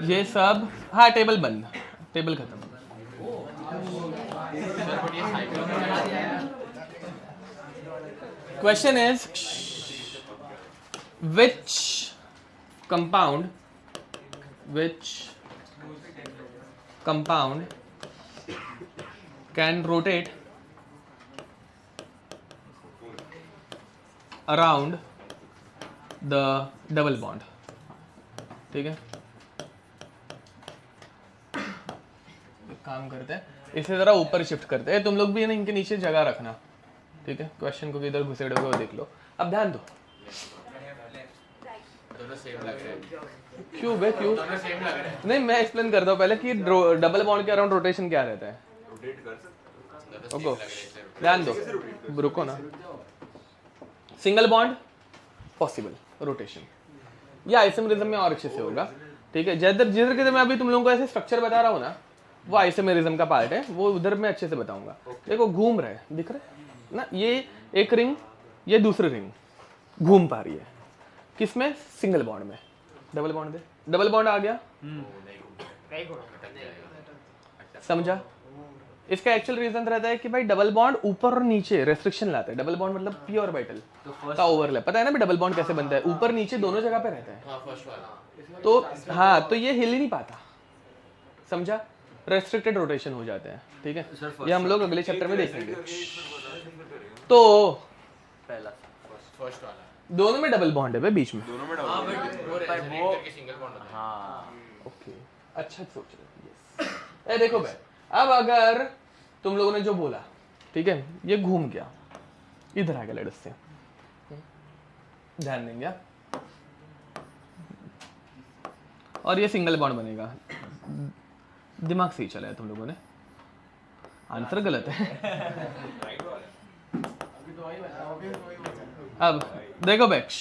ये सब हाँ टेबल बंद, टेबल खत्म। Question is which compound can rotate around the double bond, ठीक है। एक काम करते हैं इसे जरा ऊपर शिफ्ट करते हैं, तुम लोग भी है ना इनके नीचे जगह रखना, ठीक है। क्वेश्चन को किधर घुसेड़ोगे वो देख लो। अब ध्यान दो, दोनों सेम लग रहे हैं। क्यों बे क्यों? दोनों सेम लग रहे हैं। नहीं मैं एक्सप्लेन करता हूँ पहले कि डबल बॉन्ड के अराउंड रोटेशन क्या रहता है। रोटेट कर सकते दोनों रुको सेम लग रहे हैं इसलिए। ध्यान दो, रुको ना। सिंगल बॉन्ड पॉसिबल रोटेशन, या आइसोमेरिज्म में और अच्छे से होगा, ठीक है। जिधर जिधर किधर मैं अभी तुम लोगों को ऐसे स्ट्रक्चर बता रहा हूँ ना, वो आइसोमेरिज्म का पार्ट है, वो उधर मैं अच्छे से बताऊंगा। देखो घूम रहे हैं, दिख रहा है ना, ये एक रिंग, ये दूसरी रिंग घूम पा रही है, किसमें? सिंगल बॉन्ड में। डबल बॉन्ड दे, डबल बॉन्ड आ गया, समझा? इसका एक्चुअल रीजन रहता है कि भाई डबल बॉन्ड ऊपर और नीचे रेस्ट्रिक्शन लाता है। डबल बॉन्ड मतलब पी ऑर्बिटल का ओवरलैप, पता है ना भी डबल बॉन्ड कैसे बनता है, ऊपर नीचे दोनों जगह पे रहता है। हाँ फर्स्ट वाला। तो हाँ, तो ये हिल ही नहीं पाता, समझा? रेस्ट्रिक्टेड रोटेशन हो जाते हैं, ठीक है। ये हम लोग अगले चैप्टर में देखेंगे। तो पहला फर्स्ट वाला। दोनों में डबल बॉन्ड है भाई बीच में। दोनों में हाँ डाउन बट वो रेजोनेट करके सिंगल बॉन्ड होता है। हाँ ओके अच्छा सोच रहे हो। ये देखो भाई, अब अगर तुम लोगों ने जो बोला, ठीक है, ये घूम गया इधर आ गया लड़स से, ध्यान देंगे आप। और ये सिंगल बॉन्ड बनेगा, दिमाग सही चला है तुम लोगों ने, आंसर गलत है। अब देखो बैक्स,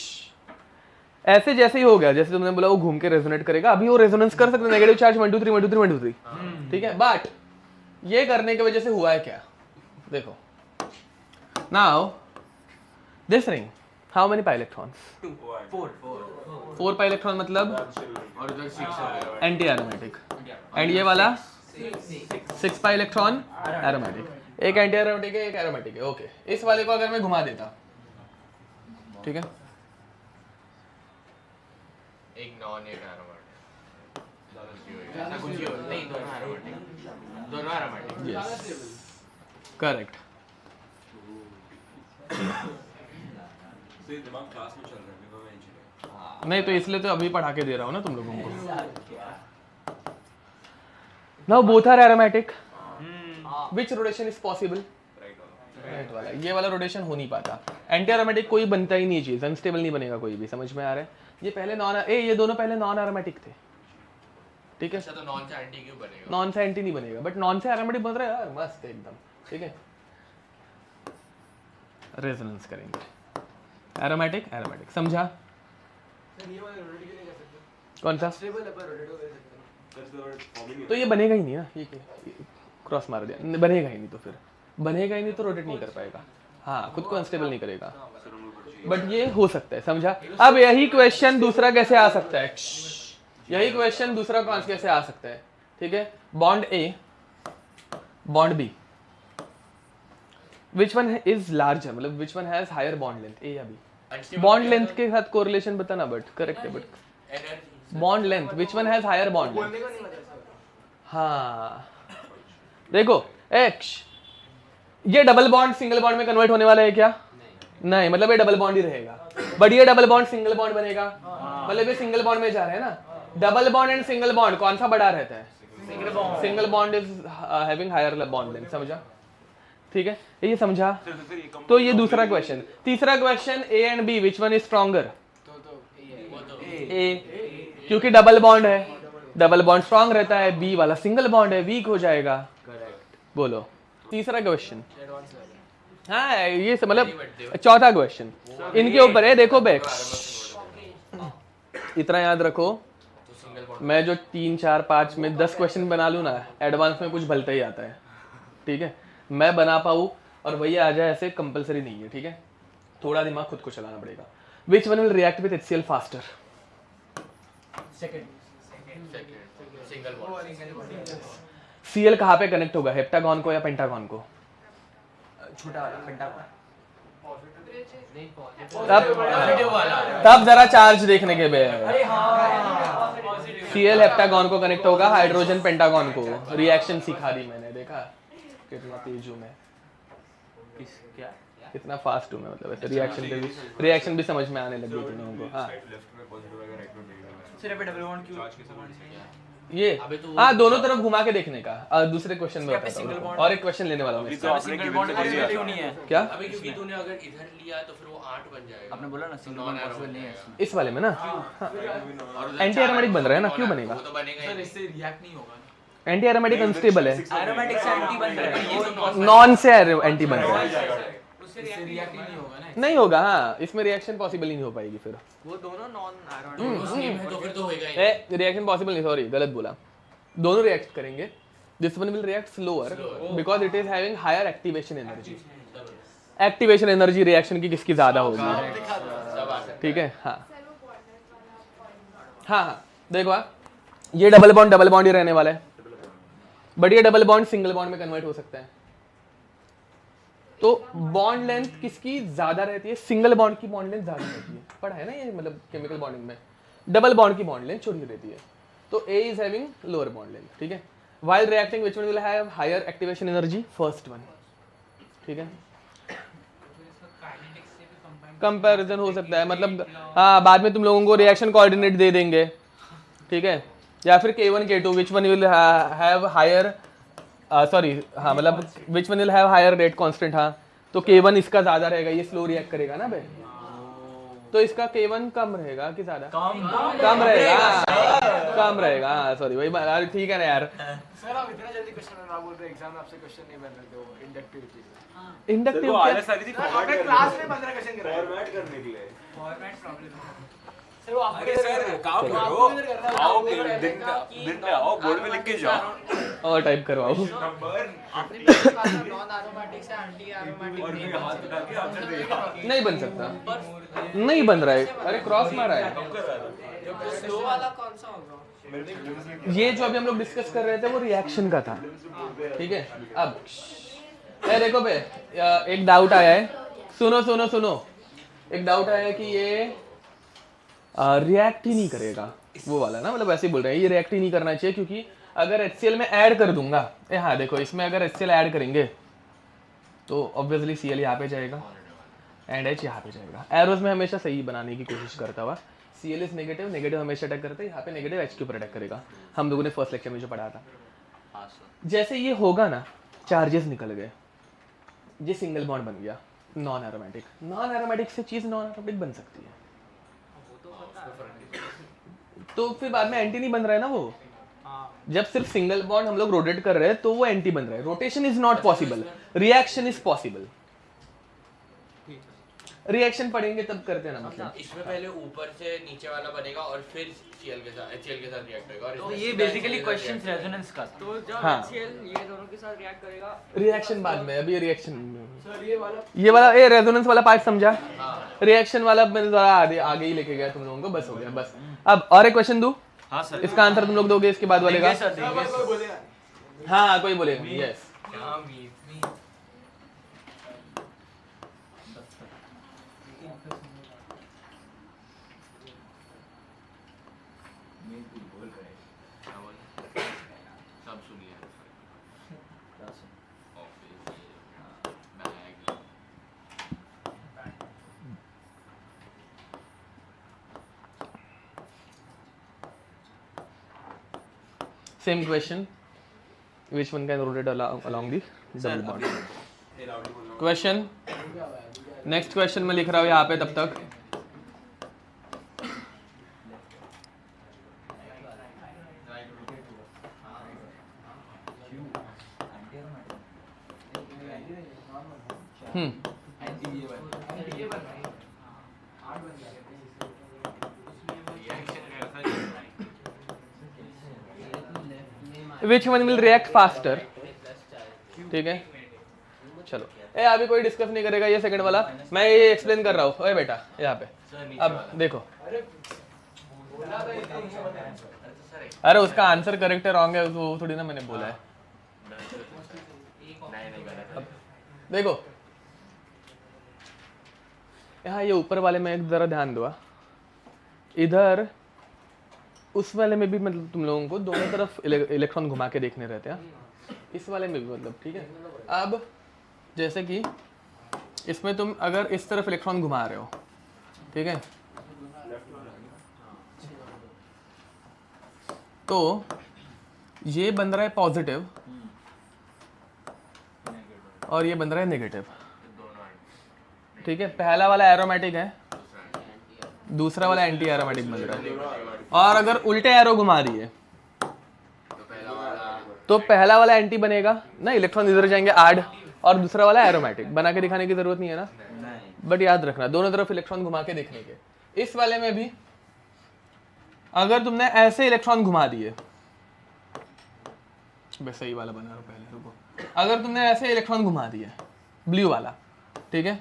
ऐसे जैसे ही हो गया, जैसे तुमने बोला वो घूम के रेजोनेट करेगा, अभी वो रेजोनेंस कर सकते हैं, नेगेटिव चार्ज 1 2 3 1 2 3 1 2 3, ठीक है। बट ये करने की वजह से हुआ है क्या, देखो now this ring, how many pi electrons? 4 pi electron, मतलब और उधर 6 हो गया। एंटी एरोमेटिक, एंड ये वाला 6 पाई इलेक्ट्रॉन एरोमेटिक, एक एंटी एरोमेटिक है एक एरोमेटिक है, ओके। इस वाले को अगर मैं घुमा देता, ठीक है, एक नॉन एक एरोमेटिक, ऐसा कुछ ही हो नहीं, दोनों एरोमेटिक, दोनों एरोमेटिक। Yes correct. सही दिमाग क्लास में चल रहा है बिकॉज़ मैं इंजीनियर। नहीं तो इसलिए तो अभी पढ़ा के दे रहा हूँ ना तुम लोगों को। Now both are aromatic, which rotation is possible? Right वाला, ये वाला रोटेशन हो नहीं पाता। एंटी एरोमेटिक कोई बनता ही नहीं चीज, अनस्टेबल नहीं बनेगा कोई भी, समझ में आ रहा है? ये पहले ये दोनों पहले नॉन एरोमेटिक थे, ठीक है? अच्छा तो नॉन से एंटी क्यों बनेगा? नॉन से एंटी नहीं बनेगा, बट नॉन से एरोमेटिक बन रहा है यार, मस्त है एकदम, ठीक है? रेजोनेंस करेंगे, एरोमेटिक एरोमेटिक, समझा? सर ये वाला रोटेट के लिए कर सकते हैं। कौन सा? स्टेबल है पर रोटेट कर सकते हैं। That's the word forming. तो ये बनेगा ही नहीं ना, ये क्रॉस मार दिया, बनेगा ही नहीं, तो फिर बनेगा ही नहीं तो रोटेट नहीं कर पाएगा, हाँ खुद को अनस्टेबल नहीं करेगा, बट ये हो सकता है, समझा? अब यही क्वेश्चन दूसरा कैसे आ सकता है, यही क्वेश्चन दूसरा कैसे आ सकता है, ठीक है? Bond A, bond B, which one is larger, मतलब which one has higher bond length, A या बी? बॉन्ड लेंथ के साथ कोरिलेशन बताना, बट करेक्ट है, but bond length, which one has higher bond length? बोलने को नहीं पता सर। हाँ देखो एक्स, ये डबल बॉन्ड सिंगल बॉन्ड में कन्वर्ट होने वाला है क्या? नहीं, मतलब ये डबल बॉन्ड ही रहेगा, बट ये डबल बॉन्ड सिंगल बॉन्ड बनेगा, मतलब ये सिंगल बॉन्ड में जा रहे हैं ना। Double bond and single bond कौन सा बड़ा रहता है? Single bond is having higher bond length, समझा? ठीक है, ये समझा? तो ये दूसरा क्वेश्चन। तीसरा question, A and B which one is stronger? तो ए, क्योंकि डबल बॉन्ड है, डबल बॉन्ड स्ट्रॉन्ग रहता है, बी वाला सिंगल बॉन्ड है, वीक हो जाएगा। बोलो तीसरा क्वेश्चन। हाँ ये मतलब चौथा क्वेश्चन इनके ऊपर है, देखो बैक, इतना याद रखो, मैं जो 3 4 5 में 10 क्वेश्चन बना लूँ ना, एडवांस में कुछ भलता ही आता है, ठीक है? मैं बना पाऊँ और वही आ जाए ऐसे कंपलसरी नहीं है, ठीक है? थोड़ा दिमाग खुद को चलाना पड़ेगा। Which one will react with HCl faster? Single bond. Cl कहाँ पे कनेक्ट होगा, हेप्टागॉन को या पेंटागॉन को? छोटा वाला पेंटागॉन। तब जरा चार्ज देखने के बे, Cl हेप्टागॉन को कनेक्ट होगा, हाइड्रोजन पेंटागॉन को। रिएक्शन सिखा दी मैंने, देखा कितना तेज हूँ मैं, कितना फास्ट हूँ मैं, मतलब ऐसे रिएक्शन भी समझ में आने लगी थी लोगों को। हाँ सिर्फ डबल बॉन्ड क्यों? ये हाँ दोनों तरफ घुमा के देखने का। दूसरे क्वेश्चन में बताता हूँ, और एक क्वेश्चन लेने वाला हूँ मैं। सिंगल बॉन्ड पॉसिबल नहीं है क्या? अभी क्योंकि तूने अगर इधर लिया तो फिर वो 8 बन जाएगा। आपने बोला ना सिंगल बॉन्ड पॉसिबल नहीं है। इस वाले में ना एंटी एरोमेटिक बन रहा है ना, क्यों बनेगा? वो तो बनेगा ही सर नहीं। इससे रिएक्ट नहीं होगा। एंटी एरोमेटिक अनस्टेबल है, एरोमेटिक से एंटी बन रहा है, ये तो नॉन से एंटी बन रहा है, उससे रिएक्ट ही नहीं होगा ना। नहीं होगा। हाँ इसमें रिएक्शन पॉसिबल ही नहीं हो पाएगी फिर। वो दोनों नॉन दोनों सेम है तो फिर तो होएगा ही। रिएक्शन पॉसिबल नहीं, सॉरी गलत बोला, दोनों रिएक्ट करेंगे। This one will react slower because it is having higher activation energy. Activation energy reaction की किसकी ज्यादा होगी, ठीक है? हाँ हाँ हाँ देखो ये डबल बॉन्ड ही रहने वाला है, बट ये डबल बॉन्ड सिंगल बॉन्ड में कन्वर्ट हो सकता है। तो बॉन्ड लेंथ किसकी ज्यादा रहती है? सिंगल बॉन्ड की बॉन्ड लेंथ ज्यादा रहती है, पढ़ा है ना ये, मतलब केमिकल बॉन्डिंग में डबल बॉन्ड की बॉन्ड लेंथ छोटी रहती है। तो A is having lower bond length, ठीक है? While reacting, which one will have higher activation energy? First one, ठीक है? कंपैरिजन हो सकता है, मतलब हाँ बाद में तुम लोगों को रिएक्शन कोऑर्डिनेट दे देंगे, ठीक है? या फिर K1 K2 which one will have higher sorry हाँ मतलब which one will have higher rate constant, हाँ तो K1 इसका ज्यादा रहेगा, ये स्लो रिएक्ट करेगा ना भाई, तो इसका K1 कम रहेगा कि ज्यादा? कम रहेगा, हाँ सॉरी वही बात, ठीक है ना यार। सर आप इतना जल्दी क्वेश्चन ना बोल रहे, एग्जाम में आपसे क्वेश्चन नहीं बन रहे थे, वो इंडक्टिव चीज। इंडक्टिव आपने क्लास में 15 क्वेश्चन कराए। फॉर्मेट करने के लिए। फॉर्मेट प्रॉब्लम है। सर वो आपको अरे सर काम करो, आओ दिन में आओ, बोर्ड में लिख के जाओ और टाइप करवाओ। नंबर आपने पहले कहा था नॉन एरोमेटिक से एंटी एरोमेटिक और नहीं फिर हाथ उठा के आंसर दे। नहीं बन सकता, नहीं बन रहा है, अरे क्रॉस मारा है। स्लो वाला कौन सा होगा? ये जो अभी हम लोग डिस्कस कर रहे थे वो रिएक्शन का था, ठीक है? अब देखो बे, एक डाउट आया है, सुनो, एक डाउट आया है कि ये रिएक्ट ही नहीं करेगा, वो वाला ना, मतलब वैसे ही बोल रहे हैं ये रिएक्ट ही नहीं करना चाहिए, क्योंकि अगर HCl में ऐड कर दूंगा, हाँ देखो इसमें अगर HCl ऐड करेंगे तो ऑब्वियसली Cl यहाँ पे जाएगा एंड H यहाँ पे जाएगा। एरोज में हमेशा सही बनाने की कोशिश करता हुआ Cl इज नेगेटिव, नेगेटिव हमेशा अटैक करता है, यहाँ पे नेगेटिव H के ऊपर अटैक करेगा। हम लोगों ने फर्स्ट लेक्चर में जो पढ़ा था। हाँ सर। जैसे ये होगा ना, चार्जेस निकल गए, ये सिंगल बॉन्ड बन गया नॉन एरोमेटिक। नॉन एरोमेटिक से चीज़ नॉन एरोमेटिक बन सकती है, तो फिर बाद में एंटी नहीं बन रहा है ना वो। जब सिर्फ सिंगल बॉन्ड हम लोग रोटेट कर रहे हैं तो वो एंटी बन रहा है। Rotation is not possible, reaction is possible. Reaction पढ़ेंगे तब करते हैं ना, मतलब इसमें पहले ऊपर से नीचे वाला बनेगा और फिर HCl के साथ रिएक्ट होगा। और तो इसमें ये सीधा बेसिकली HCl क्वेश्चन react होगा। रेजोनेंस का। तो जब हाँ। HCl ये दोनों के साथ रिएक्ट करेगा, रिएक्शन बाद में, अभी रिएक्शन सर ये वाला ये वाला ए रेजोनेंस वाला पार्ट समझा। रिएक्शन वाला मैंने जरा आगे ही लेके गया तुम लोगों को, बस हो गया बस। अब और एक क्वेश्चन दूं, हाँ सर। इसका आंसर तुम लोग दोगे इसके बाद वाले का। देंगे सर, देंगे कोई बोलेगा हाँ कोई बोलेगा, यस। क्या मीट सब सुनिए Same question. Which one can rotate along the double bond? Question. Next question मैं लिख रहा हूँ यहाँ पे तब तक। Which one will react faster? ठीक है, चलो ए अभी कोई डिस्कस नहीं करेगा ये सेकंड वाला, मैं ये एक्सप्लेन कर रहा हूँ। ओए बेटा यहाँ पे अब देखो, अरे उसका आंसर करेक्ट है रॉन्ग है वो थोड़ी ना मैंने बोला है। अब देखो यहाँ ये ऊपर वाले में एक जरा ध्यान दो, इधर उस वाले में भी मतलब तुम लोगों को दोनों तरफ इलेक्ट्रॉन घुमा के देखने रहते हैं, इस वाले में भी मतलब, ठीक है। अब जैसे कि इसमें तुम अगर इस तरफ इलेक्ट्रॉन घुमा रहे हो, ठीक है, तो ये बन रहा है पॉजिटिव और ये बन रहा है नेगेटिव, ठीक है। पहला वाला एरोमेटिक है, दूसरा वाला एंटी एरोमेटिक बन रहा है। और अगर उल्टे एरो घुमा दिए तो पहला वाला एंटी बनेगा ना, इलेक्ट्रॉन इधर जाएंगे ऐड, और दूसरा वाला एरोमेटिक। बना के दिखाने की जरूरत नहीं है ना, बट याद रखना दोनों तरफ इलेक्ट्रॉन घुमा के देखने के। इस वाले में भी अगर तुमने ऐसे इलेक्ट्रॉन घुमा दिए, बस सही वाला बना रहा पहले, रुको, अगर तुमने ऐसे इलेक्ट्रॉन घुमा दिए ब्लू वाला, ठीक है,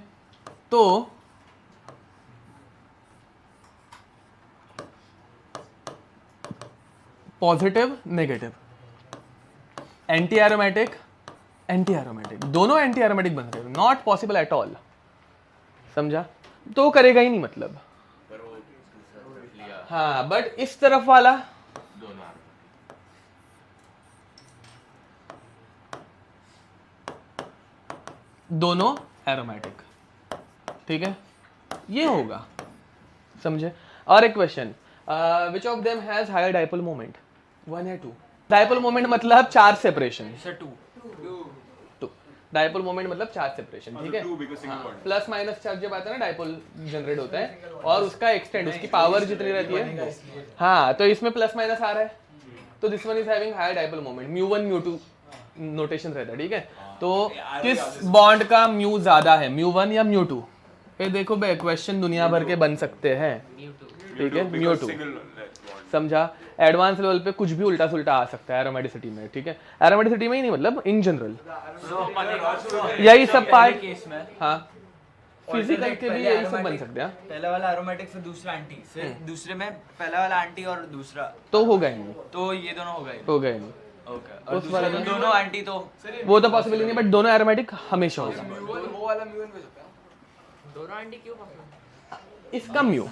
तो positive negative, anti aromatic anti aromatic, दोनों एंटी एरोमेटिक बन रहे हैं, नॉट पॉसिबल एट ऑल, समझा। तो करेगा ही नहीं मतलब, हाँ। बट इस तरफ वाला दोनों एरोमेटिक, ठीक है, ये होगा, समझे। और एक question, which of them has higher dipole moment, 1 या 2? डाइपोल मोमेंट मतलब charge separation, sir 2 dipole moment मतलब चार्ज सेपरेशन, ठीक है। प्लस माइनस चार्ज जब आता है ना डाइपोल जनरेट होता है, और उसका एक्सटेंड, उसकी पावर जितनी रहती है, हाँ, तो इसमें प्लस माइनस आ रहा है, तो this one is having higher dipole moment, μ1 μ2 notation रहता है, ठीक है। तो किस बॉन्ड का म्यू ज्यादा है, μ1 या μ2? ये देखो बे क्वेश्चन दुनिया भर के बन सकते हैं, ठीक है, μ2, समझा। एडवांस लेवल पे कुछ भी उल्टा सुल्टा आ सकता है एरोमेटिसिटी में, ठीक है। एरोमेटिसिटी में ही नहीं, मतलब इन जनरल यही सब पार्ट केस में, हाँ, फिजिकल के भी यही सब बन सकते हैं। पहला वाला एरोमेटिक फिर दूसरा एंटी, फिर दूसरे में पहला वाला एंटी और दूसरा, तो होगा ही नहीं, तो ये दोनों हो गए। हो गए नहीं, ओके, और उस वाले दूसरे में में दोनों एंटी, तो वो तो पॉसिबल ही नहीं, बट दोनों एरोमेटिक हमेशा होगा। वो वाला म्यून पे सकता है। दोनों एंटी क्यों पकड़े? इसका म्यू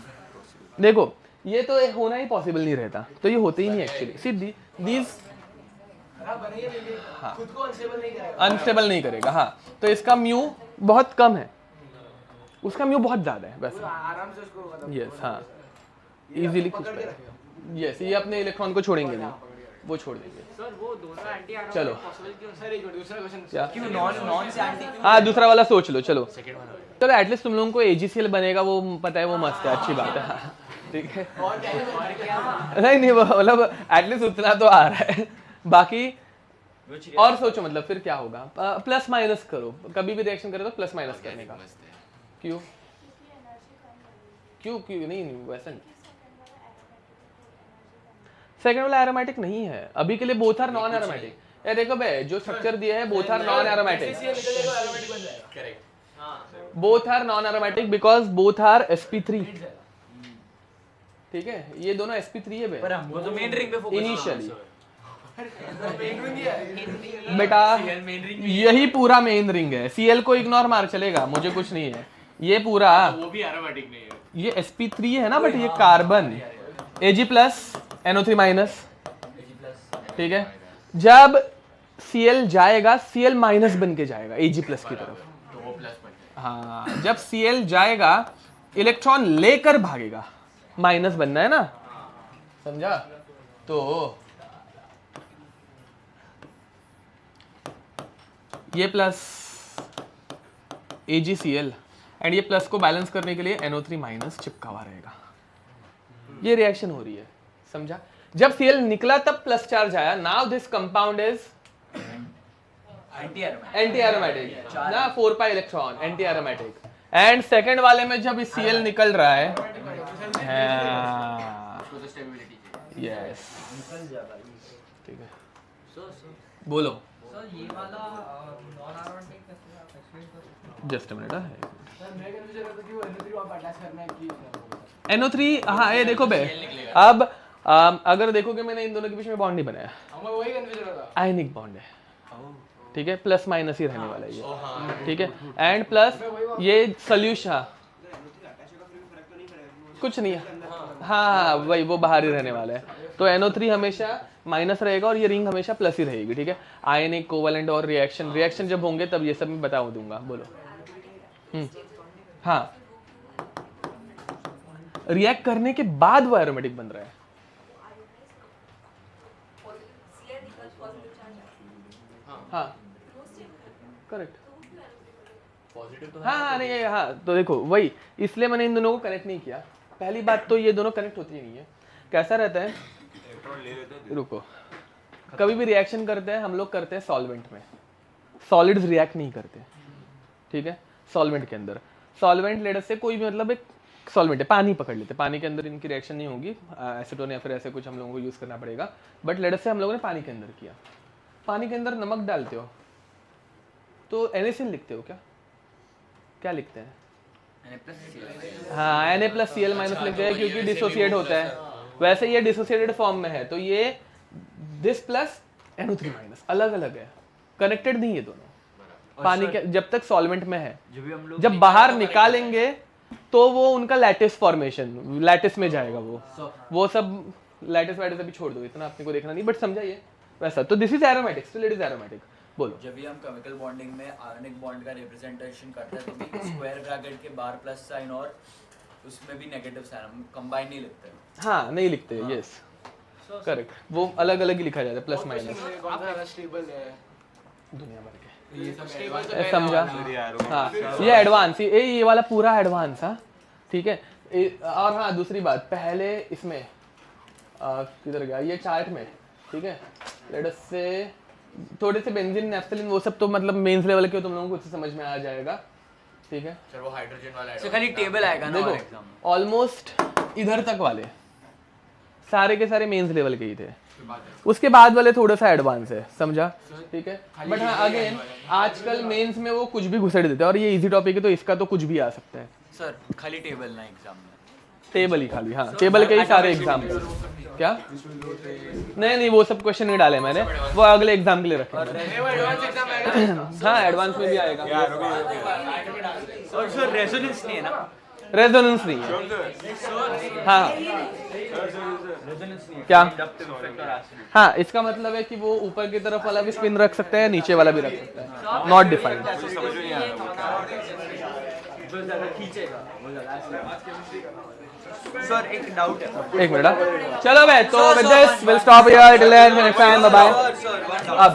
देखो, ये तो होना ही पॉसिबल नहीं रहता, तो ये होते ही नहीं एक्चुअली। सीधी दीज हाँ अनस्टेबल नहीं करेगा। हाँ तो इसका म्यू बहुत कम है, उसका म्यू बहुत ज़्यादा है वैसे। आराम से उसको यस हाँ इजीली खींच पाएगा। यस ये अपने इलेक्ट्रॉन को छोड़ेंगे नहीं, वो छोड़ देंगे। सर वो दोनों एंटी आर चलो पॉसिबल क्यों? सर एक मिनट, दूसरा क्वेश्चन क्या क्यों नॉन से एंटी क्यों? हाँ दूसरा वाला सोच लो। चलो चलो एटलीस्ट तुम लोगों को AgCl बनेगा वो पता है, वो मस्त है, अच्छी बात है। हाँ, ठीक है नहीं वो मतलब एटलीस्ट उतना तो आ रहा है। बाकी और सोचो मतलब फिर क्या होगा, प्लस माइनस करो, कभी भी रिएक्शन करे तो प्लस माइनस करने का। क्यों क्यों क्यों नहीं वैसा नहीं। सेकंड वाला एरोमेटिक नहीं है अभी के लिए, बोथ आर नॉन एरोमेटिक। यार देखो बे जो स्ट्रक्चर दिया है both are non aromatic, both are non aromatic because both are sp3। ठीक है ये दोनों sp3 है बे, पर हमको तो मेन रिंग पे फोकस इनिशियली बेटा यही पूरा मेन रिंग है। Cl को इग्नोर मार चलेगा, मुझे कुछ नहीं है। ये पूरा वो भी एरोमेटिक नहीं है। ये sp3 है ना, बट ये carbon Ag plus NO3 minus. ठीक है जब Cl जाएगा Cl माइनस बन के जाएगा Ag प्लस की तरफ। तो वो प्लस बन जाएगा। हाँ जब Cl जाएगा इलेक्ट्रॉन लेकर भागेगा, माइनस बनना है ना, समझा? तो ये प्लस AgCl एंड ये प्लस को बैलेंस करने के लिए NO3 माइनस चिपका हुआ रहेगा। ये रिएक्शन हो रही है, समझा? जब Cl निकला तब प्लस चार्ज आया। Now this compound is anti aromatic ना, 4 pi electron anti aromatic. And second वाले में जब इस Cl निकल रहा है यस ठीक है बोलो सर ये वाला नॉन एरोमेटिक कैसे आप एक्सप्लेन करो? Just a minute. सर मैं कंफ्यूज रहता कि वो NO3 वापस अटैच करना है कि NO3 हाँ ये देखो बे, अब अगर देखोगे मैंने इन दोनों के बीच में बॉन्ड नहीं बनाया, मैं वही कंफ्यूज रहता। आयनिक बॉन्ड है। ठीक है प्लस माइनस ही रहने वाला है ये। ठीक है एंड प्लस ये सोल्यूशन कुछ नहीं है। हाँ वही वो बाहर ही रहने वाला है। तो NO3 हमेशा माइनस रहेगा और ये रिंग हमेशा प्लस ही रहेगी। ठीक है आयनिक कोवेलेंट और रिएक्शन जब होंगे तब ये सब मैं बता दूंगा। बोलो हाँ रिएक्ट करने के बाद वो एरोमेटिक बन रहा है। हाँ करेक्ट हाँ नहीं हाँ तो देखो वही इसलिए मैंने इन दोनों को कनेक्ट नहीं किया। पहली बात तो ये दोनों कनेक्ट होती ही नहीं है। कैसा रहता है, रुको, कभी भी रिएक्शन करते हैं हम लोग करते हैं सॉल्वेंट में, सॉलिड्स रिएक्ट नहीं करते। ठीक है सॉल्वेंट के अंदर, सॉल्वेंट लेटर से कोई भी मतलब एक सॉल्वेंट है, पानी पकड़ लेते, पानी के अंदर इनकी रिएक्शन नहीं होगी, एसीटोन या फिर ऐसे कुछ हम लोगों को यूज़ करना पड़ेगा। बट लेटर से हम लोगों ने पानी के अंदर किया, पानी के अंदर नमक डालते हो तो NaCl लिखते हो क्या, क्या लिखते हैं? हाँ Na+Cl- लिखते हैं क्योंकि डिसोसिएट होता है। वैसे ये डिसोसिएटेड फॉर्म में है तो ये दिस प्लस NO3- अलग अलग है, कनेक्टेड नहीं है दोनों। पानी के जब तक सॉल्वेंट में है, जब बाहर निकालेंगे तो वो उनका लैटिस फॉर्मेशन, लैटिस में जाएगा वो सब लैटिस वैटिस अभी छोड़ दो, इतना अपने को देखना नहीं, बट समझा ये वैसा। तो this is aromatic, still it is aromatic. बोलो जब भी हम केमिकल बॉन्डिंग में आयनिक बॉन्ड का रिप्रेजेंटेशन करते हैं तो भी स्क्वायर ब्रैकेट के बाहर प्लस साइन और उसमें भी नेगेटिव साइन हम कंबाइन नहीं लिखते हैं। हाँ नहीं लिखते, यस करेक्ट, वो अलग अलग ही लिखा जाता है प्लस माइनस स्टेबल है दुनिया भर के, ये सब स्टेबल है। समझा? हाँ ये एडवांस, ये वाला पूरा एडवांस। हाँ ठीक है और हाँ दूसरी बात, पहले इसमें किधर गया ये चार्ट में, ठीक है लेट अस से थोड़े से बेंजीन नैफ्थलीन वो सब तो मतलब मेंस लेवल के तुम लोगों को उससे समझ में आ जाएगा। ठीक है सर वो हाइड्रोजन वाला तो खाली टेबल आएगा ना और देखो ऑलमोस्ट इधर तक वाले सारे के सारे मेंस लेवल के ही थे, उसके बाद वाले थोड़ा सा एडवांस है, समझा? ठीक है बट हाँ अगेन आजकल मेंस में वो कुछ भी घुसेड़ देते हैं और ये इजी टॉपिक है तो इसका तो कुछ भी आ सकता है। सर खाली टेबल ना एग्जाम में, टेबल ही खाली, हाँ टेबल के ही सारे एग्जाम क्या नहीं वो सब क्वेश्चन नहीं डाले मैंने, वो अगले एग्जाम के लिए रखे। हाँ एडवांस में भी आएगा। और सर रेजोनेंस नहीं है ना? रेजोनेंस नहीं है। हाँ क्या? हाँ, इसका मतलब है कि वो ऊपर की तरफ वाला भी स्पिन रख सकते हैं, नीचे वाला भी रख सकते हैं, नॉट डिफाइंड। समझ में नहीं आ रहा सर एक डाउट है एक मिनट, चलो भाई, तो with this will stop here till then, next time, bye bye. अब